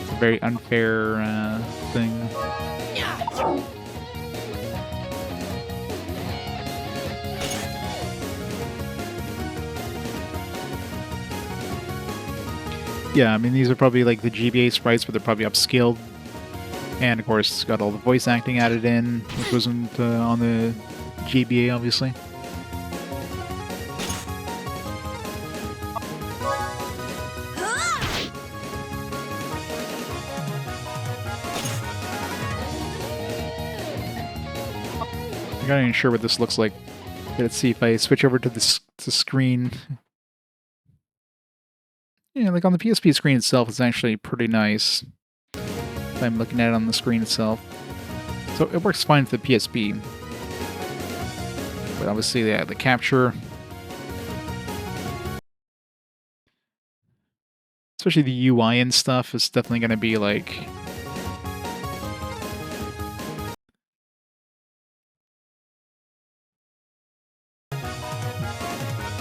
It's a very unfair thing. Yeah, I mean, these are probably like the GBA sprites, but they're probably upscaled. And of course, it's got all the voice acting added in, which wasn't on the GBA, obviously. I'm not even sure what this looks like. Let's see if I switch over to the screen. Yeah, like on the PSP screen itself, it's actually pretty nice. If I'm looking at it on the screen itself. So it works fine with the PSP. But obviously, the capture, especially the UI and stuff, is definitely going to be like...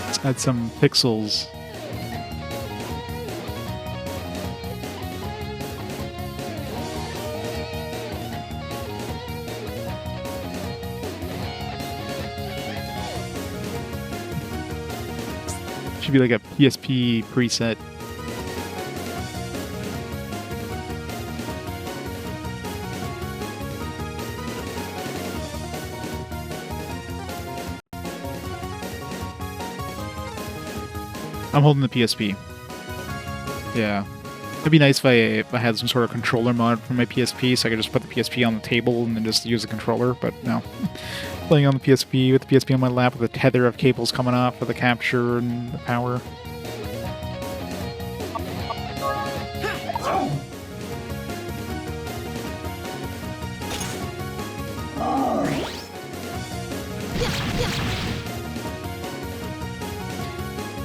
Let's add some pixels. Should be like a PSP preset. I'm holding the PSP. Yeah. It'd be nice if I had some sort of controller mod for my PSP, so I could just put the PSP on the table and then just use the controller, but no. Playing on the PSP with the PSP on my lap with a tether of cables coming off for the capture and the power.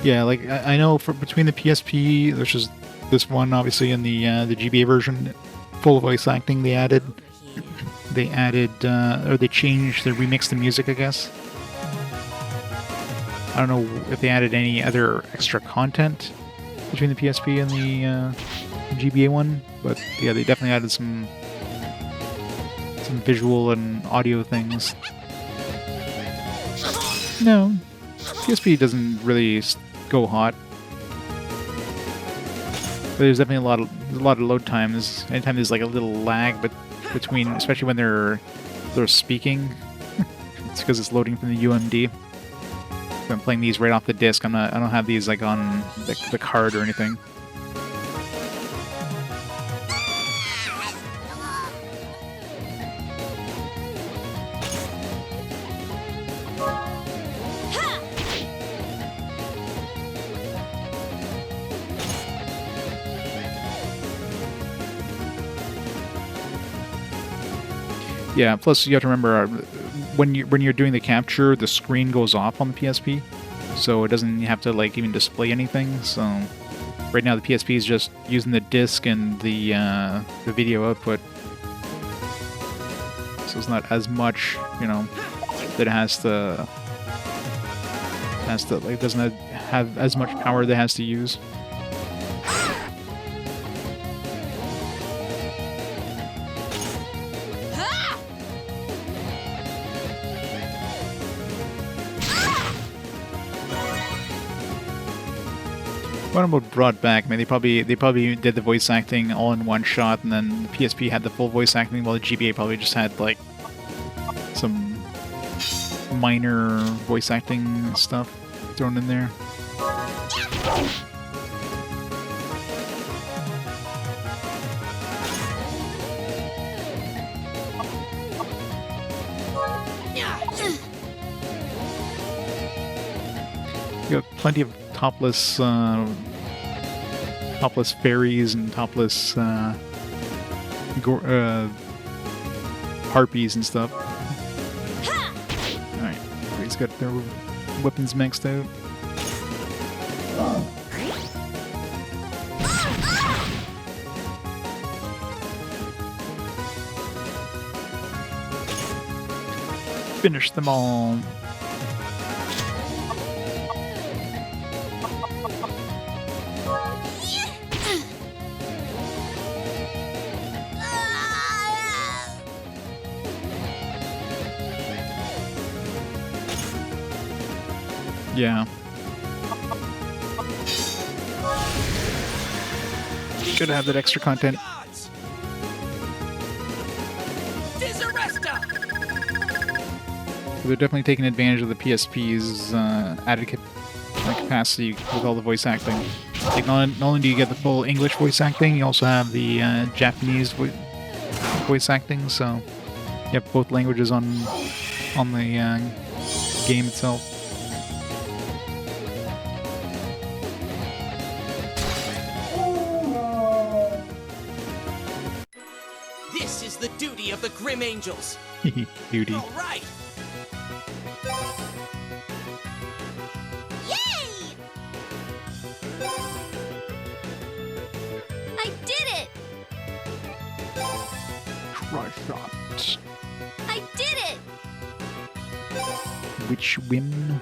Yeah, like I know for between the PSP, there's just this one obviously in the GBA version, full voice acting. They added, or they changed, they remixed the music, I guess. I don't know if they added any other extra content between the PSP and the GBA one, but yeah, they definitely added some visual and audio things. No, PSP doesn't really go hot. But there's definitely a lot of load times. Anytime there's like a little lag, but between, especially when they're speaking, it's because it's loading from the UMD. If I'm playing these right off the disc, I don't have these like on the card or anything. Yeah, plus you have to remember when you're doing the capture, the screen goes off on the PSP, so it doesn't have to like even display anything. So right now the PSP is just using the disc and the video output, so it's not as much, you know, that it has to like, doesn't have as much power that it has to use. What about brought back? I mean, they probably did the voice acting all in one shot, and then the PSP had the full voice acting, while the GBA probably just had like some minor voice acting stuff thrown in there. You got plenty of topless fairies and topless harpies and stuff. Alright, everybody's got their weapons maxed out. Finish them all. Yeah. Should have that extra content. They're definitely taking advantage of the PSP's added capacity with all the voice acting. Like not only do you get the full English voice acting, you also have the Japanese voice acting. So you have both languages on the game itself. This is the duty of the Grim Angels. Duty. All right. Shot. I did it! Which whim?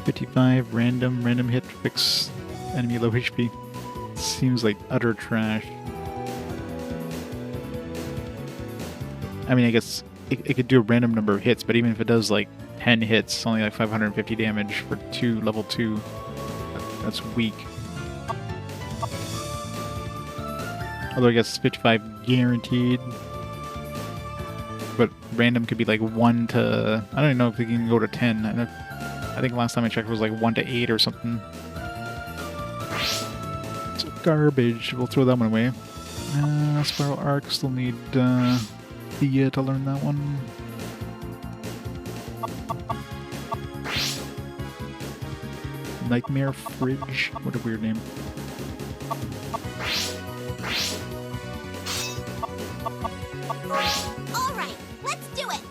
$55 random hit fix enemy low HP. Seems like utter trash. I mean, I guess it could do a random number of hits, but even if it does like 10 hits, only like 550 damage for level 2. That's weak. Although I guess 55 guaranteed. But random could be like 1 to... I don't even know if they can go to 10. I think last time I checked it was like 1 to 8 or something. It's garbage. We'll throw that one away. Spiral Arc, still need Thea to learn that one. Nightmare Fridge. What a weird name. All right, let's do it.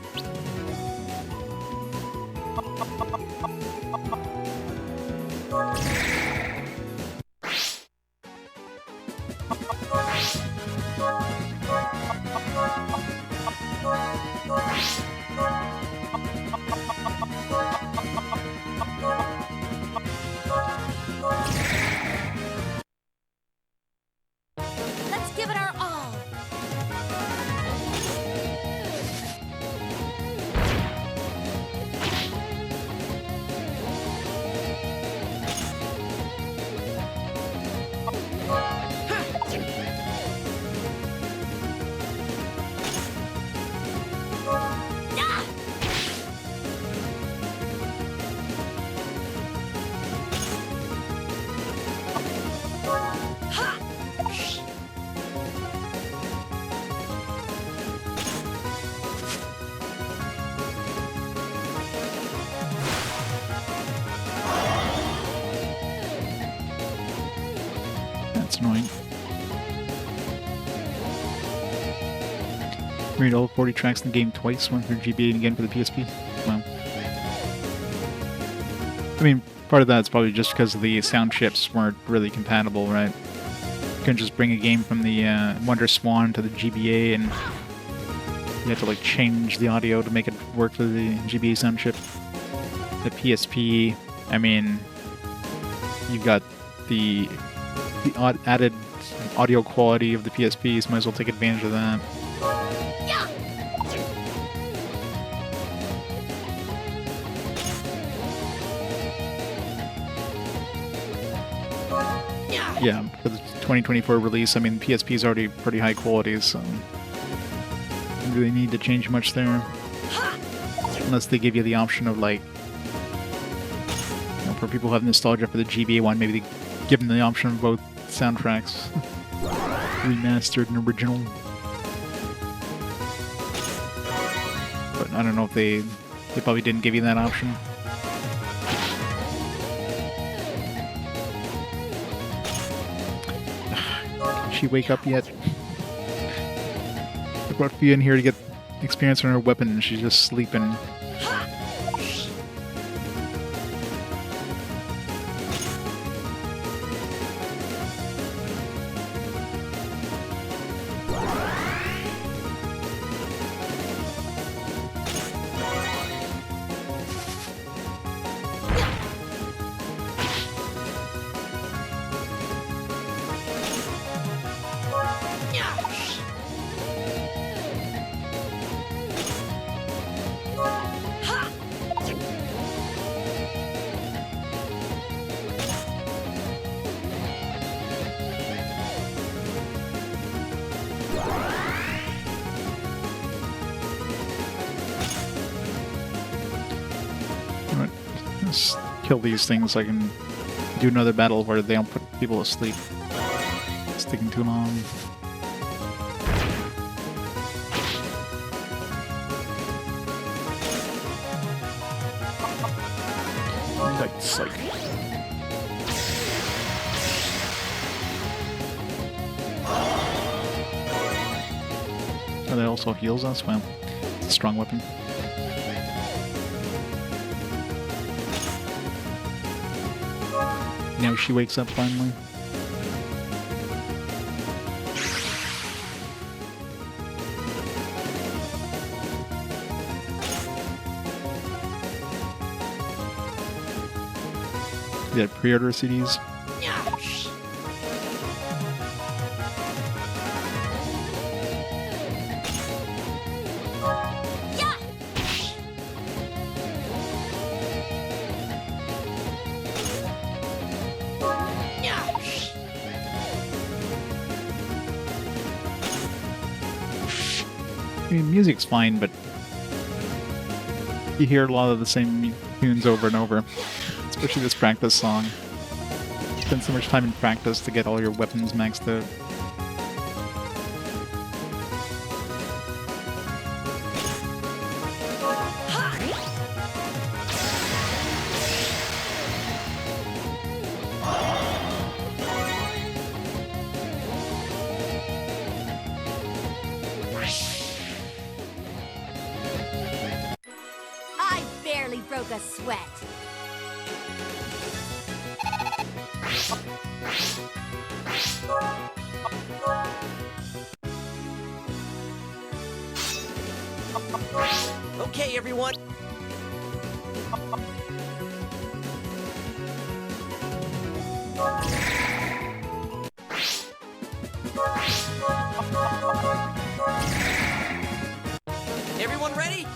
Let's give it our all. That's annoying. Read all 40 tracks in the game twice, went through GBA again for the PSP. Wow. I mean, part of that's probably just because the sound chips weren't really compatible, right? You couldn't just bring a game from the Wonder Swan to the GBA and you have to like change the audio to make it work for the GBA sound chip. The PSP, I mean, you've got the added audio quality of the PSP, so might as well take advantage of that. Yeah, for the 2024 release, I mean, PSP is already pretty high quality, so don't really need to change much there. Unless they give you the option of, like, you know, for people who have nostalgia for the GBA one, maybe they give them the option of both soundtracks. Remastered and original. But I don't know if they probably didn't give you that option. She wake up yet? I brought Fia in here to get experience on her weapon and she's just sleeping. Let's kill these things so I can do another battle where they don't put people to sleep. It's taking too long. Psych. Oh, that also heals us? Well, it's a strong weapon. Now she wakes up finally. You got pre-order CDs. I mean, music's fine, but you hear a lot of the same tunes over and over, especially this practice song. Spend so much time in practice to get all your weapons maxed out. I barely broke a sweat. Okay, everyone. Everyone ready?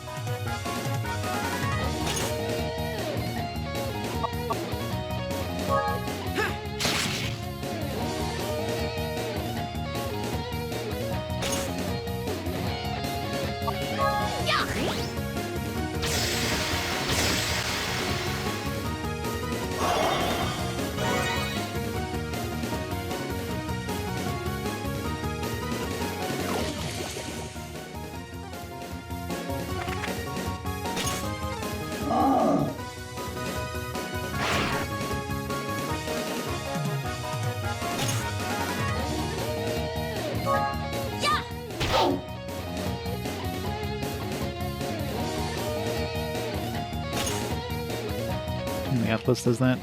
And the Atlas does that.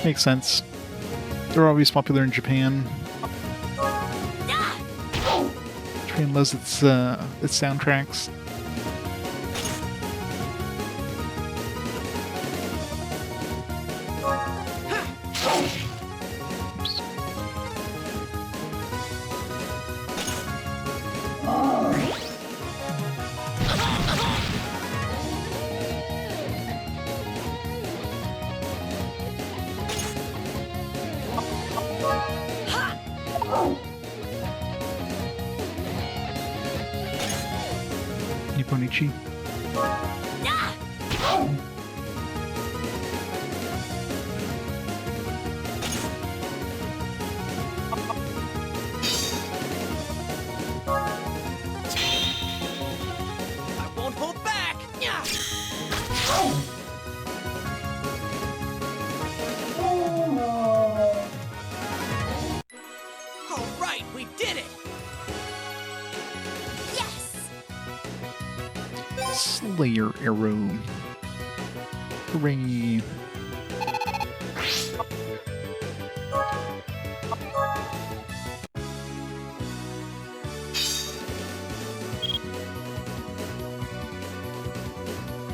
Makes sense. They're always popular in Japan. Japan loves its soundtracks. Nipponichi. I won't hold back. All right, we did it. Slayer arrow. Hooray.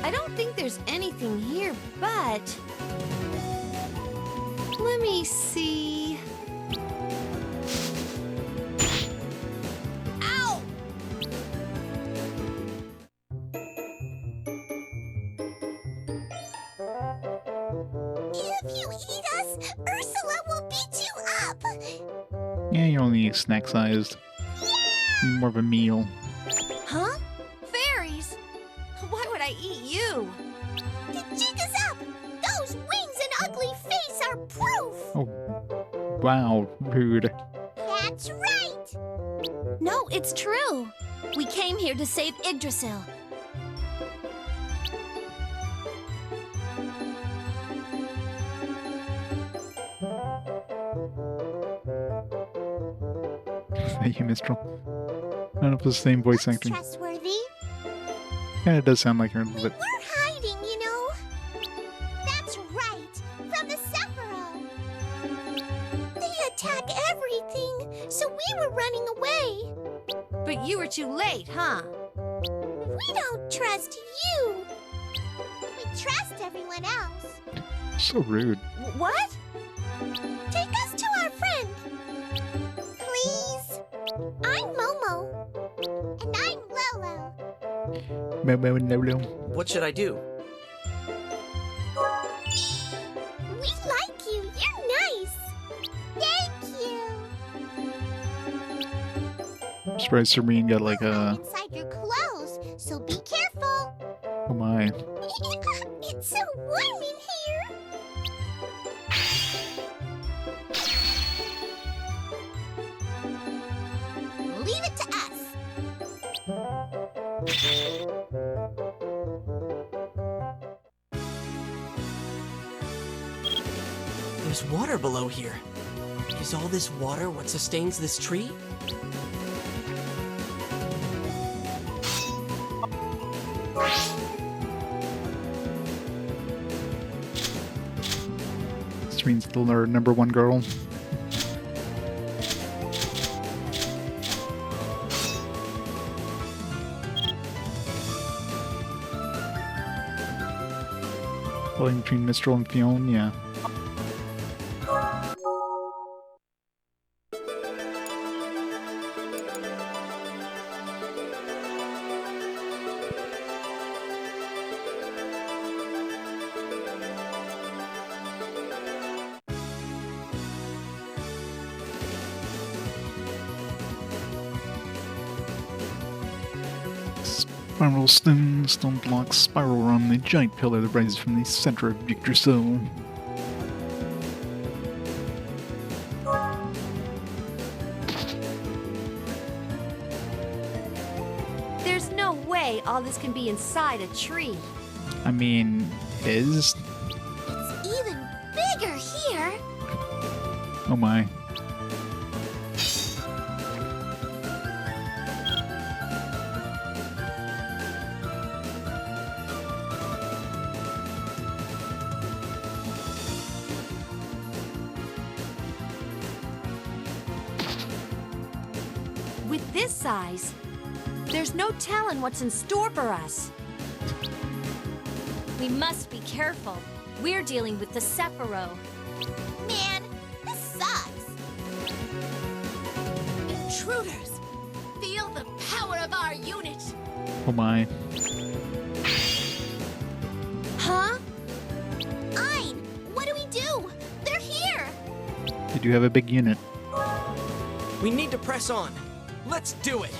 I don't think there's anything here, but... Let me see... Ow! If you eat us, Ursula will beat you up! Yeah, you're only snack-sized. Need more of a meal. Huh? Fairies? Why would I eat you? The jig is up! Those wings and ugly face are proof! Oh, wow, rude. That's right! No, it's true. We came here to save Yggdrasil. Thank you, Mistral. I don't know if it's the same voice Looks actor. trustworthy. Kinda does sound like her a little We bit. were hiding, you know. That's right, from the Sephiroth. They attack everything, so we were running away. But you were too late, huh? We don't trust you. We trust everyone else. So rude. What? Take us to our friend. Please. I'm Momo. And I'm Lolo. Momo and Lolo. What should I do? We like you. You're nice. Thank you. I'm surprised Serene got like We'll hide a inside your clothes, so be careful. Oh my. It's so warm in here. Leave it to us. There's water below here. Is all this water what sustains this tree? This means our number one girl. Playing between Mistral and Fiona, yeah. Spiral stone blocks spiral around the giant pillar that rises from the center of Yggdrasil. There's no way all this can be inside a tree. I mean, it is. It's even bigger here. Oh my. With this size, there's no telling what's in store for us. We must be careful. We're dealing with the Sephiroth. Man, this sucks. Intruders! Feel the power of our unit! Oh my. Huh? Ein, what do we do? They're here! They do have a big unit. We need to press on. Let's do it!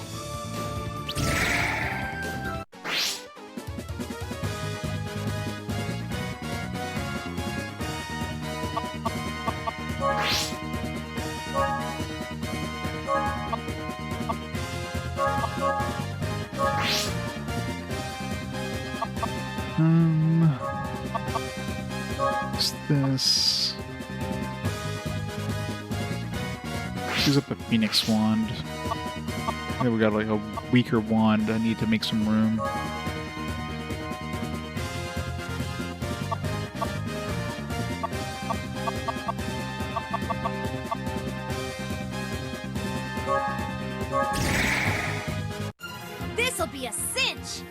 What's this? Use up a Phoenix wand. Yeah, we got like a weaker wand. I need to make some room. This'll be a cinch!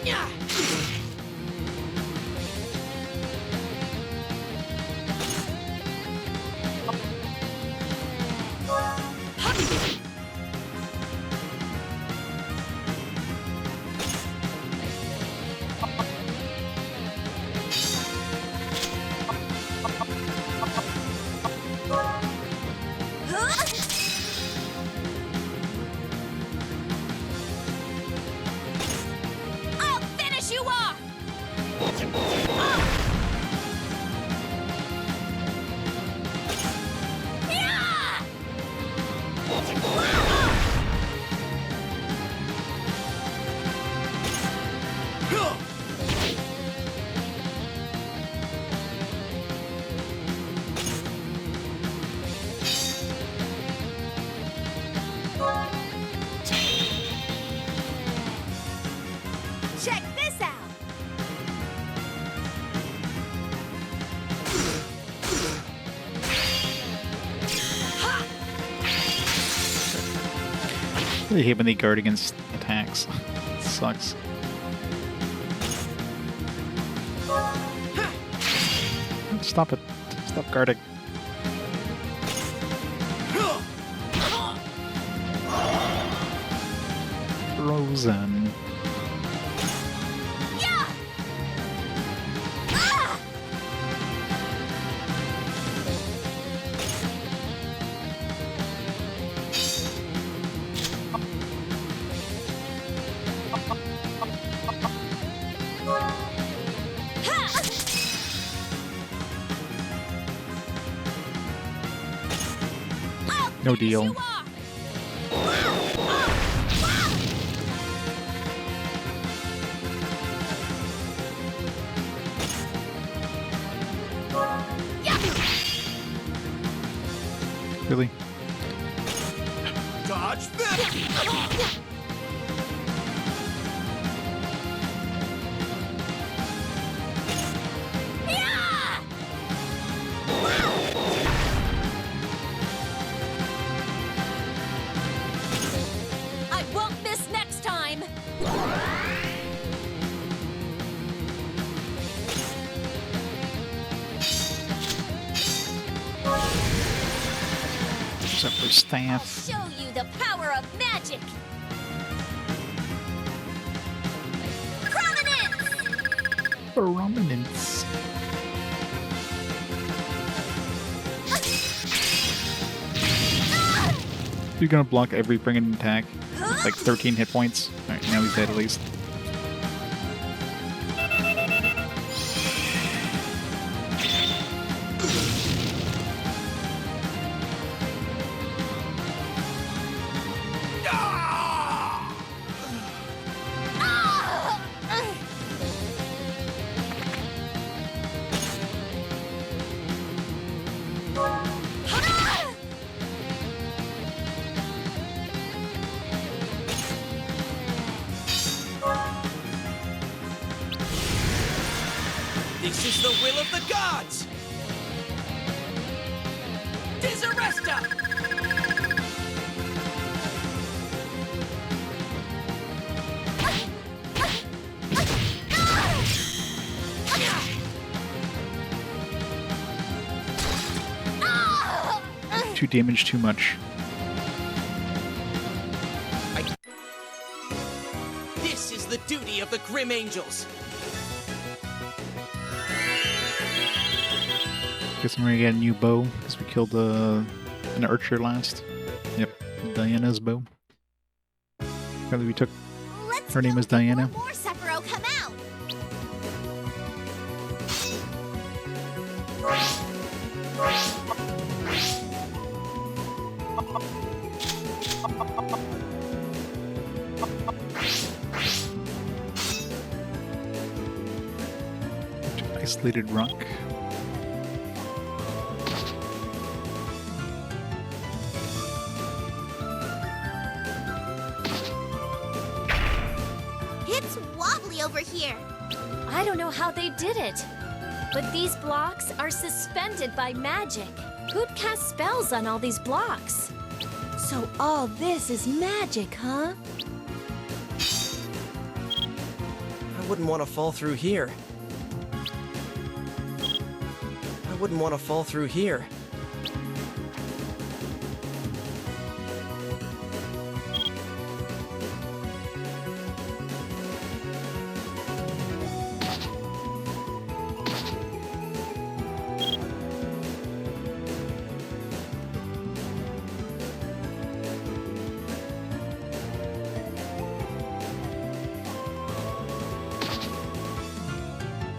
Yeah. I'll finish you off! Check this out! I hate when they guard against attacks. It sucks. Stop it. Stop guarding. Frozen. Yeah! Ah! No deal. Really? Dodge this! I won't miss next time! Except for I'll staff. show you the power of magic! Prominence! Prominence. You're gonna block every bringing attack. Like 13 hit points. Alright, now he's dead at least. This is the will of the gods! Disarresta! Two damage too much. This is the duty of the Grim Angels. Guess we're gonna get a new bow because we killed an archer last. Yep, Diana's bow. Apparently we took. Let's Her name go is Diana. before more Sephiroth come out. Isolated rock. It's wobbly over here. I don't know how they did it, but these blocks are suspended by magic. Who'd cast spells on all these blocks? So all this is magic, huh? I wouldn't want to fall through here. I wouldn't want to fall through here.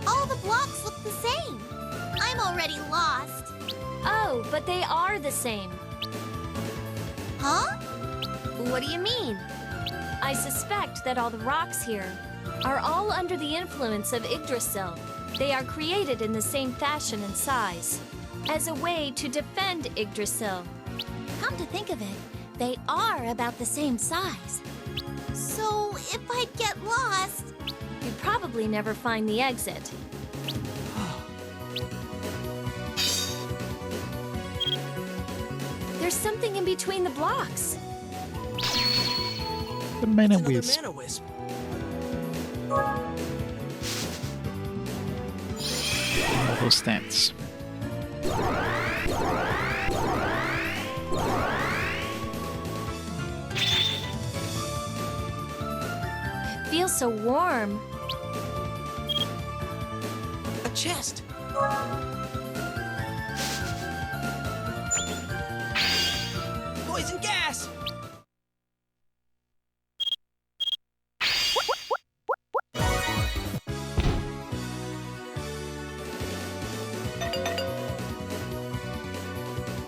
All the blocks look the same. I'm already lost. Oh, but they are the same. Huh? What do you mean? I suspect that all the rocks here are all under the influence of Yggdrasil. They are created in the same fashion and size, as a way to defend Yggdrasil. Come to think of it, they are about the same size. So if I get lost, You'd probably never find the exit. There's something in between the blocks. The mana Another wisp. mana wisp. All those stats. It feels so warm. A chest. Poison gas!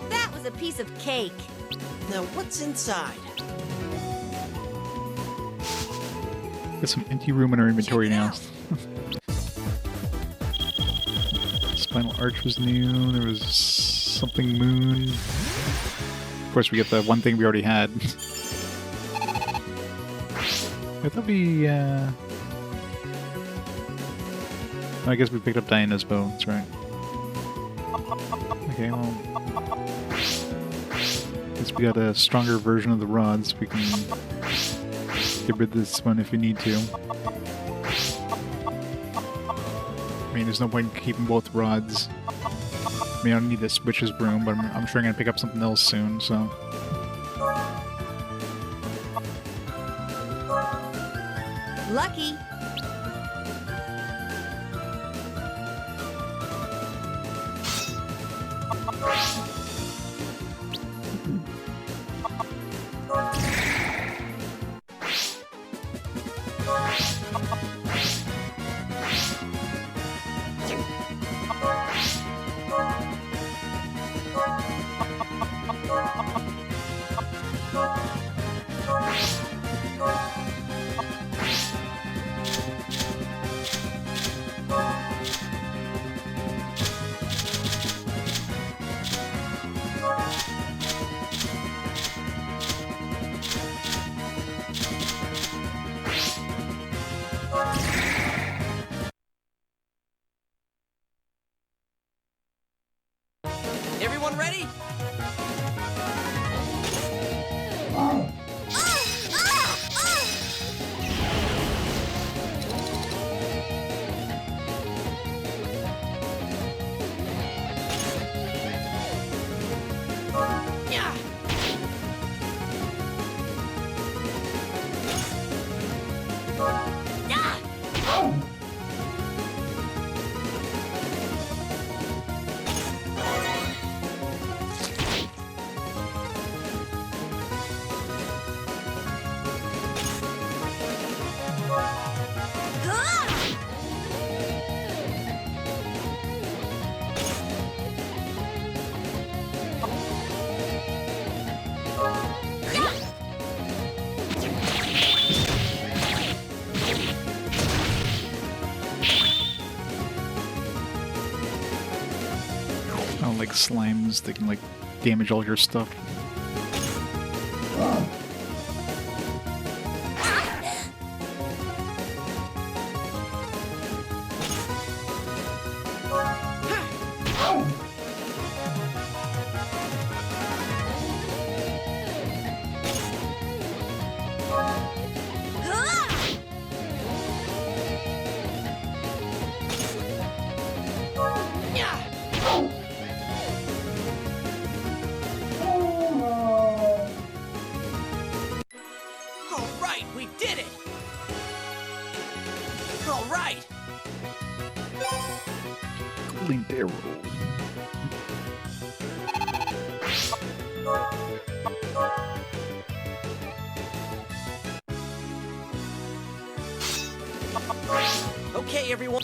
that was a piece of cake. Now, what's inside? Got some empty room in our inventory now. Spinal Arch was new. There was something moon. Of course, we get the one thing we already had. I thought we, I guess we picked up Diana's bow, that's right. Okay, well... guess we got a stronger version of the rods. We can get rid of this one if we need to. I mean, there's no point in keeping both rods. I mean, I don't need this witch's broom, but I'm sure I'm gonna pick up something else soon, so... Lucky. Everyone ready? Yeah. I don't like slimes that can, like, damage all your stuff. Arrow. Okay, everyone.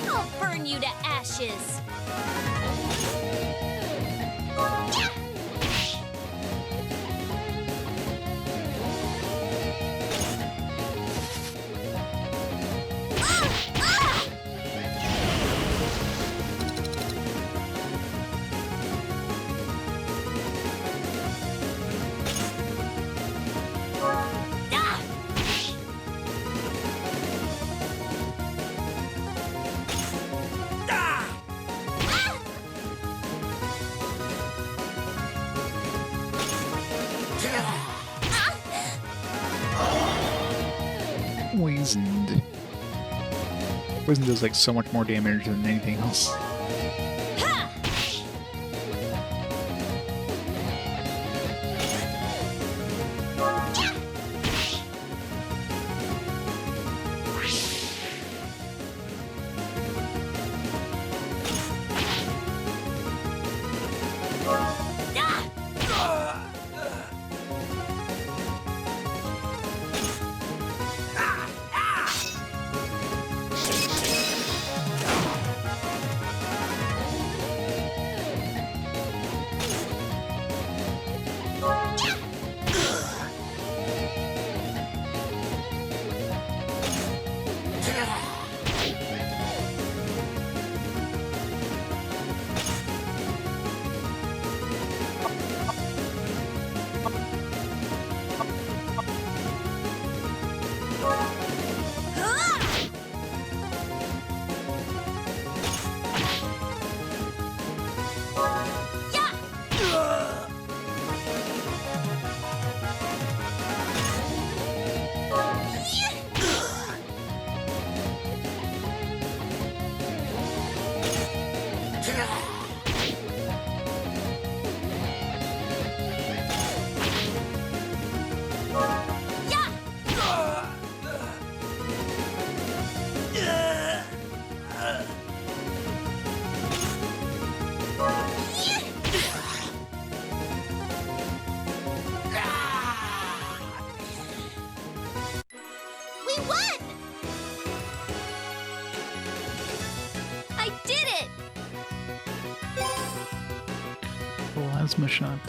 I'll burn you to ashes. Poisoned. Poison does like so much more damage than anything else. Plasma shot.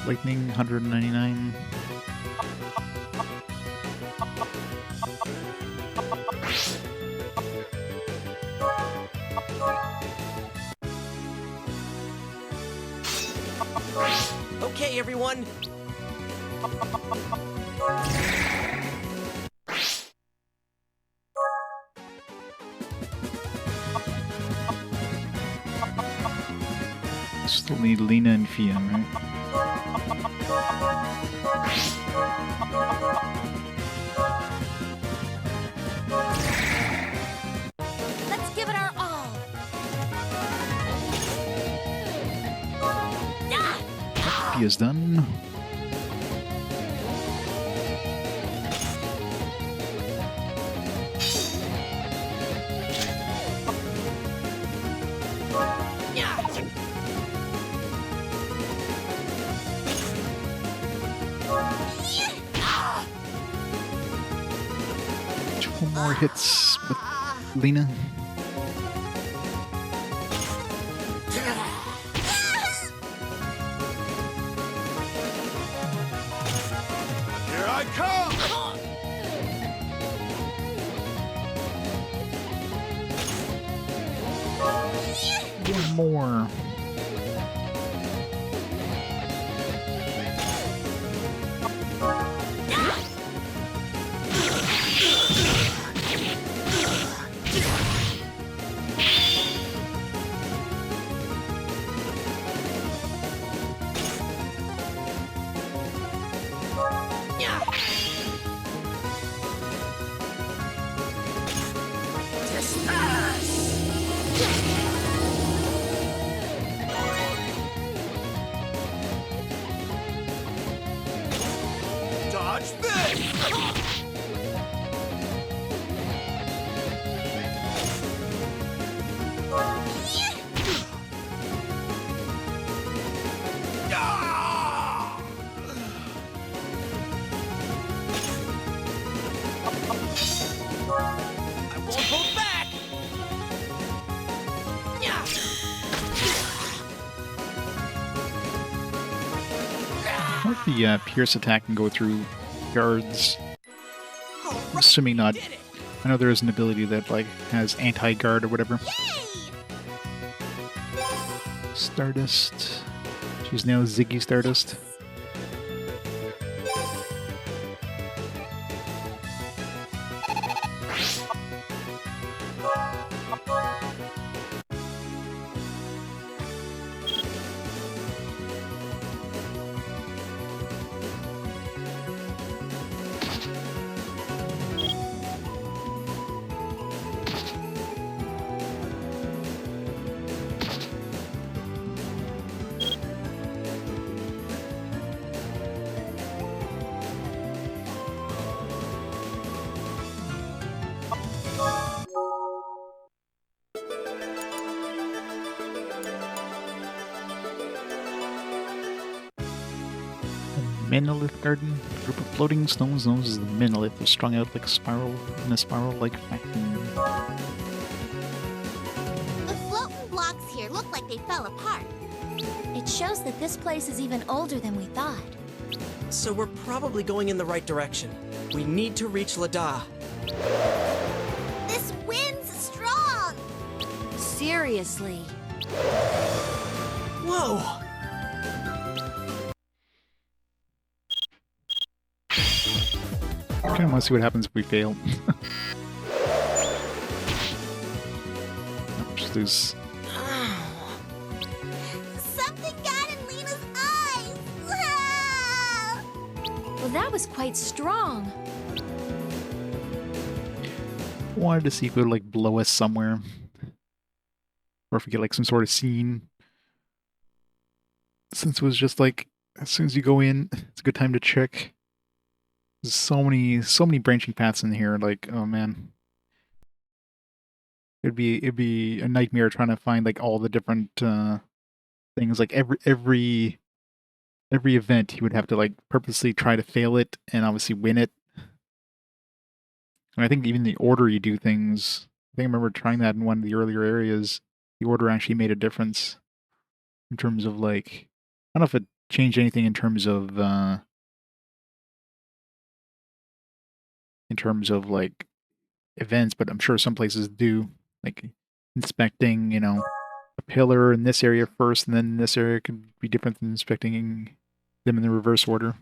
Lightning, 199. Okay, everyone. Still need Lena and Fia, right? Let's give it our all. Fia's done. Two more hits with Lena. Here I come! One more. Dodge this! I won't hold back. I hope the Pierce attack can go through guards. I'm assuming not. Did it. I know there is an ability that like has anti-guard or whatever. Stardust. She's now Ziggy Stardust. Monolith Garden. A group of floating stones known as the Monolith is strung out like a spiral in a spiral-like fashion. The floating blocks here look like they fell apart. It shows that this place is even older than we thought. So we're probably going in the right direction. We need to reach Ledah. This wind's strong. Seriously. Whoa! I kind of want to see what happens if we fail. Just lose. Something got in Lena's eyes. Ah! Well, that was quite strong. Wanted to see if it would like blow us somewhere, or if we get like some sort of scene. Since it was just like as soon as you go in, it's a good time to check. There's so many branching paths in here. Like, oh man, it'd be a nightmare trying to find like all the different things. Like every event, you would have to like purposely try to fail it and obviously win it. And I think even the order you do things think I remember trying that in one of the earlier areas. The order actually made a difference in terms of like, I don't know if it changed anything in terms of like events, but I'm sure some places do, like inspecting, a pillar in this area first, and then in this area could be different than inspecting them in the reverse order.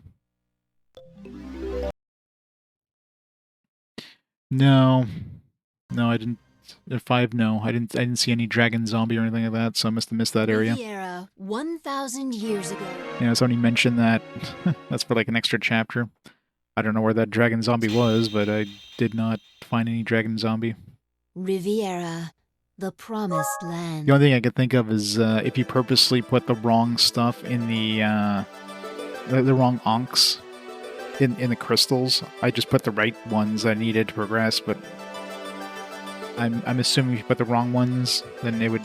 No, I didn't. At 5, no, I didn't see any dragon zombie or anything like that, so I must have missed that area. Riviera, 1,000 years ago. Yeah, somebody mentioned that. That's for like an extra chapter. I don't know where that dragon zombie was, but I did not find any dragon zombie. Riviera, the promised land. The only thing I could think of is if you purposely put the wrong stuff in the wrong onks in the crystals. I just put the right ones I needed to progress, but I'm assuming if you put the wrong ones, then it would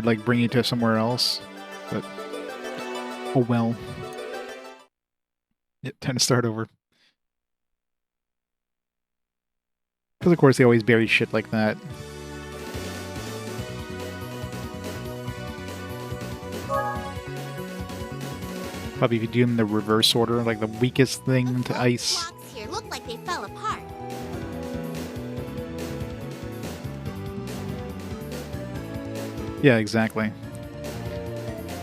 like bring you to somewhere else. But oh well. Yeah, time to start over. Because of course they always bury shit like that. Probably if you do them in the reverse order, like the weakest thing to ice. Blocks here look like they fell apart. Yeah, exactly.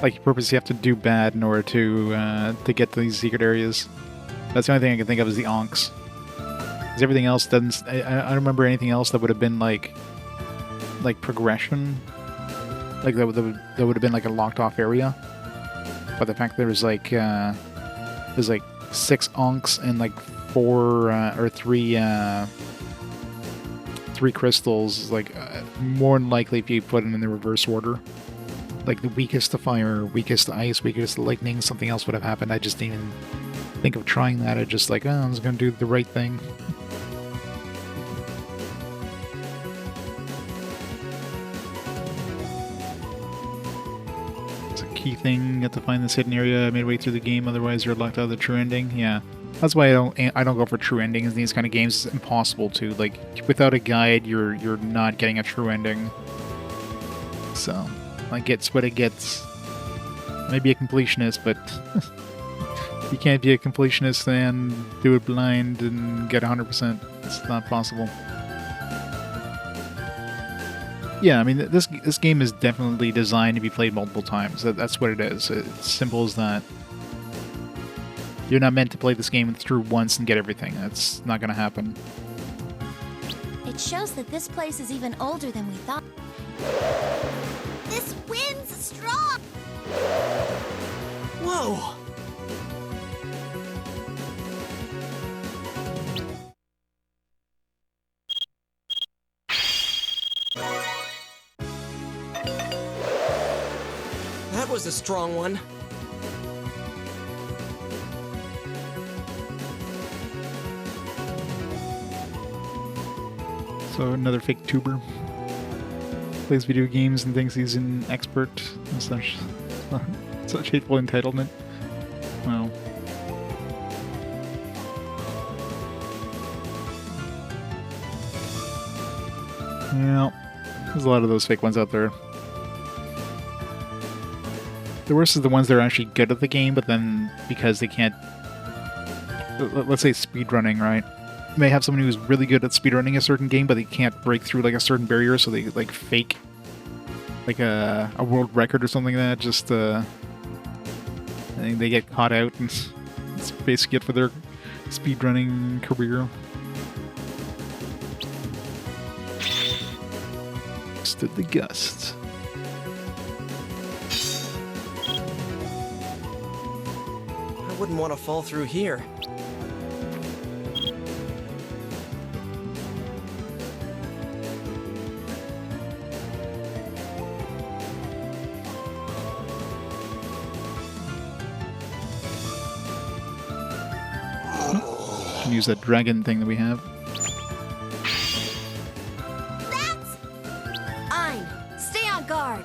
Like you purposely have to do bad in order to get to these secret areas. That's the only thing I can think of is the onks. Because everything else doesn't. I don't remember anything else that would have been like progression. Like that would have been like a locked off area. But the fact there was like there's like 6 onks and like 4 or 3 crystals, like more than likely if you put them in the reverse order, like the weakest to fire, weakest to ice, weakest to lightning, something else would have happened. I just didn't even think of trying that. I just like, oh, I was gonna do the right thing. It's a key thing. You have to find this hidden area midway through the game, otherwise you're locked out of the true ending. Yeah. That's why I don't go for true endings in these kind of games. It's impossible to. Like, without a guide, you're not getting a true ending. So, like, it's what it gets. Maybe a completionist, but you can't be a completionist and do it blind and get 100%. It's not possible. Yeah, I mean, this game is definitely designed to be played multiple times. That's what it is. It's simple as that. You're not meant to play this game through once and get everything. That's not going to happen. It shows that this place is even older than we thought. This wind's strong. Whoa! That was a strong one. So another fake tuber plays video games and thinks he's an expert and such. Such hateful entitlement. Wow. Yeah, there's a lot of those fake ones out there. The worst is the ones that are actually good at the game, but then because they can't... Let's say speedrunning, right? You may have someone who's really good at speedrunning a certain game, but they can't break through like a certain barrier, so they like fake like a world record or something like that. Just I think they get caught out, and it's basically it for their speedrunning career. Stood the gust. I wouldn't want to fall through here. Can use that dragon thing that we have. That's Ein, stay on guard.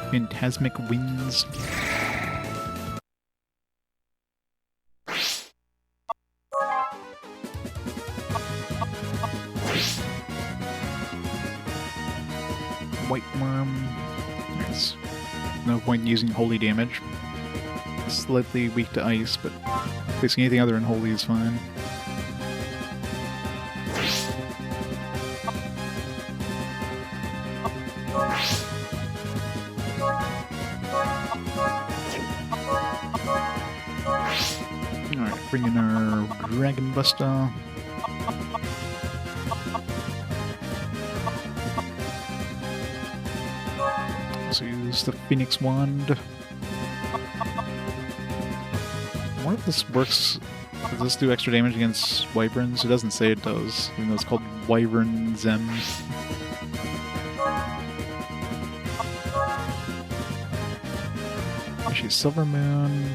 Phantasmic winds. white worm. There's no point in using holy damage. Slightly weak to ice, but facing anything other than holy is fine. Alright, bring in our Dragon Buster. Let's use the Phoenix Wand. I wonder if this works. Does this do extra damage against wyverns? It doesn't say it does, even though it's called Wyvern Zem. She's Silver Moon.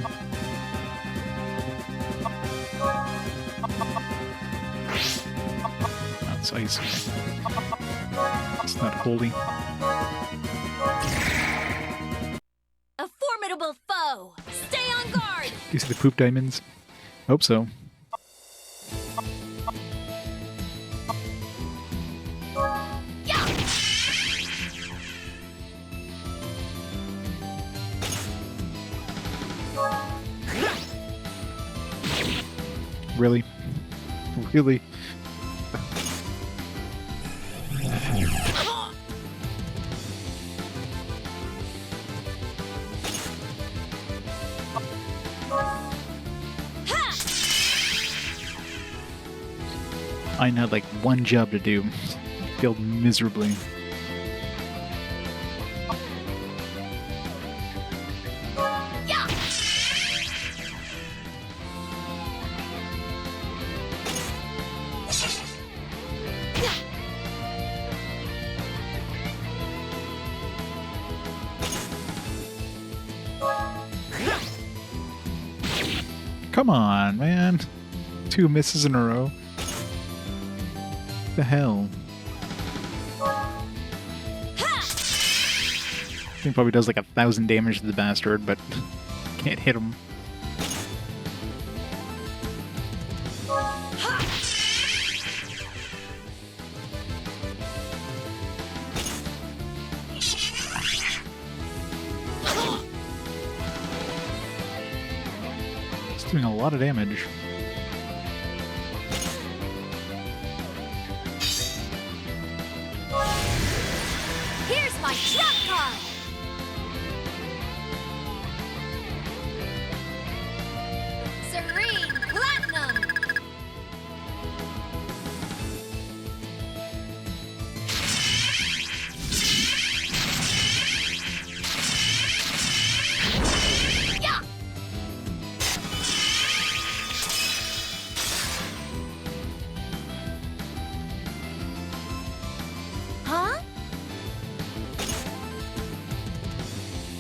That's icy. It's not holy. A formidable foe! Stay on guard! Do you see the poop diamonds? Hope so. Really? Really? I had like one job to do. Failed miserably. Come on, man. 2 misses in a row. The hell? Thing probably does like 1,000 damage to the bastard, but can't hit him. It's doing a lot of damage. Here's my trap card! Serene Platinum! Yeah! Huh?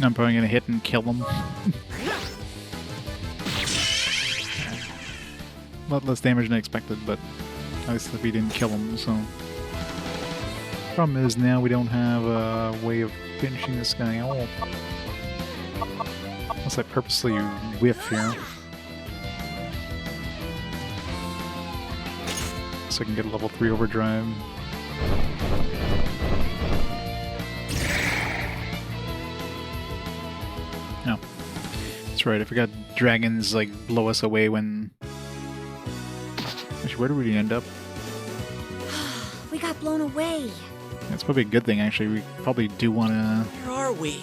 I'm probably gonna hit and kill him. A lot less damage than expected, but at least we didn't kill him, so... Problem is now we don't have a way of finishing this guy off. Unless I purposely whiff here. So I can get a level 3 overdrive. No. That's right, I forgot dragons like blow us away when... Actually, where did we end up? We got blown away. That's probably a good thing, actually. We probably do want to... Where are we?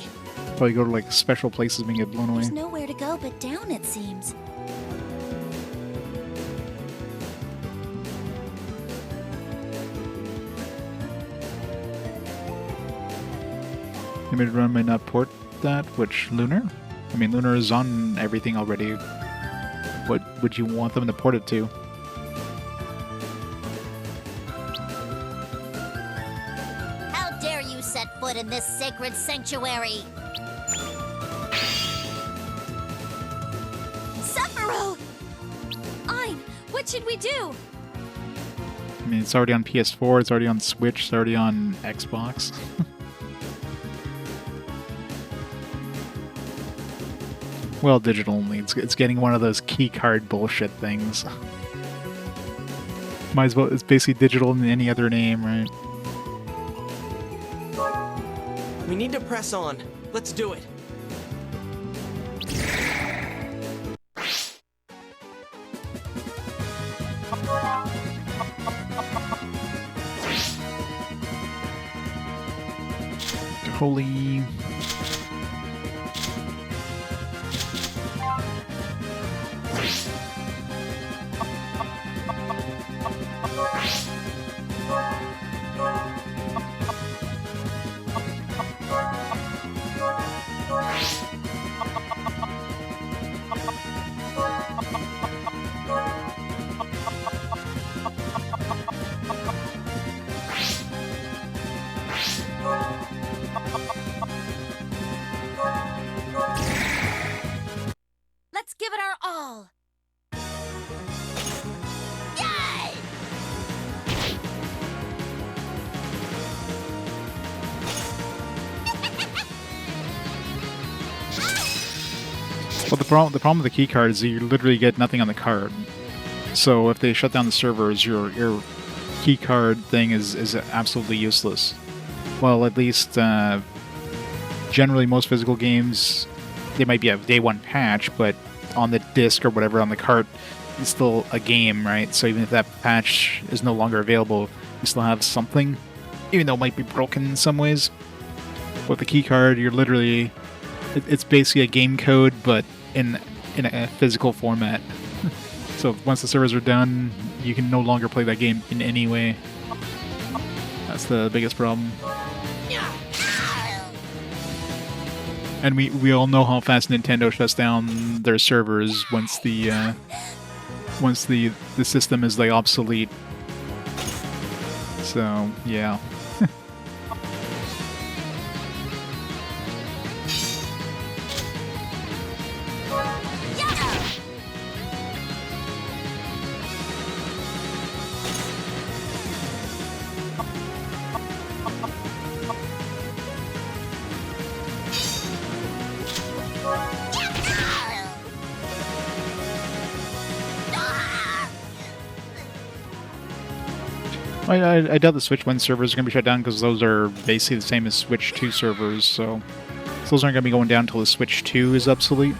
Probably go to like special places and get blown away. There's nowhere to go but down, it seems. Limited run might not port that, which Lunar? I mean, Lunar is on everything already. What would you want them to port it to? How dare you set foot in this sacred sanctuary? Sephiroth! Ein, what should we do? I mean, it's already on PS4, it's already on Switch, it's already on Xbox. Well, digital only. It's getting one of those key card bullshit things. Might as well. It's basically digital in any other name, right? We need to press on. Let's do it. Holy. Let's give it our all. Yay! Well, the problem with the key card is that you literally get nothing on the card. So if they shut down the servers, your key card thing is absolutely useless. Well, at least generally most physical games, they might be a day one patch, but on the disc or whatever on the cart, it's still a game, right? So even if that patch is no longer available, you still have something, even though it might be broken in some ways. With the key card, you're literally, it's basically a game code, but in a physical format. So once the servers are done, you can no longer play that game in any way. That's the biggest problem. And we all know how fast Nintendo shuts down their servers once the system is like obsolete. So yeah. I doubt the Switch 1 servers are going to be shut down because those are basically the same as Switch 2 servers, so those aren't going to be going down until the Switch 2 is obsolete.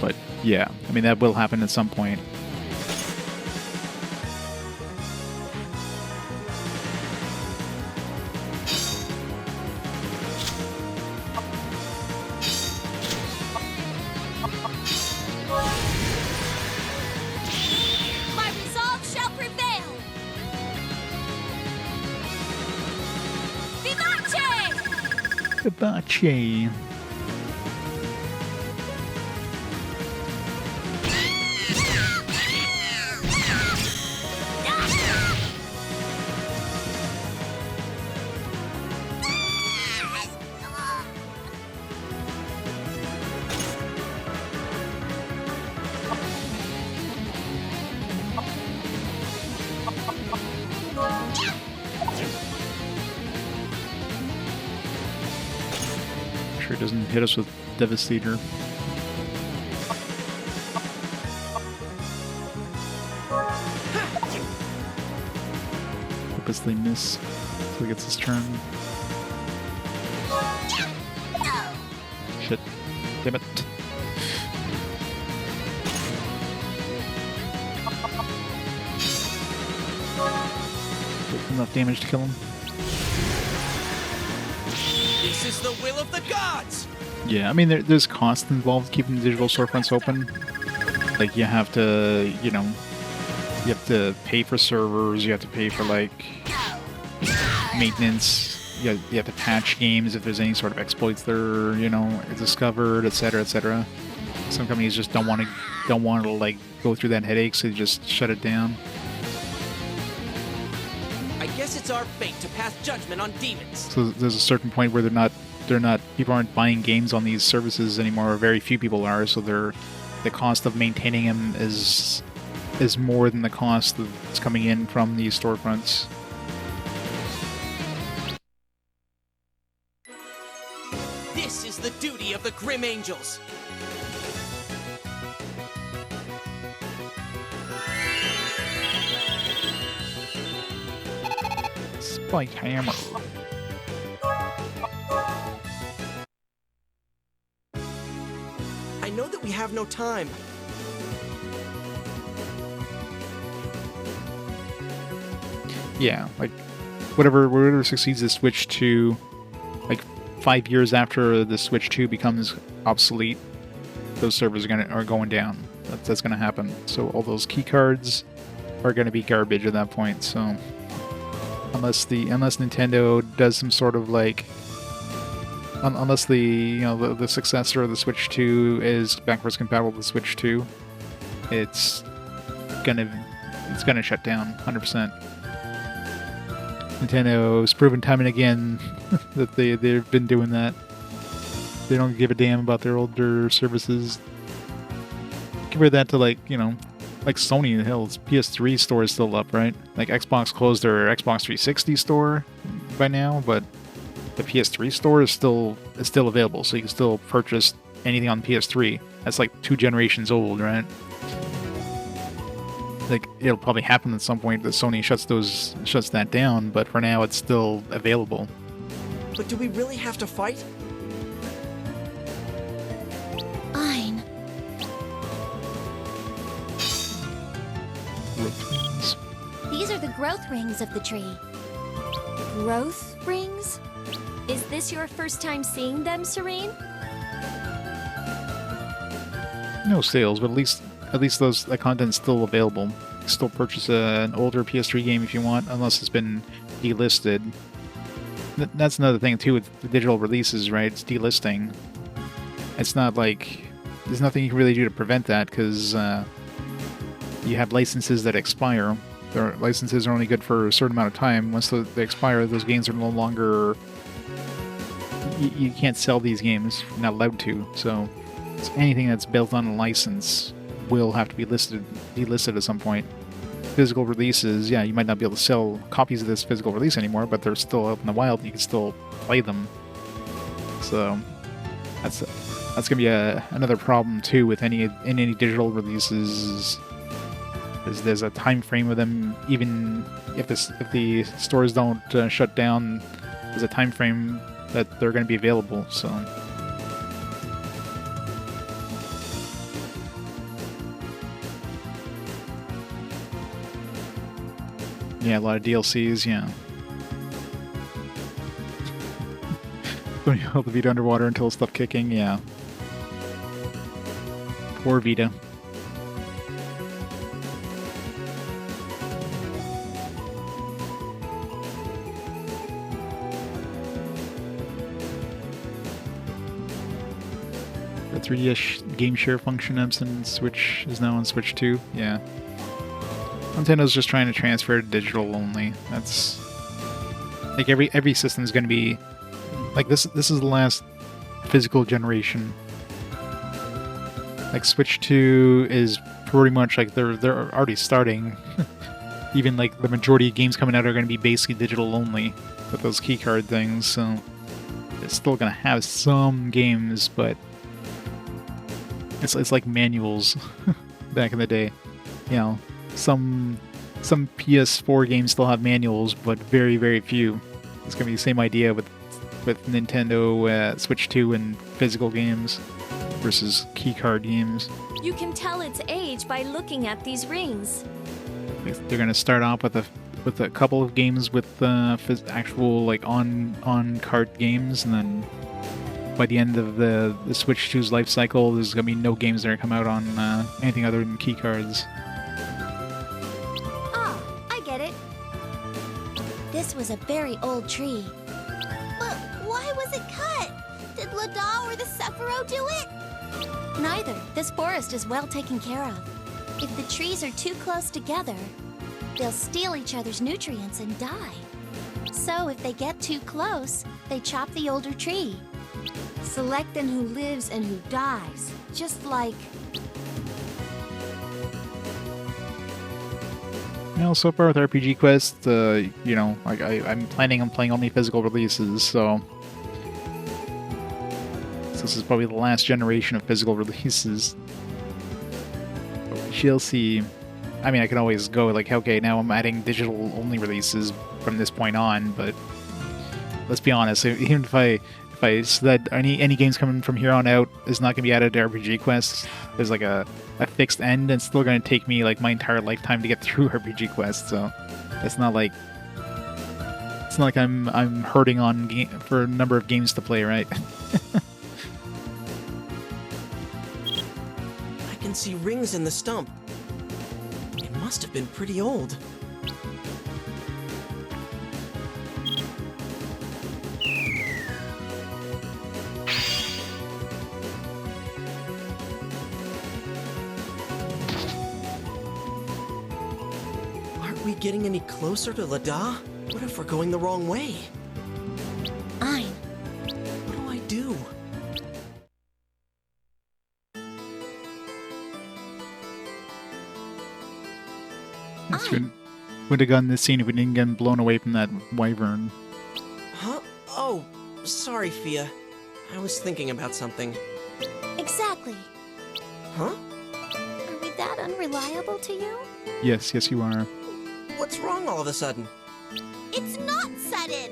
But yeah, I mean, that will happen at some point. Hibachi. Sure doesn't hit us with Devastator. Purposely miss so he gets his turn. Shit. Damn it. Enough damage to kill him. This is the will of the gods! Yeah, I mean, there's cost involved keeping the digital storefronts open. Like, you have to, you know, you have to pay for servers, you have to pay for, like, maintenance, you have to patch games if there's any sort of exploits that are, you know, discovered, etc., etc. Some companies just don't want to, like, go through that headache, so they just shut it down. I guess it's our fate to pass judgment on demons. So there's a certain point where people aren't buying games on these services anymore, or very few people are, so the cost of maintaining them is more than the cost that's coming in from these storefronts. This is the duty of the Grim Angels. Spike Hammer. I know that we have no time. Yeah, like whatever succeeds the Switch 2, like 5 years after the Switch 2 becomes obsolete, those servers are going down. That's going to happen. So all those key cards are going to be garbage at that point. So unless Nintendo does some sort of like, unless the successor of the Switch 2 is backwards compatible with the Switch 2, it's gonna shut down 100%. Nintendo's proven time and again that they've been doing that. They don't give a damn about their older services. Compare that to like Sony. The hell's PS3 store is still up, right? Like Xbox closed their Xbox 360 store by now, but the PS3 store is still available, so you can still purchase anything on PS3. That's like 2 generations old, right? Like it'll probably happen at some point that Sony shuts that down, but for now it's still available. But do we really have to fight? Ein. These are the growth rings of the tree. Growth rings? Is this your first time seeing them, Serene? No sales, but at least that content's still available. You can still purchase an older PS3 game if you want, unless it's been delisted. That's another thing too with the digital releases, right? It's delisting. It's not like there's nothing you can really do to prevent that because you have licenses that expire. Their licenses are only good for a certain amount of time. Once they expire, those games are no longer. You can't sell these games. You're not allowed to. So anything that's built on a license will have to be delisted at some point. Physical releases, yeah, you might not be able to sell copies of this physical release anymore, but they're still out in the wild. You can still play them. So that's gonna be another problem too with any digital releases. Is there's a time frame of them, even if the stores don't shut down, there's a time frame that they're going to be available. So yeah, a lot of DLCs, yeah. Putting all the Vita underwater until it stopped kicking, yeah. Poor Vita. The 3DS game share function absent Switch is now on Switch 2, yeah. Nintendo's just trying to transfer to digital only. That's like every system is going to be like this. This is the last physical generation. Like Switch 2 is pretty much like they're already starting. Even like the majority of games coming out are going to be basically digital only with those keycard things. So it's still going to have some games, but it's like manuals back in the day, you know. Some PS4 games still have manuals, but very, very few. It's gonna be the same idea with Nintendo Switch 2 and physical games versus keycard games. You can tell its age by looking at these rings. They're gonna start off with a couple of games with actual like on cart games, and then by the end of the Switch 2's life cycle, there's gonna be no games that are come out on anything other than keycards. This was a very old tree. But why was it cut? Did Ledah or the Sephiroth do it? Neither. This forest is well taken care of. If the trees are too close together, they'll steal each other's nutrients and die. So if they get too close, they chop the older tree. Selecting who lives and who dies, just like... You know, so far with RPG Quest, you know, like I'm planning on playing only physical releases, so this is probably the last generation of physical releases. But we shall see. I mean, I can always go like, okay, now I'm adding digital only releases, from this point on. But let's be honest, even if I said any games coming from here on out is not going to be added to RPG quests, there's like a fixed end, and it's still going to take me like my entire lifetime to get through RPG quests. So it's not like I'm hurting on for a number of games to play, right? I can see rings in the stump. It must have been pretty old. Aren't we getting any closer to Ledah? What if we're going the wrong way? Ein. What do I do? Yes, would have gotten this scene if we didn't get blown away from that wyvern. Huh? Oh, sorry, Fia. I was thinking about something. Exactly. Huh? Are we that unreliable to you? Yes, you are. What's wrong all of a sudden? It's not sudden.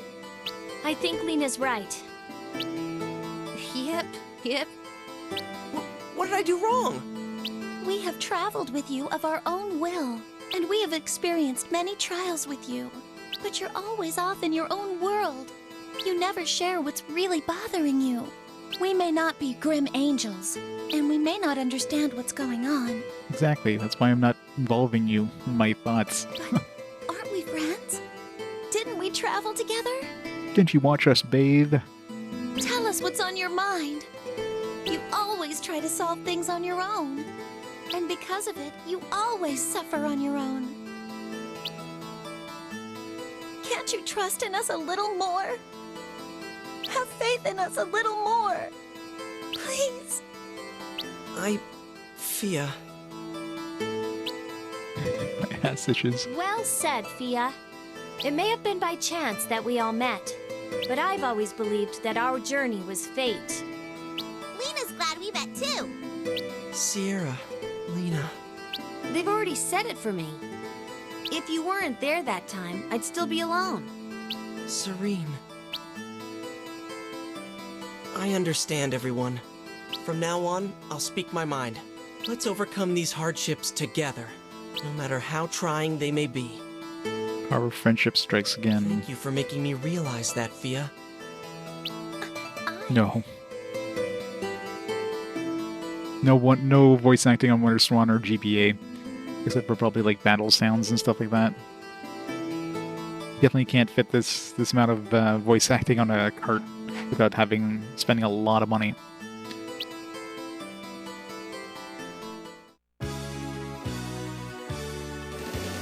I think Lena's right. Yep. What did I do wrong? We have traveled with you of our own will, and we have experienced many trials with you. But you're always off in your own world. You never share what's really bothering you. We may not be grim angels, and we may not understand what's going on. Exactly. That's why I'm not involving you in my thoughts. But aren't we friends? Didn't we travel together? Didn't you watch us bathe? Tell us what's on your mind. You always try to solve things on your own. And because of it, you always suffer on your own. Can't you trust in us a little more? Have faith in us a little more. Please. Fia. My ass itches. Well said, Fia. It may have been by chance that we all met, but I've always believed that our journey was fate. Lena's glad we met too. Sierra. Lena. They've already said it for me. If you weren't there that time, I'd still be alone. Serene. I understand, everyone. From now on, I'll speak my mind. Let's overcome these hardships together, no matter how trying they may be. Our friendship strikes again. Thank you for making me realize that, Fia. No. No voice acting on Wonder Swan or GBA, except for probably like battle sounds and stuff like that. Definitely can't fit this amount of voice acting on a cart without spending a lot of money.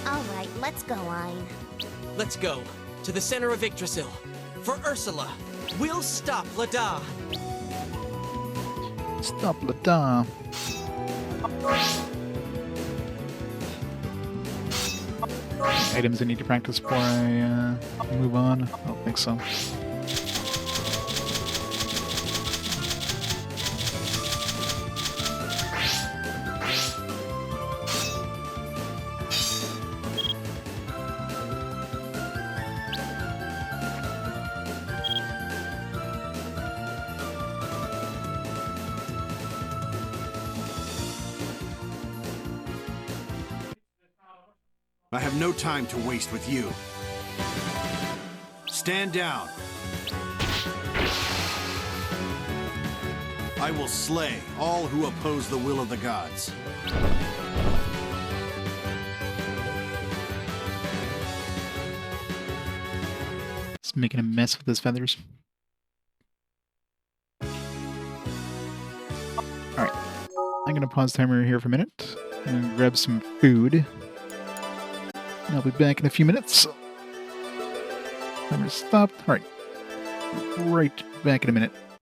All right, let's go, Ein. Let's go to the center of Yggdrasil. For Ursula, we'll stop Ledah. Stop Ledah. Items I need to practice before I move on? I don't think so. I have no time to waste with you. Stand down. I will slay all who oppose the will of the gods. He's making a mess with his feathers. Alright. I'm gonna pause timer here for a minute and grab some food. And I'll be back in a few minutes. Timer stopped. Alright. Right back in a minute.